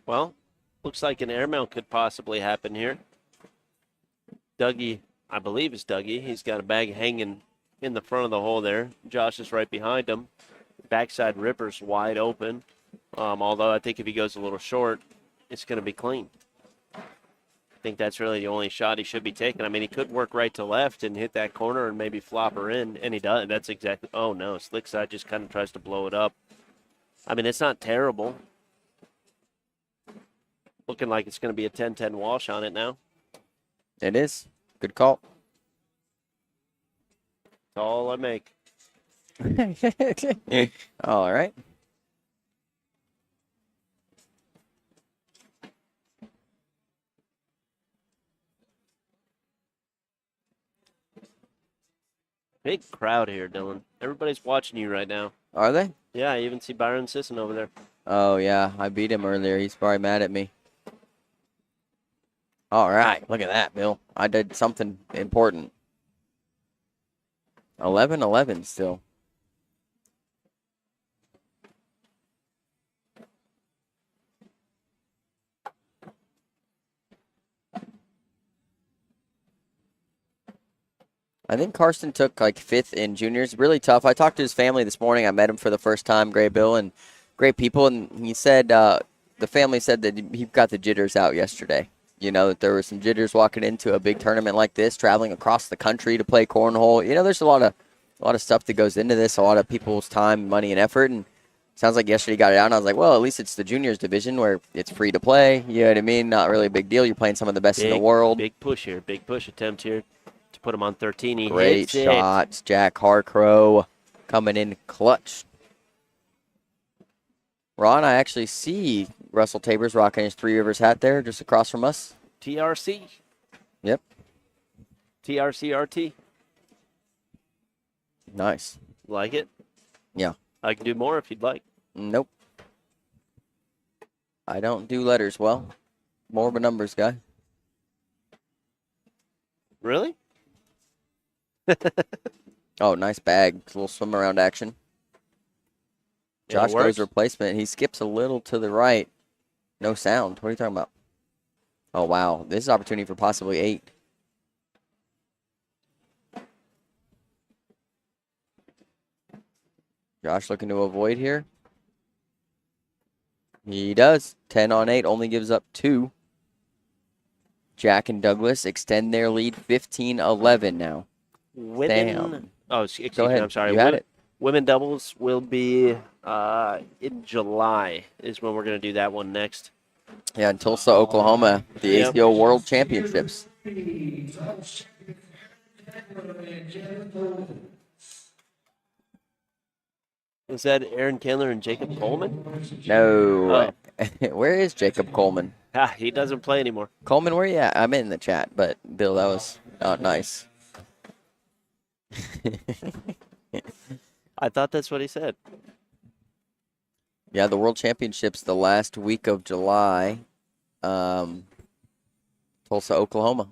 Well, looks like an airmail could possibly happen here. Dougie, I believe it's Dougie. He's got a bag hanging in the front of the hole there. Josh is right behind him. Backside ripper's wide open. Although I think if he goes a little short, it's going to be clean. I think that's really the only shot he should be taking. I mean, he could work right to left and hit that corner and maybe flop her in, and he does. That's exactly. Oh no, slick side just kind of tries to blow it up. I mean, it's not terrible. Looking like it's going to be a 10-10 wash on it now. It is. Good call. That's all I make. All right. Big crowd here, Dylan. Everybody's watching you right now. Are they? Yeah, I even see Byron Sisson over there. Oh, yeah. I beat him earlier. He's probably mad at me. All right. Look at that, Bill. I did something important. 11-11 still. I think Karsten took like 5th in juniors. Really tough. I talked to his family this morning. I met him for the first time, Gray Bill, and great people. And he said the family said that he got the jitters out yesterday. You know, that there were some jitters walking into a big tournament like this, traveling across the country to play cornhole. You know, there's a lot of stuff that goes into this, a lot of people's time, money, and effort. And sounds like yesterday he got it out, and I was like, well, at least it's the juniors division where it's free to play. You know what I mean? Not really a big deal. You're playing some of the best in the world. Big push here. Big push attempt here to put him on 13. He Great hits shots. Jack Harcrow coming in clutch. Ron, I actually see Russell Tabers rocking his Three Rivers hat there just across from us. TRC. Yep. TRCRT. Nice. Like it? Yeah. I can do more if you'd like. Nope. I don't do letters well. More of a numbers guy. Really? Oh, nice bag. A little swim around action. Yeah, Josh goes replacement. He skips a little to the right. No sound. What are you talking about? Oh, wow. This is opportunity for possibly 8. Josh looking to avoid here. He does. 10 on 8. Only gives up 2. Jack and Douglas extend their lead 15-11 now. Women. Damn. Oh, excuse Go me. ahead. I'm sorry. You had it. Women doubles will be in July is when we're going to do that one next. Yeah, in Tulsa, Oklahoma, the Yep. ACO World Championships. Was that Aaron Kendler and Jacob Coleman? No. Where is Jacob Coleman? Ah, he doesn't play anymore. Coleman, where you at? I'm in the chat, but Bill, that was not nice. I thought that's what he said. Yeah, the World Championships the last week of July. Tulsa, Oklahoma.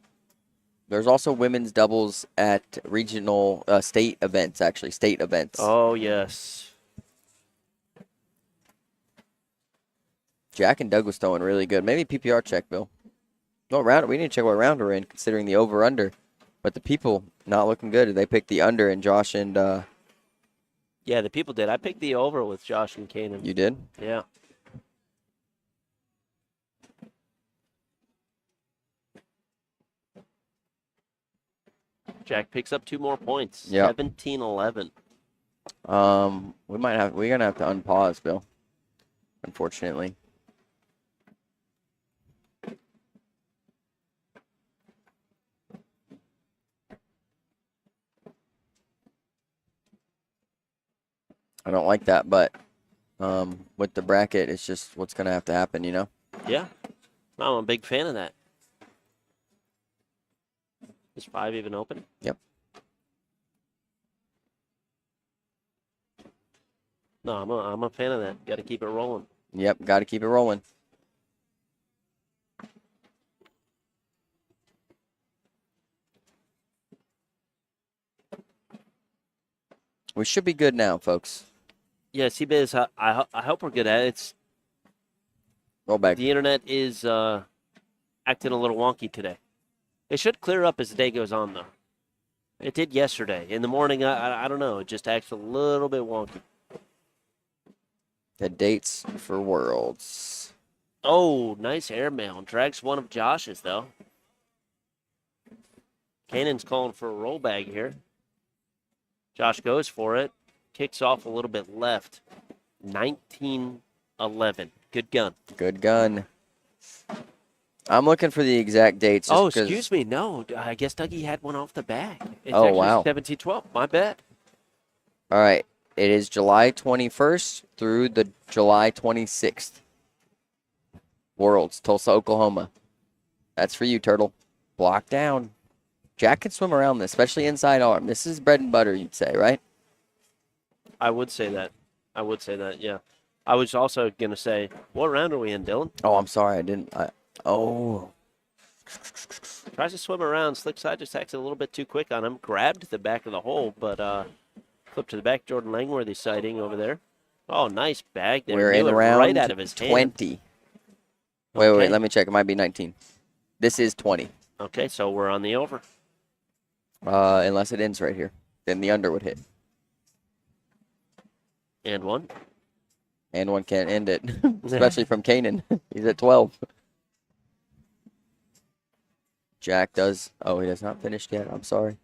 There's also women's doubles at regional state events, actually, state events. Oh, yes. Jack and Douglas throwing really good. Maybe PPR check, Bill. What round? We need to check what round we're in, considering the over-under. But the people not looking good. They picked the under, and Josh and... Yeah, the people did. I picked the over with Josh and Kanan. You did? Yeah. Jack picks up 2 more points. Yep. 17-11. We're gonna have to unpause, Bill. Unfortunately. I don't like that, but with the bracket, it's just what's gonna have to happen, you know? Yeah. I'm a big fan of that. Is 5 even open? Yep. No, I'm a fan of that. Got to keep it rolling. Yep, got to keep it rolling. We should be good now, folks. Yeah, C-Biz, I hope we're good at it. Roll back. The internet is acting a little wonky today. It should clear up as the day goes on, though. It did yesterday. In the morning, I don't know. It just acts a little bit wonky. The dates for Worlds. Oh, nice airmail. Drags one of Josh's, though. Kanan's calling for a roll bag here. Josh goes for it. Kicks off a little bit left. 1911. Good gun. Good gun. I'm looking for the exact dates. Oh, excuse me. No, I guess Dougie had one off the bag. It's Oh, actually wow. 1712. My bad. All right. It is July 21st through the July 26th. Worlds, Tulsa, Oklahoma. That's for you, Turtle. Block down. Jack can swim around this, especially inside arm. This is bread and butter, you'd say, right? I would say that. Yeah. I was also going to say, what round are we in, Dylan? Oh, I'm sorry. I didn't. Tries to swim around. Slick side just acts a little bit too quick on him. Grabbed the back of the hole, but flip to the back. Jordan Langworthy sighting over there. Oh, nice bag there. We're Knew in it round right out of his 20. hand. Wait, Okay. let me check. It might be 19. This is 20. Okay, so we're on the over. Unless it ends right here. Then the under would hit. And one. And one can't end it, especially from Kanan. He's at 12. Jack does. Oh, he has not finished yet. I'm sorry.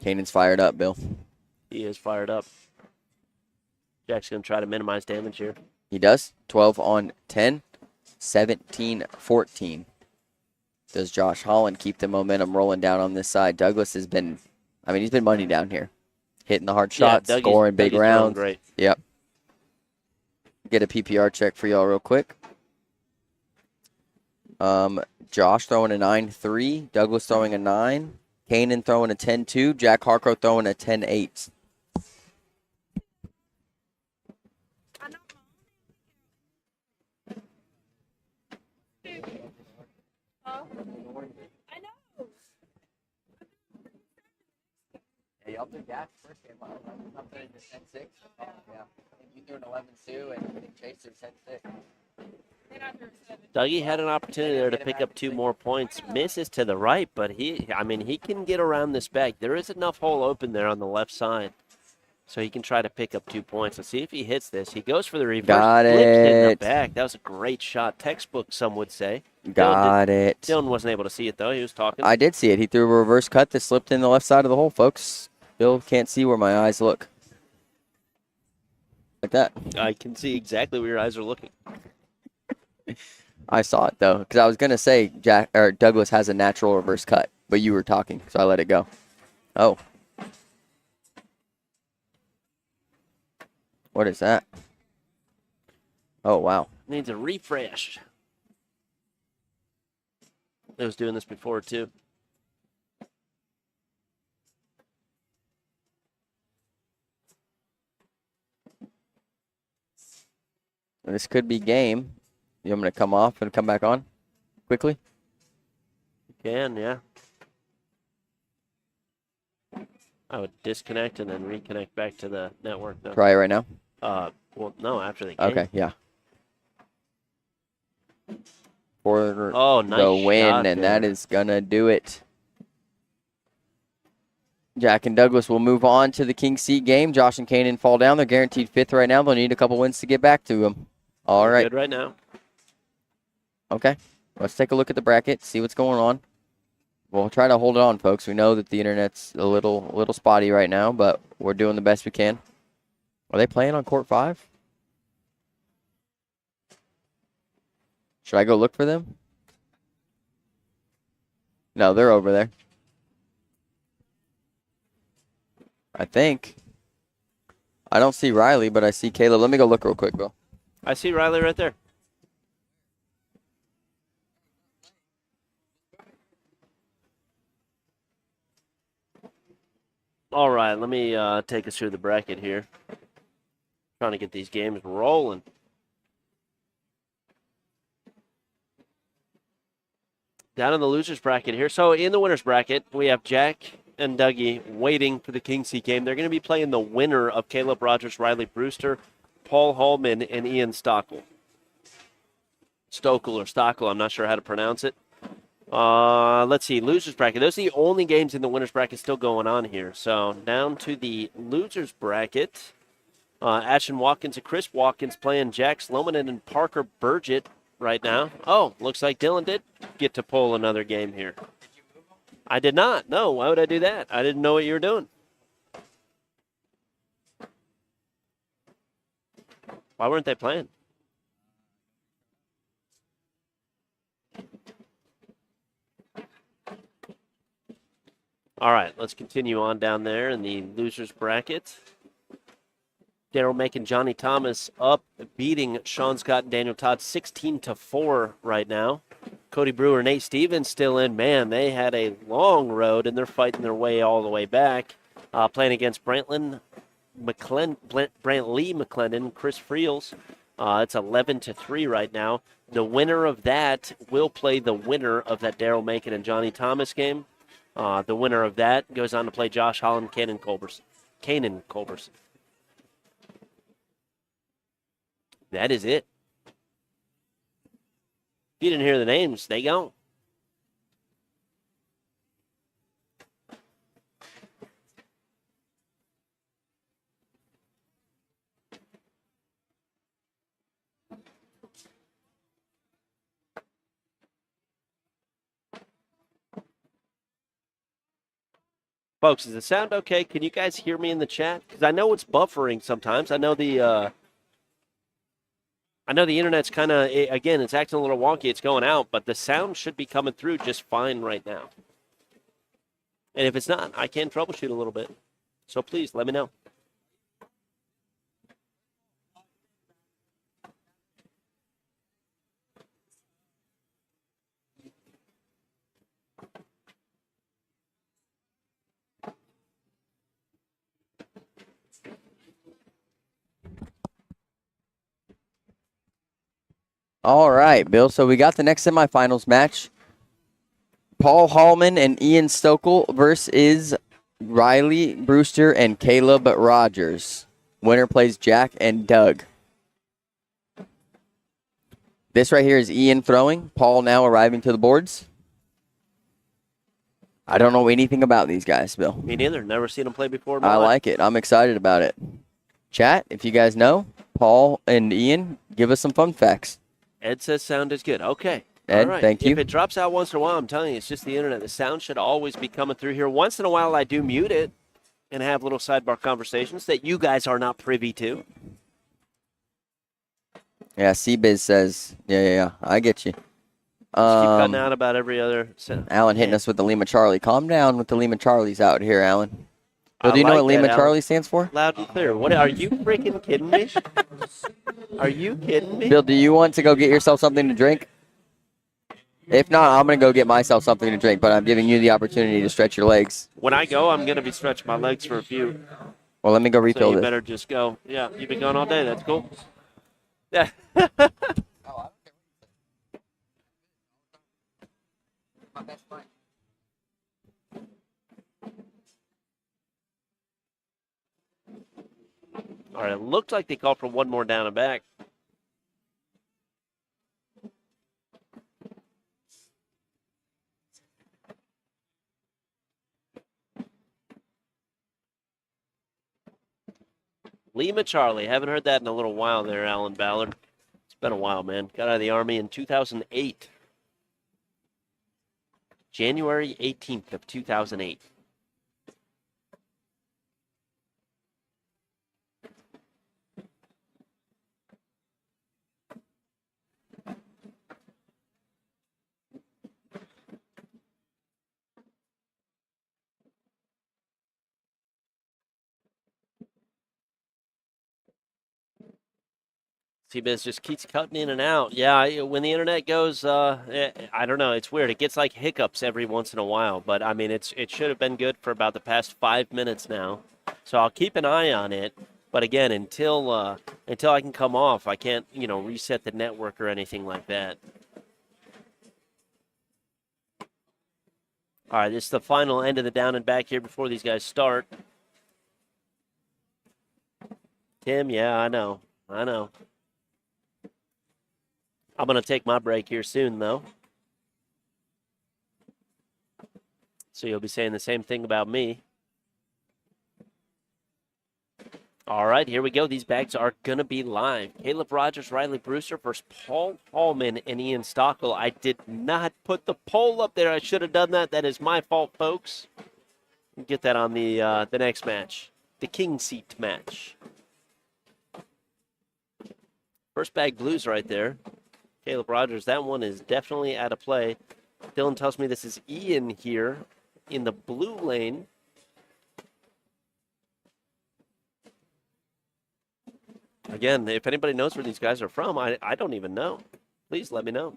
Kanan's fired up, Bill. He is fired up. Jack's going to try to minimize damage here. He does. 12 on 10. 17-14. Does Josh Holland keep the momentum rolling down on this side? Douglas has been, he's been money down here. Hitting the hard shots, Dougie's- scoring big Dougie's doing rounds. Great. Yep. Get a PPR check for y'all real quick. Josh throwing a 9-3. Douglas throwing a 9. Kanan throwing a 10-2. Jack Harco throwing a 10-8. Hey, y'all threw gas first game. I'm putting the 10-6. Oh, yeah. You threw an 11-2, and I think Chase threw 10-6. Dougie had an opportunity there to pick up 2 more points. Misses to the right, but he can get around this bag. There is enough hole open there on the left side, so he can try to pick up 2 points. Let's see if he hits this. He goes for the reverse. Got Flipped in the it. back. That was a great shot. Textbook, some would say. Got it. Dylan wasn't able to see it, though. He was talking. I did see it. He threw a reverse cut that slipped in the left side of the hole, folks. Bill can't see where my eyes look. Like that. I can see exactly where your eyes are looking. I saw it, though, because I was going to say Douglas has a natural reverse cut, but you were talking, so I let it go. Oh. What is that? Oh, wow. Needs a refresh. I was doing this before, too. This could be game. You want me to come off and come back on quickly? Can, yeah. I would disconnect and then reconnect back to the network. Though. Try it right now? Well, no, after the game. Okay, yeah. For Nice the win, shot and there. that is going to do it. Jack and Douglas will move on to the King Seat game. Josh and Kanan fall down. They're guaranteed 5th right now. They'll need a couple wins to get back to them. All right. Good right now. Okay. Let's take a look at the bracket, see what's going on. We'll try to hold it on, folks. We know that the internet's a little spotty right now, but we're doing the best we can. Are they playing on court 5? Should I go look for them? No, they're over there. I think. I don't see Riley, but I see Caleb. Let me go look real quick, Bill. I see Riley right there. All right, let me take us through the bracket here. Trying to get these games rolling. Down in the losers bracket here. So in the winners bracket, we have Jack and Dougie waiting for the Kingsley game. They're going to be playing the winner of Caleb Rogers, Riley Brewster, Paul Hallman, and Ian Stockel. Stokel or Stockel, I'm not sure how to pronounce it. Let's see, losers bracket. Those are the only games in the winners bracket still going on here. So down to the losers bracket. Ashton Watkins and Chris Watkins playing Jack Sloman and Parker Burgett right now. Oh, looks like Dylan did get to pull another game here. I did not. No, why would I do that? I didn't know what you were doing. Why weren't they playing? All right, let's continue on down there in the losers bracket. Daryl Macon, Johnny Thomas up, beating Sean Scott and Daniel Todd 16-4 right now. Cody Brewer, Nate Stevens still in. Man, they had a long road, and they're fighting their way all the way back. Playing against Brantley McClendon, Chris Friels. It's 11-3 right now. The winner of that will play the winner of that Daryl Macon and Johnny Thomas game. The winner of that goes on to play Josh Holland, Kanan Colbers. That is it. If you didn't hear the names, they gone. Folks, does it sound okay? Can you guys hear me in the chat? Because I know it's buffering sometimes. I know the internet's kind of, again, it's acting a little wonky. It's going out, but the sound should be coming through just fine right now. And if it's not, I can troubleshoot a little bit. So please let me know. All right, Bill. So we got the next semifinals match. Paul Hallman and Ian Stokel versus Riley Brewster and Caleb Rogers. Winner plays Jack and Doug. This right here is Ian throwing. Paul now arriving to the boards. I don't know anything about these guys, Bill. Me neither. Never seen them play before. I like it. I'm excited about it. Chat, if you guys know, Paul and Ian, give us some fun facts. Ed says sound is good. Okay. Ed, all right. thank you. If it drops out once in a while, I'm telling you, it's just the internet. The sound should always be coming through here. Once in a while, I do mute it and have little sidebar conversations that you guys are not privy to. Yeah, C-Biz says, yeah, I get you. Just keep cutting out about every other sound. Alan hitting us with the Lima Charlie. Calm down with the Lima Charlies out here, Alan. Bill, do you know what Lima Charlie stands for? Loud and clear. What? Are you freaking kidding me? Are you kidding me? Bill, do you want to go get yourself something to drink? If not, I'm going to go get myself something to drink, but I'm giving you the opportunity to stretch your legs. When I go, I'm going to be stretching my legs for a few. Well, let me go refill so you this. better just go. Yeah, you've been going all day. That's cool. Yeah. All right, it looked like they called for one more down and back. Lima Charlie. Haven't heard that in a little while there, Alan Ballard. It's been a while, man. Got out of the Army in 2008. January 18th of 2008. C-Biz just keeps cutting in and out. Yeah, when the internet goes, I don't know. It's weird. It gets like hiccups every once in a while. But, I mean, it should have been good for about the past 5 minutes now. So I'll keep an eye on it. But, again, until I can come off, I can't, reset the network or anything like that. All right, this is the final end of the down and back here before these guys start. Tim, yeah, I know. I'm going to take my break here soon, though. So you'll be saying the same thing about me. All right, here we go. These bags are going to be live. Caleb Rogers, Riley Brewster versus Paul Hallman and Ian Stockwell. I did not put the poll up there. I should have done that. That is my fault, folks. Get that on the next match, the King Seat match. First bag blues right there. Caleb Rogers, that one is definitely out of play. Dylan tells me this is Ian here in the blue lane. Again, if anybody knows where these guys are from, I don't even know. Please let me know.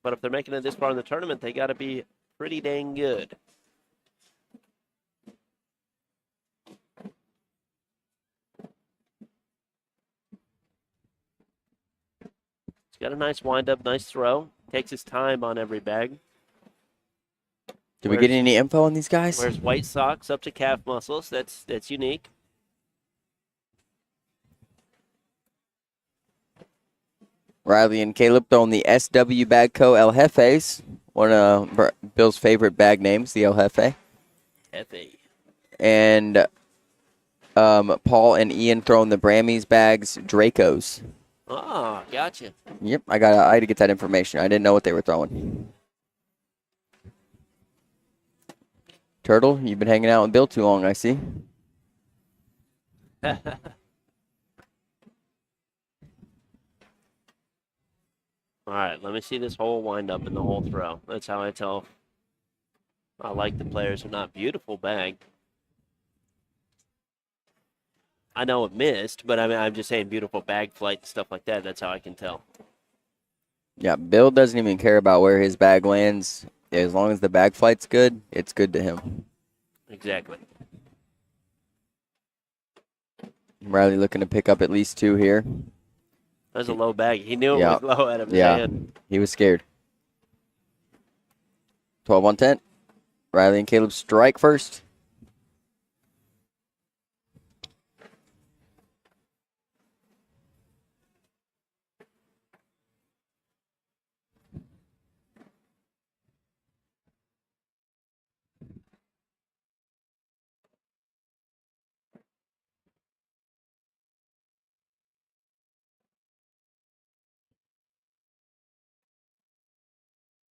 But if they're making it this far in the tournament, they got to be pretty dang good. He's got a nice windup, nice throw. Takes his time on every bag. Did we get any info on these guys? Wears white socks up to calf muscles. That's unique. Riley and Caleb throwing the SW Bagco El Jefes, one of Bill's favorite bag names, the El Jefe. Jefe. And Paul and Ian throwing the Brammys bags, Dracos. Ah, gotcha. Yep, I had to get that information. I didn't know what they were throwing. Turtle, you've been hanging out with Bill too long, I see. All right, let me see this whole windup and the whole throw. That's how I tell I like the players who not beautiful bag. I know it missed, but I mean, I'm just saying beautiful bag flight and stuff like that. That's how I can tell. Yeah, Bill doesn't even care about where his bag lands. As long as the bag flight's good, it's good to him. Exactly. Riley looking to pick up at least 2 here. That was a low bag. He knew it Yeah. was low out of his Yeah, hand. he was scared. 12 on 10. Riley and Caleb strike first.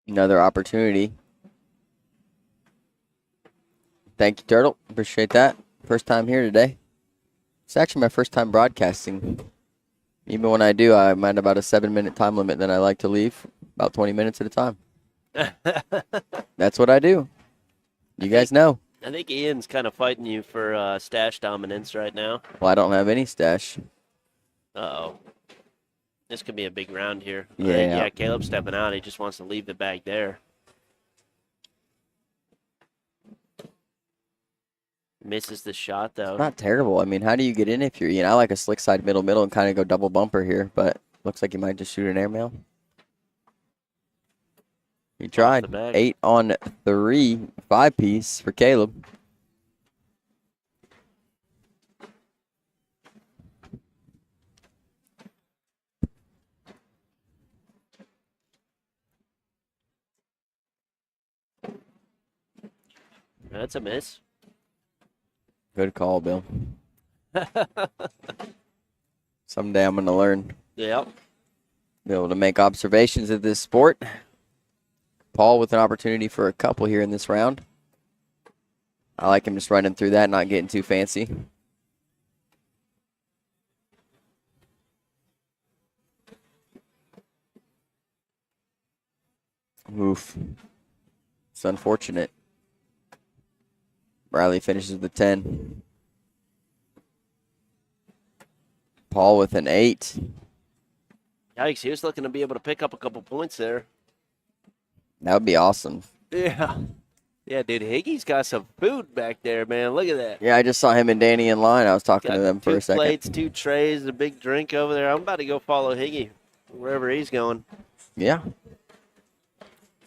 Another opportunity. Thank you, Turtle. Appreciate that. First time here today. It's actually my first time broadcasting. Even when I do, I'm at about a 7-minute time limit. Then I like to leave about 20 minutes at a time. That's what I do. You guys know. I think Ian's kind of fighting you for stash dominance right now. Well, I don't have any stash. Uh-oh. This could be a big round here. Yeah. Caleb's stepping out. He just wants to leave the bag there. Misses the shot, though. Not terrible. I mean, how do you get in if you're Ian? I like a slick side middle and kind of go double bumper here, but looks like you might just shoot an airmail. He tried. 8 on 3, 5-piece for Caleb. That's a miss. Good call, Bill. Someday I'm going to learn. Yep. Be able to make observations of this sport. Paul with an opportunity for a couple here in this round. I like him just running through that, not getting too fancy. Oof. It's unfortunate. Riley finishes with 10. Paul with an 8. Yikes, he was looking to be able to pick up a couple points there. That would be awesome. Yeah. Yeah, dude, Higgy's got some food back there, man. Look at that. Yeah, I just saw him and Danny in line. I was talking to them for a second. 2 plates, 2 trays, a big drink over there. I'm about to go follow Higgy wherever he's going. Yeah.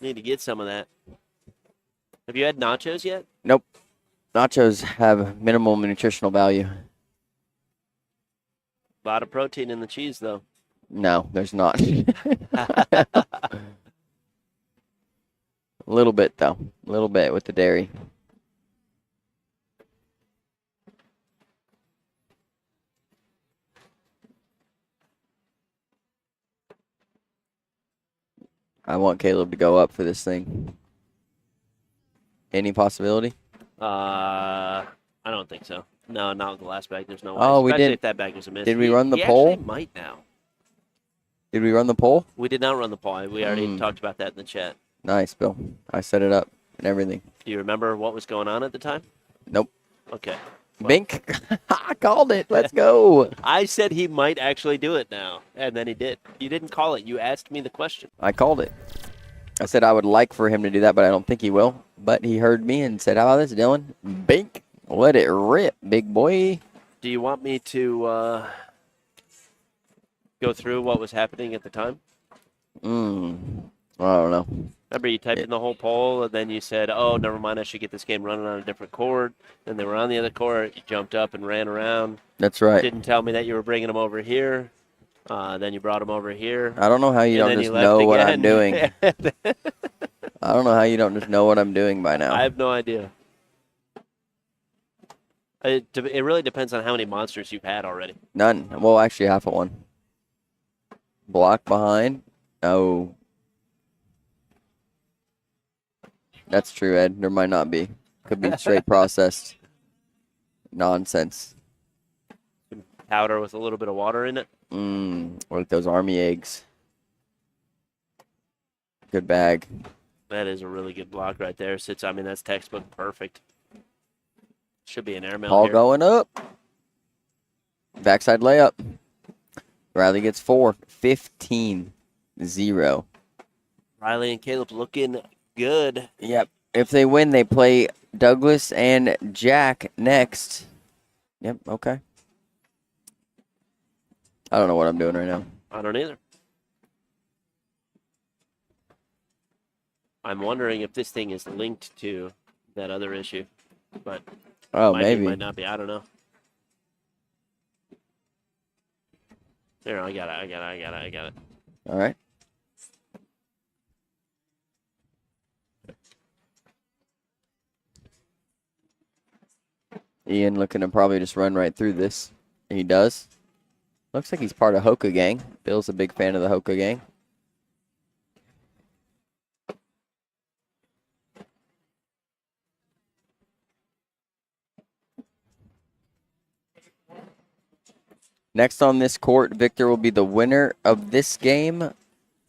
Need to get some of that. Have you had nachos yet? Nope. Nachos have minimal nutritional value. A lot of protein in the cheese, though. No, there's not. A little bit, though. A little bit with the dairy. I want Caleb to go up for this thing. Any possibility? I don't think so. No, not with the last bag. There's no way. Oh, we Especially did- if that bag was a miss. did we He- run the he poll? actually might now. Did we run the poll? We did not run the poll. We already talked about that in the chat. Nice, Bill. I set it up and everything. Do you remember what was going on at the time? Nope. Okay. Bink. I called it. Let's go. I said he might actually do it now, and then he did. You didn't call it. You asked me the question. I called it. I said I would like for him to do that, but I don't think he will. But he heard me and said, how about this, Dylan? Bink. Let it rip, big boy. Do you want me to go through what was happening at the time? I don't know. Remember, you typed in the whole poll, and then you said, oh, never mind, I should get this game running on a different court. Then they were on the other court. You jumped up and ran around. That's right. Didn't tell me that you were bringing them over here. Then you brought them over here. I don't know how you and don't then just left know what I'm again. doing. I don't know how you don't just know what I'm doing by now. I have no idea. It really depends on how many monsters you've had already. None. Well, actually, half of one. Block behind. Oh. That's true, Ed. There might not be. Could be straight processed nonsense. Powder with a little bit of water in it. Like those army eggs. Good bag. That is a really good block right there. I mean, that's textbook perfect. Should be an airmail All here. going up. Backside layup. Riley gets 4. 15-0. Riley and Caleb looking good. Yep. If they win, they play Douglas and Jack next. Yep, okay. I don't know what I'm doing right now. I don't either. I'm wondering if this thing is linked to that other issue, but Oh, might maybe. be, might not be. I don't know. There, I got it. All right. Ian looking to probably just run right through this. He does. Looks like he's part of Hoka Gang. Bill's a big fan of the Hoka Gang. Next on this court, Victor will be the winner of this game,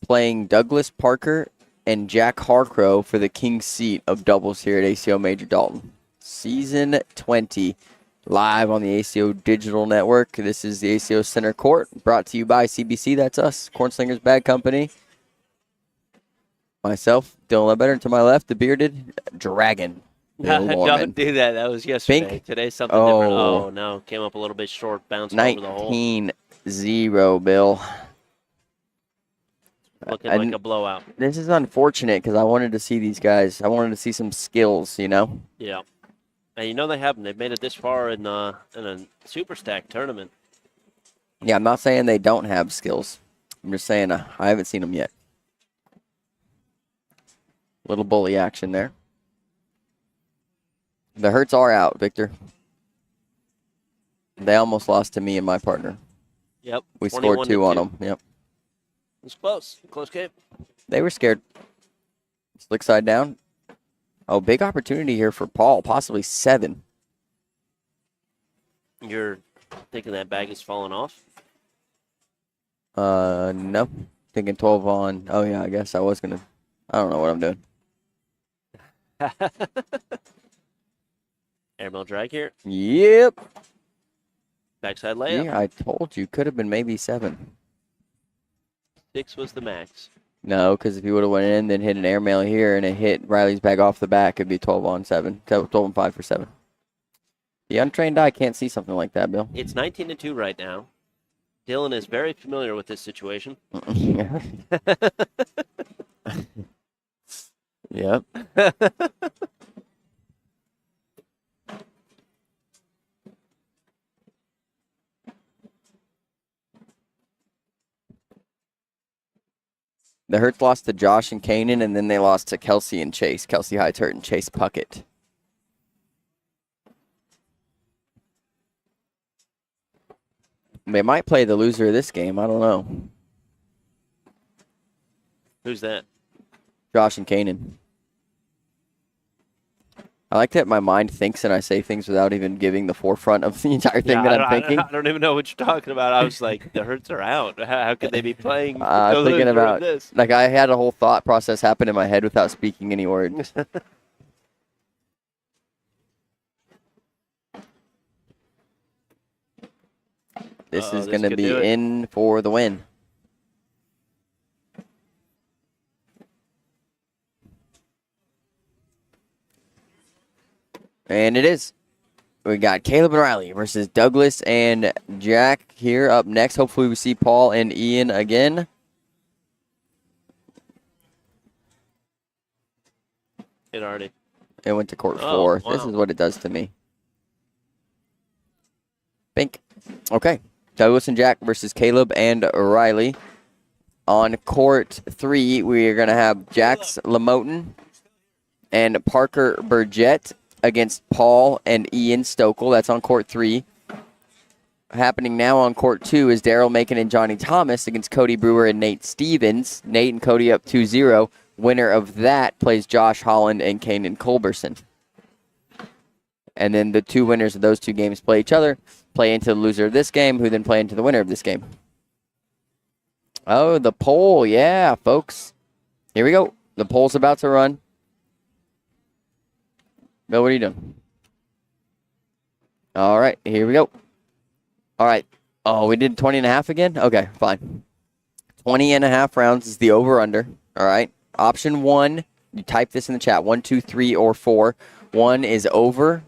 playing Douglas Parker and Jack Harcrow for the King's seat of doubles here at ACO Major Dalton. Season 20, live on the ACO Digital Network. This is the ACO Center Court, brought to you by CBC. That's us, Cornslingers Bag Company. Myself, Dylan Ledbetter, to my left, the bearded dragon. Bill Lorman. Don't do that. That was yesterday. Pink? Today's something different. Oh. Oh, no. Came up a little bit short, bouncing over the hole. 19-0, Bill. Looking like a blowout. This is unfortunate because I wanted to see these guys. I wanted to see some skills, you know? Yeah. And you know they haven't. They've made it this far in a Super Stack tournament. Yeah, I'm not saying they don't have skills. I'm just saying I haven't seen them yet. Little bully action there. The Hurts are out, Victor. They almost lost to me and my partner. Yep. We scored 2 on them. Yep. It was close. Close game. They were scared. Slick side down. Oh, big opportunity here for Paul. Possibly 7. You're thinking that bag is falling off? No. Thinking 12 on. Oh, yeah, I guess I was going to. I don't know what I'm doing. Airmail drag here. Yep. Backside layup. Yeah, I told you. Could have been maybe 7. 6 was the max. No, because if he would have went in, then hit an airmail here, and it hit Riley's bag off the back, it'd be 12 on 7. 12 on 5 for 7. The untrained eye can't see something like that, Bill. It's 19-2 right now. Dylan is very familiar with this situation. Yep. The Hertz lost to Josh and Kanan, and then they lost to Kelsey and Chase. Kelsey Heitert and Chase Puckett. They might play the loser of this game. I don't know. Who's that? Josh and Kanan. I like that my mind thinks and I say things without even giving the forefront of the entire thing that I'm thinking. I don't even know what you're talking about. I was like, the Hertz are out. How could they be playing? I was thinking about this? Like I had a whole thought process happen in my head without speaking any words. This is going to be in for the win. And it is. We got Caleb and Riley versus Douglas and Jack here up next. Hopefully we see Paul and Ian again. It went to court 4. Wow. This is what it does to me. Bink. Okay. Douglas and Jack versus Caleb and Riley. On court 3, we are going to have Jax Lamoten and Parker Burgett against Paul and Ian Stokel. That's on court 3. Happening now on court 2 is Daryl Macon and Johnny Thomas against Cody Brewer and Nate Stevens. Nate and Cody up 2-0. Winner of that plays Josh Holland and Kanan Culberson. And then the 2 winners of those 2 games play each other, play into the loser of this game, who then play into the winner of this game. Oh, the poll. Yeah, folks. Here we go. The poll's about to run. Bill, what are you doing? All right, here we go. All right. Oh, we did 20.5 again? Okay, fine. 20.5 rounds is the over-under. All right. Option 1, you type this in the chat, 1, 2, 3, or 4. 1 is over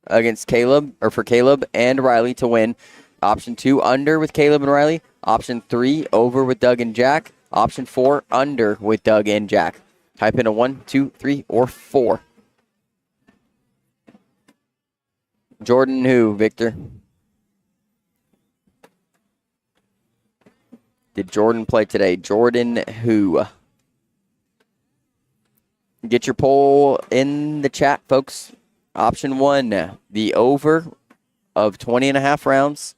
against Caleb, or for Caleb and Riley to win. Option 2, under with Caleb and Riley. Option 3, over with Doug and Jack. Option 4, under with Doug and Jack. Type in a 1, 2, 3, or 4. Jordan who, Victor? Did Jordan play today? Jordan who? Get your poll in the chat, folks. Option 1, the over of 20.5 rounds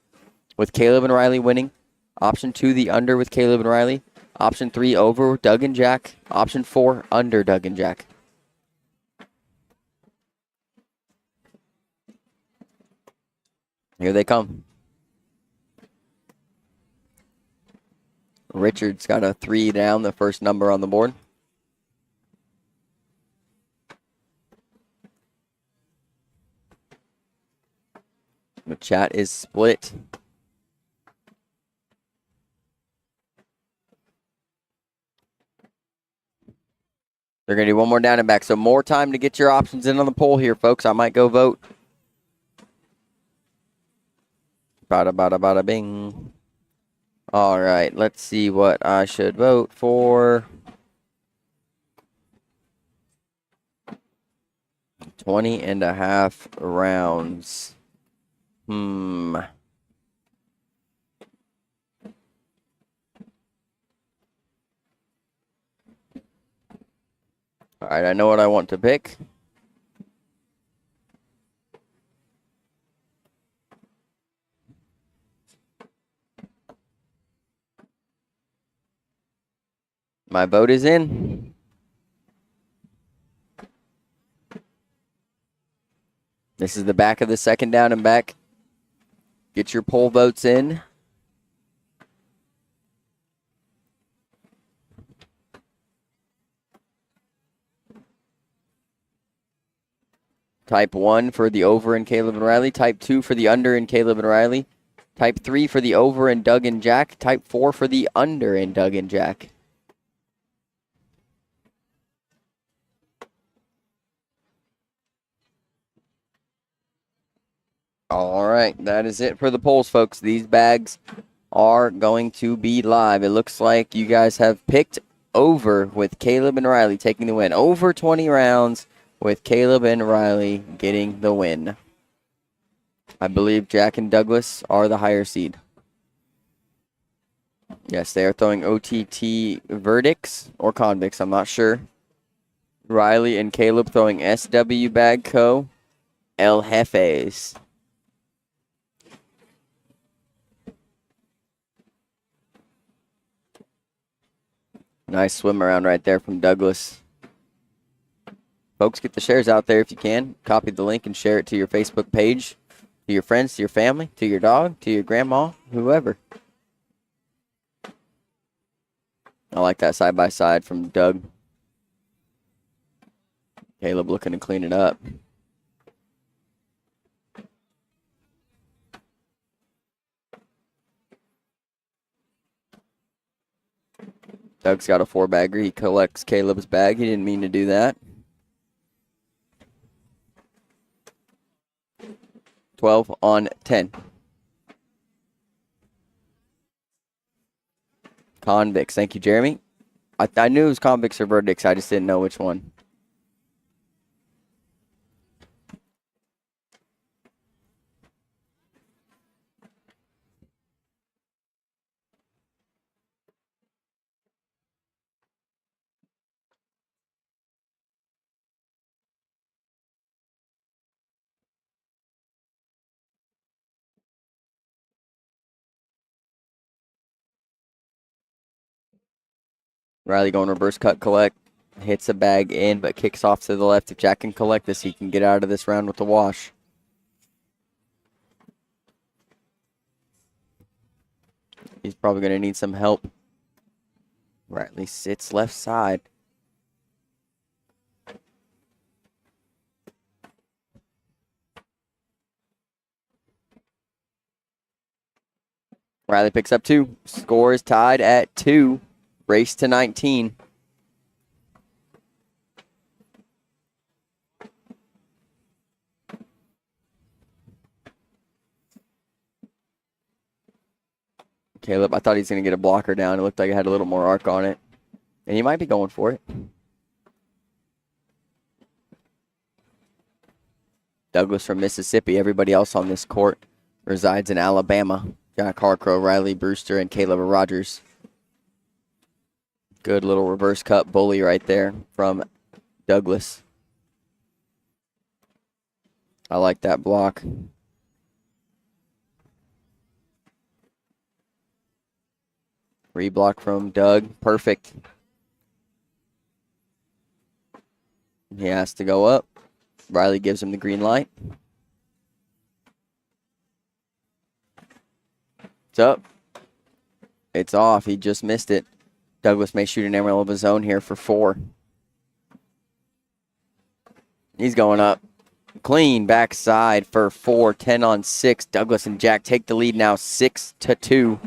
with Caleb and Riley winning. Option 2, the under with Caleb and Riley. Option 3, over with Doug and Jack. Option 4, under Doug and Jack. Here they come. Richard's got a 3 down, the first number on the board. The chat is split. They're going to do one more down and back. So more time to get your options in on the poll here, folks. I might go vote. Bada, bada, bada, bing. All right, let's see what I should vote for. 20.5 rounds. All right, I know what I want to pick. My vote is in. This is the back of the second down and back. Get your poll votes in. Type 1 for the over in Caleb and Riley. Type 2 for the under in Caleb and Riley. Type 3 for the over in Doug and Jack. Type 4 for the under in Doug and Jack. All right, that is it for the polls, folks. These bags are going to be live. It looks like you guys have picked over with Caleb and Riley taking the win. Over 20 rounds with Caleb and Riley getting the win. I believe Jack and Douglas are the higher seed. Yes, they are throwing OTT verdicts or convicts. I'm not sure. Riley and Caleb throwing SW Bag Co. El Jefes. Nice swim around right there from Douglas. Folks, get the shares out there if you can. Copy the link and share it to your Facebook page, to your friends, to your family, to your dog, to your grandma, whoever. I like that side-by-side from Doug. Caleb looking to clean it up. Doug's got a 4-bagger. He collects Caleb's bag. He didn't mean to do that. 12 on 10. Convicts. Thank you, Jeremy. I knew it was convicts or verdicts. I just didn't know which one. Riley going reverse cut collect. Hits a bag in, but kicks off to the left. If Jack can collect this, he can get out of this round with the wash. He's probably going to need some help. Riley sits left side. Riley picks up 2. Score is tied at 2. Race to 19. Caleb, I thought he was going to get a blocker down. It looked like it had a little more arc on it. And he might be going for it. Douglas from Mississippi. Everybody else on this court resides in Alabama. Jack Harcrow, Riley Brewster, and Caleb Rogers. Good little reverse cut bully right there from Douglas. I like that block. Reblock from Doug. Perfect. He has to go up. Riley gives him the green light. It's up. It's off. He just missed it. Douglas may shoot an emerald of his own here for 4. He's going up. Clean backside for 4. 10 on 6. Douglas and Jack take the lead now 6-2.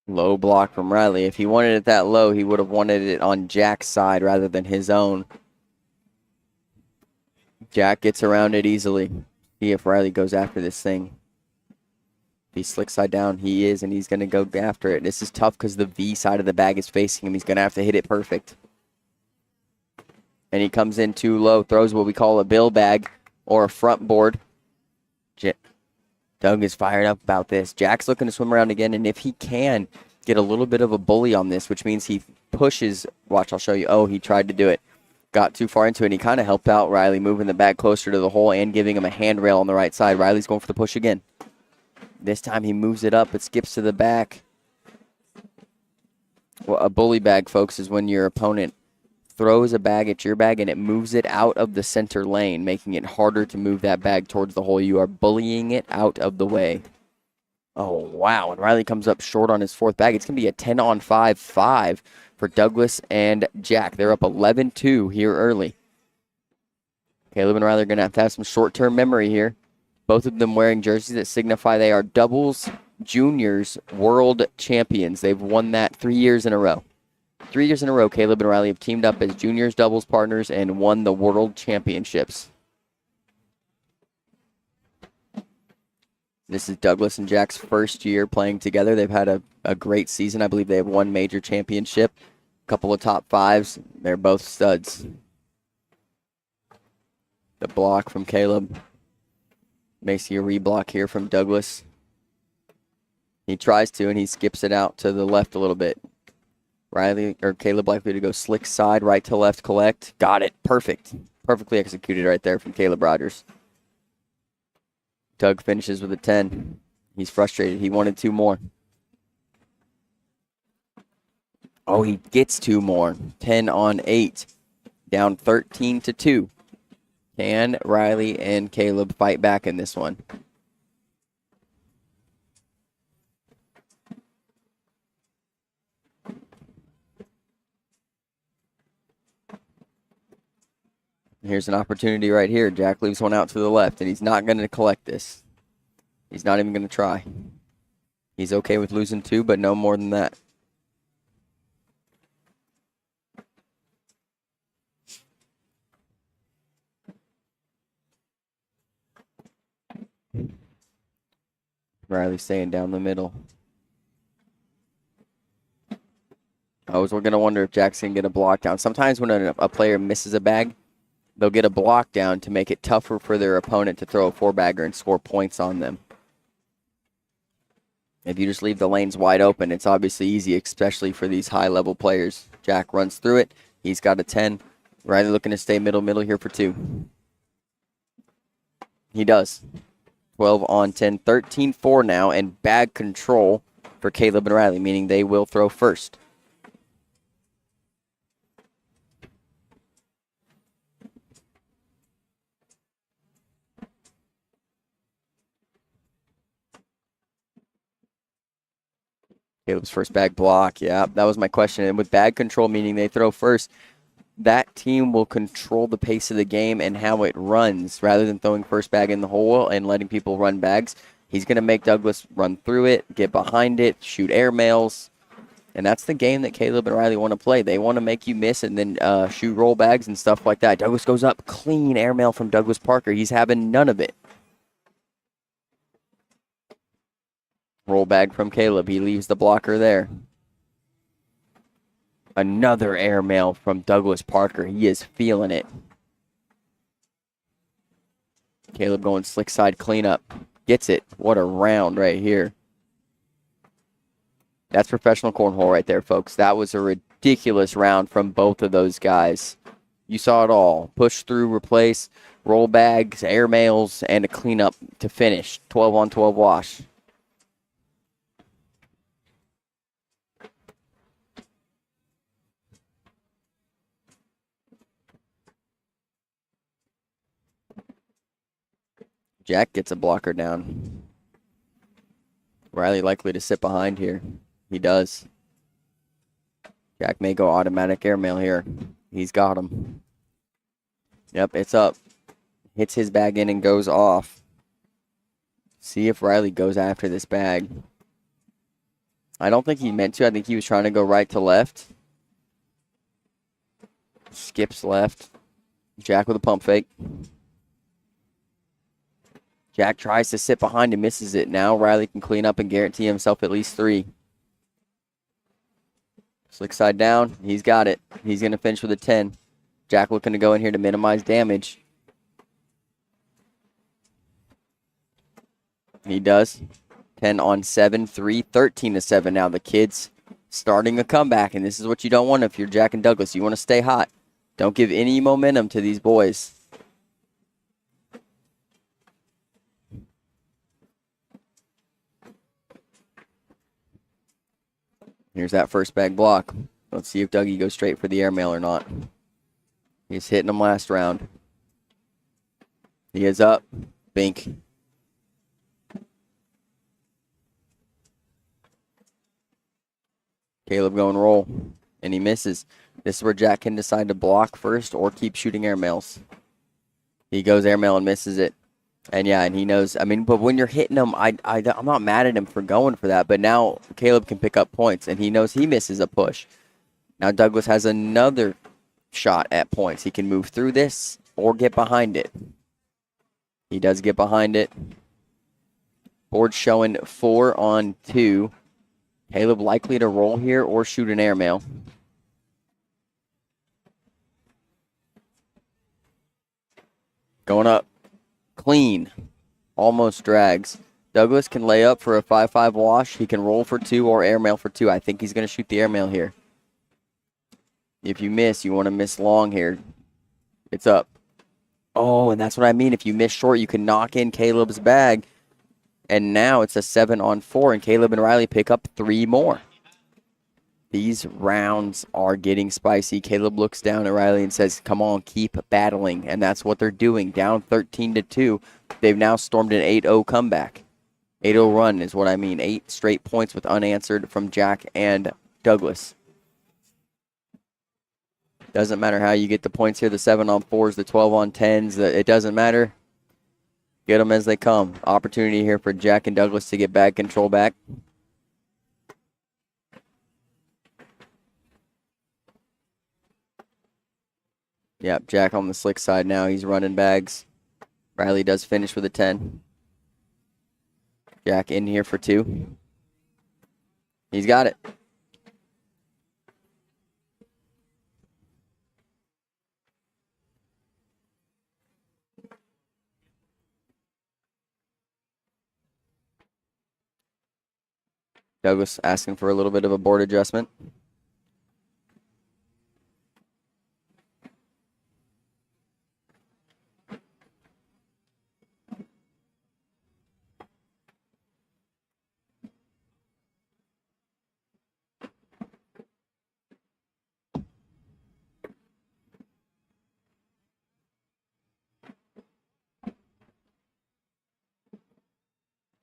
Low block from Riley. If he wanted it that low, he would have wanted it on Jack's side rather than his own. Jack gets around it easily. See if Riley goes after this thing. If he's slick side down, he is, and he's going to go after it. This is tough because the V side of the bag is facing him. He's going to have to hit it perfect. And he comes in too low, throws what we call a bill bag or a front board. Doug is fired up about this. Jack's looking to swim around again, and if he can get a little bit of a bully on this, which means he pushes. Watch, I'll show you. Oh, he tried to do it. Got too far into it, and he kind of helped out Riley, moving the bag closer to the hole and giving him a handrail on the right side. Riley's going for the push again. This time he moves it up. It skips to the back. Well, a bully bag, folks, is when your opponent throws a bag at your bag and it moves it out of the center lane, making it harder to move that bag towards the hole. You are bullying it out of the way. Oh, wow. And Riley comes up short on his 4th bag. It's going to be a 10 on 5 for Douglas and Jack. They're up 11-2 here early. Caleb and Riley are going to have some short-term memory here. Both of them wearing jerseys that signify they are doubles juniors world champions. They've won that 3 years in a row. 3 years in a row, Caleb and Riley have teamed up as juniors doubles partners and won the world championships. This is Douglas and Jack's first year playing together. They've had a great season. I believe they have won major championship, a couple of top fives. They're both studs. The block from Caleb. May see a reblock here from Douglas. He tries to, and he skips it out to the left a little bit. Caleb likely to go slick side, right to left, collect. Got it. Perfect. Perfectly executed right there from Caleb Rogers. Doug finishes with a 10. He's frustrated. He wanted 2 more. Oh, he gets 2 more. 10 on 8. Down 13-2. Can Riley and Caleb fight back in this one? Here's an opportunity right here. Jack leaves one out to the left, and he's not going to collect this. He's not even going to try. He's okay with losing 2, but no more than that. Riley staying down the middle. I was going to wonder if Jack's going to get a block down. Sometimes when a player misses a bag, they'll get a block down to make it tougher for their opponent to throw a 4-bagger and score points on them. If you just leave the lanes wide open, it's obviously easy, especially for these high-level players. Jack runs through it. He's got a 10. Riley looking to stay middle here for 2. He does. 12 on 10, 13-4 now, and bag control for Caleb and Riley, meaning they will throw first. Caleb's first bag block. Yeah, that was my question. And with bag control, meaning they throw first, that team will control the pace of the game and how it runs rather than throwing first bag in the hole and letting people run bags. He's going to make Douglas run through it, get behind it, shoot airmails. And that's the game that Caleb and Riley want to play. They want to make you miss and then shoot roll bags and stuff like that. Douglas goes up. Clean airmail from Douglas Parker. He's having none of it. Roll bag from Caleb. He leaves the blocker there. Another airmail from Douglas Parker. He is feeling it. Caleb going slick side cleanup. Gets it. What a round right here. That's professional cornhole right there, folks. That was a ridiculous round from both of those guys. You saw it all. Push through, replace, roll bags, airmails, and a cleanup to finish. 12 on 12 wash. Jack gets a blocker down. Riley likely to sit behind here. He does. Jack may go automatic airmail here. He's got him. Yep, it's up. Hits his bag in and goes off. See if Riley goes after this bag. I don't think he meant to. I think he was trying to go right to left. Skips left. Jack with a pump fake. Jack tries to sit behind and misses it. Now Riley can clean up and guarantee himself at least 3. Slick side down. He's got it. He's going to finish with a 10. Jack looking to go in here to minimize damage. He does. 10 on 7, 3, 13-7 now. The kids starting a comeback, and this is what you don't want if you're Jack and Douglas. You want to stay hot. Don't give any momentum to these boys. Here's that first bag block. Let's see if Dougie goes straight for the airmail or not. He's hitting them last round. He is up. Bink. Caleb going roll, and he misses. This is where Jack can decide to block first or keep shooting airmails. He goes airmail and misses it. And yeah, and he knows, I mean, but when you're hitting him, I'm not mad at him for going for that, but now Caleb can pick up points, and he knows he misses a push. Now Douglas has another shot at points. He can move through this or get behind it. He does get behind it. Board showing 4 on 2. Caleb likely to roll here or shoot an airmail. Going up. Clean. Almost drags. Douglas can lay up for a 5-5 wash. He can roll for 2 or airmail for 2. I think he's going to shoot the airmail here. If you miss, you want to miss long here. It's up. Oh, and that's what I mean. If you miss short, you can knock in Caleb's bag. And now it's a 7 on 4, and Caleb and Riley pick up 3 more. These rounds are getting spicy. Caleb looks down at Riley and says, come on, keep battling. And that's what they're doing. Down 13-2. They've now stormed an 8-0 comeback. 8-0 run is what I mean. 8 straight points with unanswered from Jack and Douglas. Doesn't matter how you get the points here, the 7 on 4s, the 12 on 10s. It doesn't matter. Get them as they come. Opportunity here for Jack and Douglas to get bag control back. Yep, Jack on the slick side now. He's running bags. Riley does finish with a 10. Jack in here for 2. He's got it. Douglas asking for a little bit of a board adjustment.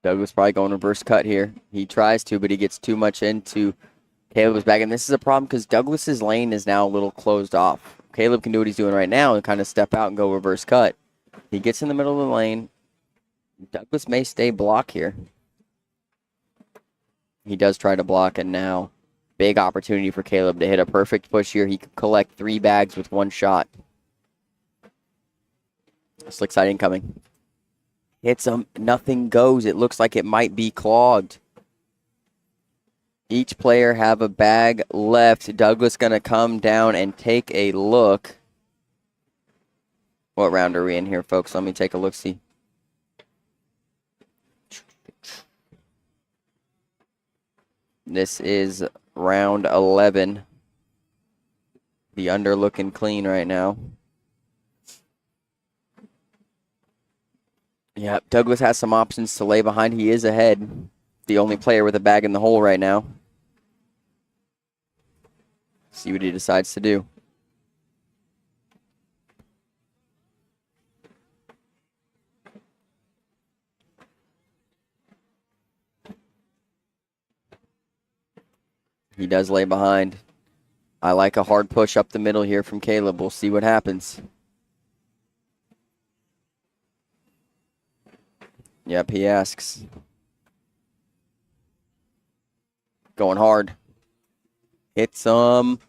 Douglas probably going reverse cut here. He tries to, but he gets too much into Caleb's bag. And this is a problem because Douglas's lane is now a little closed off. Caleb can do what he's doing right now and kind of step out and go reverse cut. He gets in the middle of the lane. Douglas may stay block here. He does try to block, and now big opportunity for Caleb to hit a perfect push here. He could collect 3 bags with 1 shot. Slick side incoming. Hits him. Nothing goes. It looks like it might be clogged. Each player have a bag left. Douglas going to come down and take a look. What round are we in here, folks? Let me take a look-see. This is round 11. The under looking clean right now. Yeah, Douglas has some options to lay behind. He is ahead. The only player with a bag in the hole right now. See what he decides to do. He does lay behind. I like a hard push up the middle here from Caleb. We'll see what happens. Yep, he asks. Going hard. Hits him.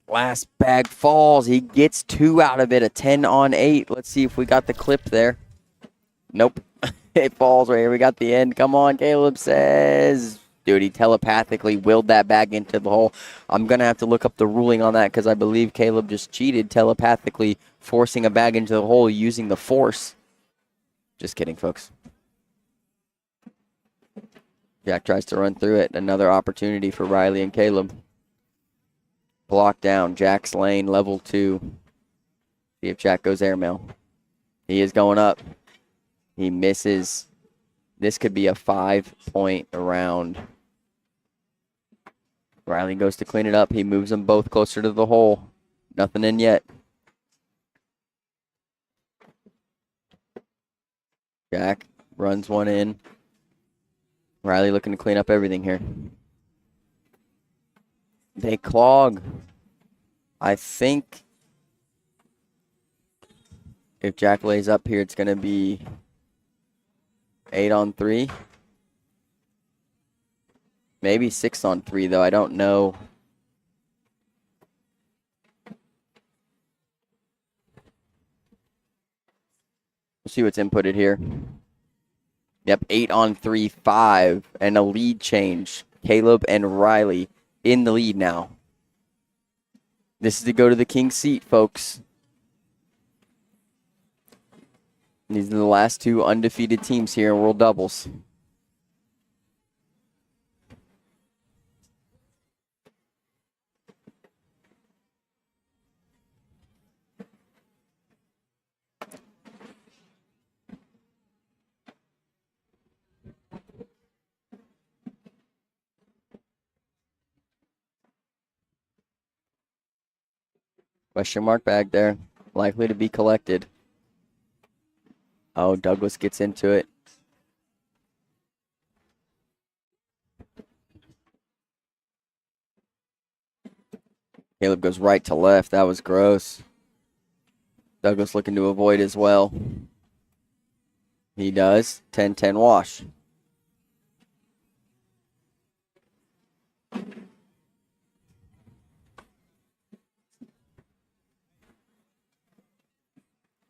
Last bag falls. He gets 2 out of it, a 10 on 8. Let's see if we got the clip there. Nope. It falls right here. We got the end. Come on, Caleb says. Dude, he telepathically willed that bag into the hole. I'm going to have to look up the ruling on that because I believe Caleb just cheated, telepathically forcing a bag into the hole using the force. Just kidding, folks. Jack tries to run through it. Another opportunity for Riley and Caleb. Block down. Jack's lane, level 2. See if Jack goes airmail. He is going up. He misses. This could be a 5-point round. Riley goes to clean it up. He moves them both closer to the hole. Nothing in yet. Jack runs one in. Riley looking to clean up everything here. They clog. I think if Jack lays up here, it's going to be 8 on 3. Maybe 6 on 3, though. I don't know. We'll see what's inputted here. Yep, 8 on 3, 5, and a lead change. Caleb and Riley in the lead now. This is to go to the king seat, folks. These are the last 2 undefeated teams here in World Doubles. Question mark bag there. Likely to be collected. Oh, Douglas gets into it. Caleb goes right to left. That was gross. Douglas looking to avoid as well. He does. 10-10 wash.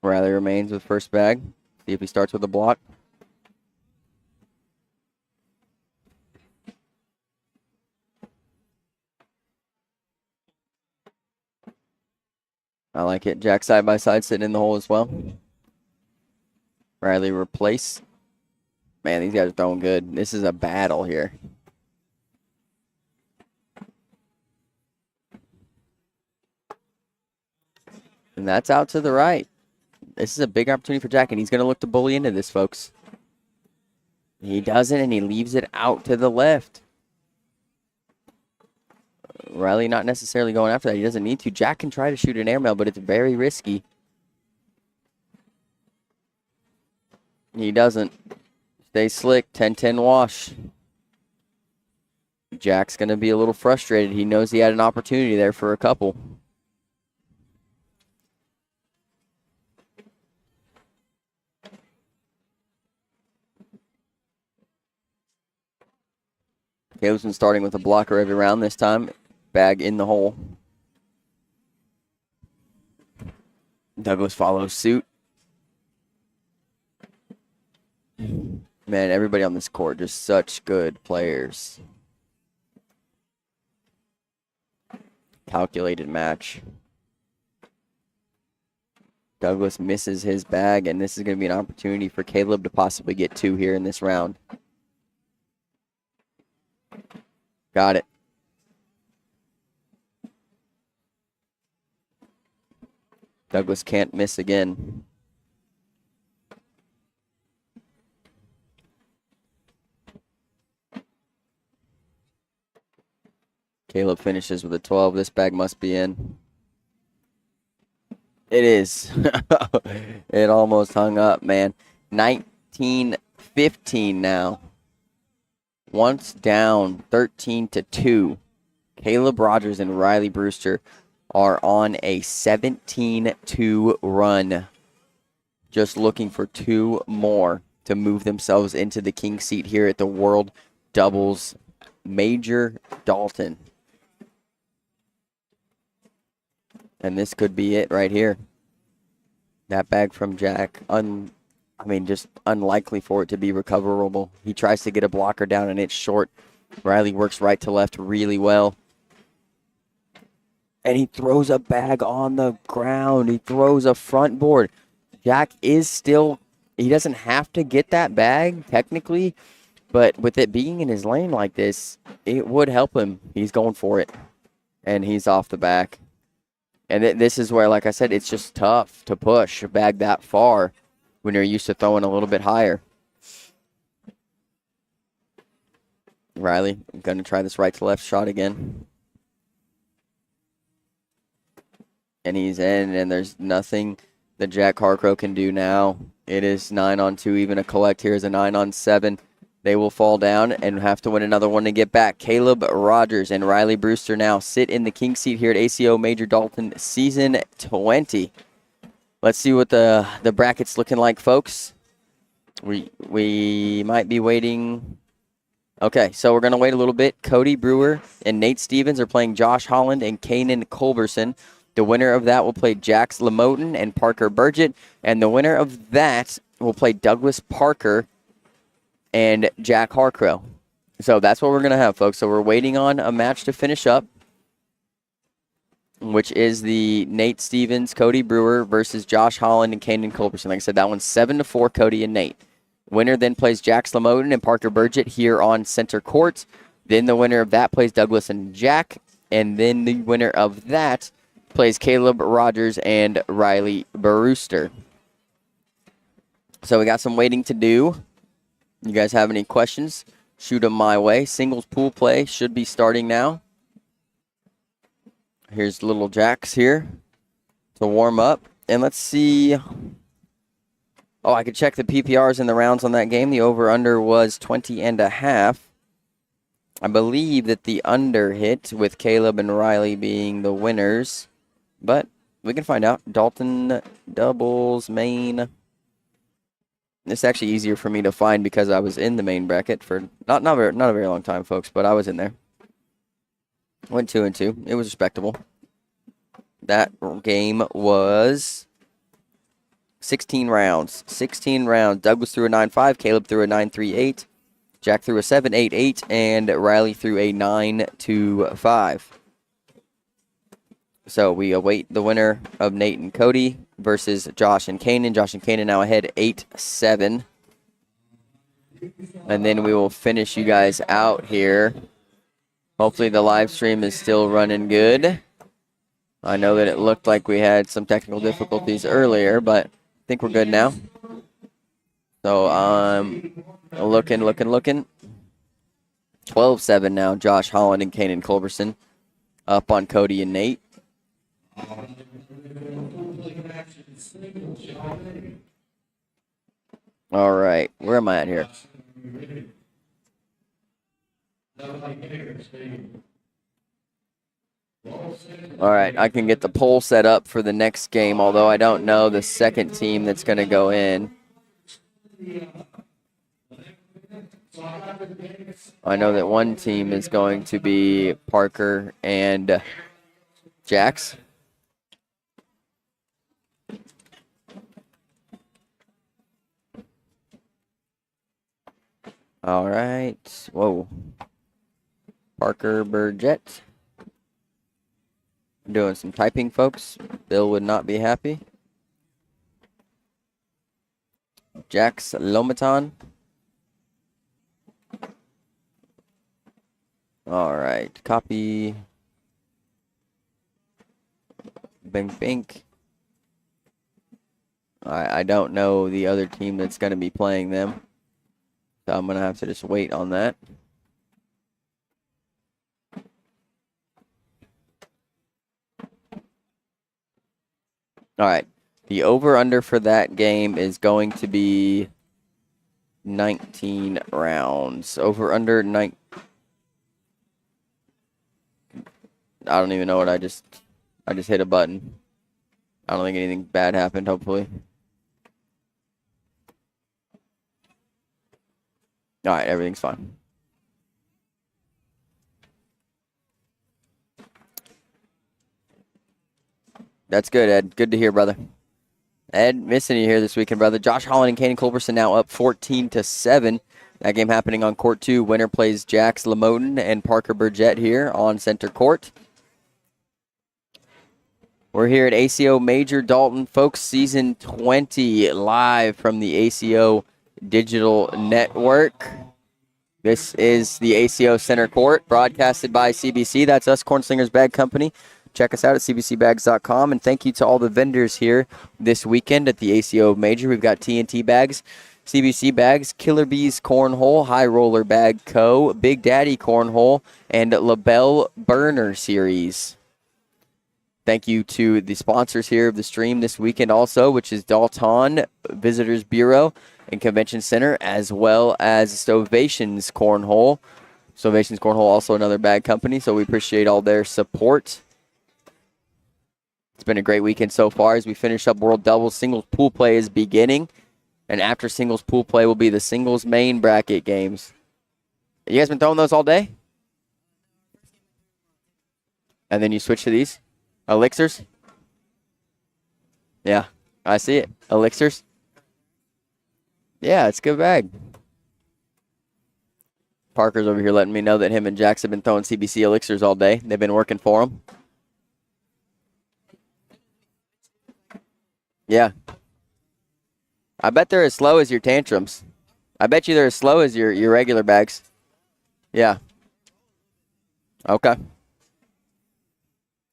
Riley remains with first bag. See if he starts with a block. I like it. Jack side by side sitting in the hole as well. Riley replace. Man, these guys are throwing good. This is a battle here. And that's out to the right. This is a big opportunity for Jack, and he's going to look to bully into this, folks. He doesn't, and he leaves it out to the left. Riley not necessarily going after that. He doesn't need to. Jack can try to shoot an airmail, but it's very risky. He doesn't. Stay slick. 10-10 wash. Jack's going to be a little frustrated. He knows he had an opportunity there for a couple. Caleb's been starting with a blocker every round this time. Bag in the hole. Douglas follows suit. Man, everybody on this court, just such good players. Calculated match. Douglas misses his bag, and this is going to be an opportunity for Caleb to possibly get 2 here in this round. Got it. Douglas can't miss again. Caleb finishes with a 12. This bag must be in. It is. It almost hung up, man. 19-15 now. Once down, 13-2. Caleb Rogers and Riley Brewster are on a 17-2 run. Just looking for 2 more to move themselves into the king seat here at the World Doubles Major Dalton. And this could be it right here. That bag from Jack, just unlikely for it to be recoverable. He tries to get a blocker down, and it's short. Riley works right to left really well. And he throws a bag on the ground. He throws a front board. Jack is still, he doesn't have to get that bag, technically. But with it being in his lane like this, it would help him. He's going for it. And he's off the back. And this is where, like I said, it's just tough to push a bag that far when you're used to throwing a little bit higher. Riley, I'm going to try this right to left shot again. And he's in, and there's nothing that Jack Harcrow can do now. It is 9-on-2. Even a collect here is a 9-on-7. They will fall down and have to win another one to get back. Caleb Rogers and Riley Brewster now sit in the king seat here at ACO Major Dalton Season 20. Let's see what the bracket's looking like, folks. We might be waiting. Okay, so we're going to wait a little bit. Cody Brewer and Nate Stevens are playing Josh Holland and Kanan Culberson. The winner of that will play Jax Lamoten and Parker Burgett. And the winner of that will play Douglas Parker and Jack Harcrow. So that's what we're going to have, folks. So we're waiting on a match to finish up, which is the Nate Stevens, Cody Brewer versus Josh Holland and Kanan Culberson. Like I said, that one's 7-4, Cody and Nate. Winner then plays Jack Slamoten and Parker Burgett here on center court. Then the winner of that plays Douglas and Jack. And then the winner of that plays Caleb Rogers and Riley Brewster. So we got some waiting to do. You guys have any questions? Shoot them my way. Singles pool play should be starting now. Here's little Jax here to warm up. And let's see. Oh, I could check the PPRs and the rounds on that game. The over-under was 20.5. I believe that the under hit with Caleb and Riley being the winners. But we can find out. Dalton doubles main. It's actually easier for me to find because I was in the main bracket for not a very long time, folks, but I was in there. Went 2-2. It was respectable. That game was 16 rounds. 16 rounds. Douglas threw a 9-5. Caleb threw a 9-3-8. Jack threw a 7-8-8. And Riley threw a 9-5. So we await the winner of Nate and Cody versus Josh and Kanan. Josh and Kanan now ahead 8-7. And then we will finish you guys out here. Hopefully the live stream is still running good. I know that it looked like we had some technical difficulties earlier, but I think we're good now. So looking. 12-7 now. Josh Holland and Kanan Culberson up on Cody and Nate. All right, where am I at here? All right, I can get the poll set up for the next game, although I don't know the second team that's going to go in. I know that one team is going to be Parker and Jax. All right. Whoa. Parker Burgett. Doing some typing, folks. Bill would not be happy. Jax Lomaton. All right. Copy. Bink. I don't know the other team that's going to be playing them. So I'm going to have to just wait on that. All right. The over-under for that game is going to be 19 rounds. Over-under 9. I don't even know what I just hit a button. I don't think anything bad happened, hopefully. All right, everything's fine. That's good, Ed. Good to hear, brother. Ed, missing you here this weekend, brother. Josh Holland and Kanan Culberson now up 14-7. That game happening on court 2. Winner plays Jax Lamoten and Parker Burgett here on center court. We're here at ACO Major Dalton, folks, season 20, live from the ACO Digital Network. This is the ACO Center Court, broadcasted by CBC. That's us, Cornslingers Bag Company. Check us out at cbcbags.com. And thank you to all the vendors here this weekend at the ACO Major. We've got TNT Bags, CBC Bags, Killer Bees Cornhole, High Roller Bag Co., Big Daddy Cornhole, and LaBelle Burner Series. Thank you to the sponsors here of the stream this weekend also, which is Dalton Visitors Bureau and Convention Center, as well as Stovations Cornhole. Stovations Cornhole, also another bag company, so we appreciate all their support. It's been a great weekend so far as we finish up World Doubles. Singles pool play is beginning, and after singles pool play will be the singles main bracket games. You guys been throwing those all day? And then you switch to these? Elixirs? Yeah, I see it. Elixirs? Yeah, it's a good bag. Parker's over here letting me know that him and Jax have been throwing CBC elixirs all day. They've been working for him. Yeah. I bet they're as slow as your tantrums. I bet you they're as slow as your regular bags. Yeah. Okay.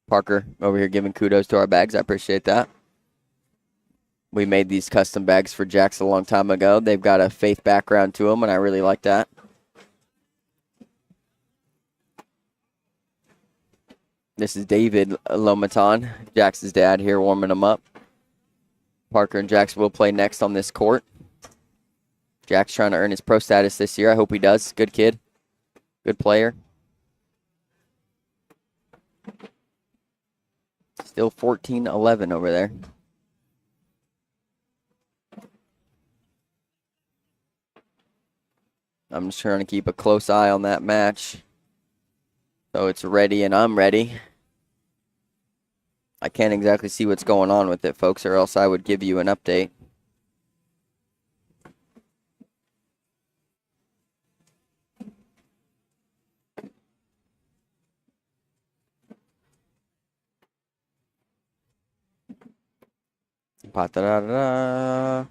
Parker over here giving kudos to our bags. I appreciate that. We made these custom bags for Jax a long time ago. They've got a faith background to them, and I really like that. This is David Lomaton, Jax's dad here, warming them up. Parker and Jax will play next on this court. Jax trying to earn his pro status this year. I hope he does. Good kid. Good player. Still 14-11 over there. I'm just trying to keep a close eye on that match. So it's ready and I'm ready. I can't exactly see what's going on with it, folks, or else I would give you an update. Pa-da-da-da-da.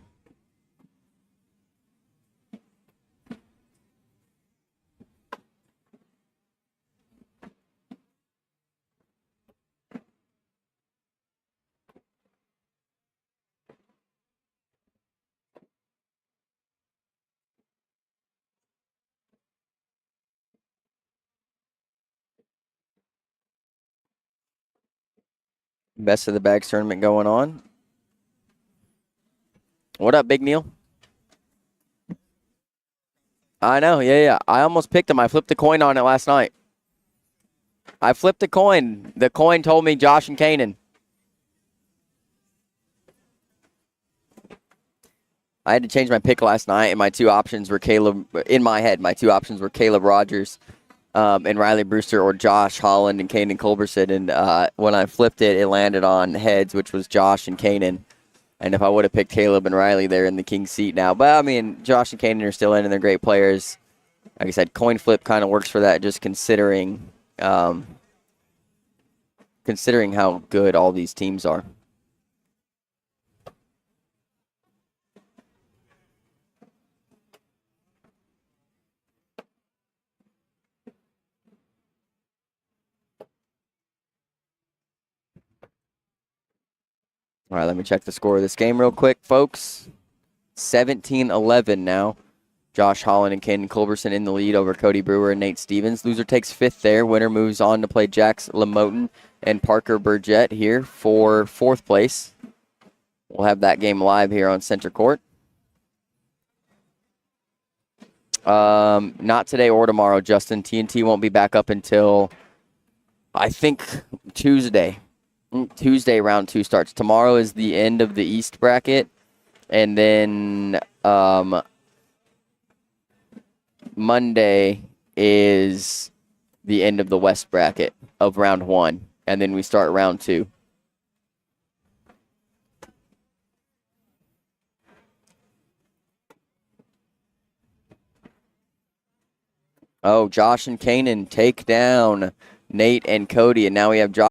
Best of the Bags tournament going on. What up, Big Neil? I know, yeah. I almost picked him. I flipped a coin on it last night. I flipped a coin. The coin told me Josh and Kanan. I had to change my pick last night, and my two options were Caleb. In my head, my two options were Caleb Rogers and Riley Brewster, or Josh Holland and Kanan Culberson. And when I flipped it, it landed on heads, which was Josh and Kanan. And if I would have picked Caleb and Riley, they're in the king's seat now. But, I mean, Josh and Kanan are still in, and they're great players. Like I said, coin flip kind of works for that, just considering how good all these teams are. All right, let me check the score of this game real quick, folks. 17-11 now. Josh Holland and Kanan Culberson in the lead over Cody Brewer and Nate Stevens. Loser takes fifth there. Winner moves on to play Jax Lamoten and Parker Burgett here for fourth place. We'll have that game live here on Center Court. Not today or tomorrow, Justin. TNT won't be back up until, I think, Tuesday. Tuesday, round 2 starts. Tomorrow is the end of the East bracket. And then Monday is the end of the West bracket of round 1. And then we start round 2. Oh, Josh and Kanan take down Nate and Cody. And now we have Josh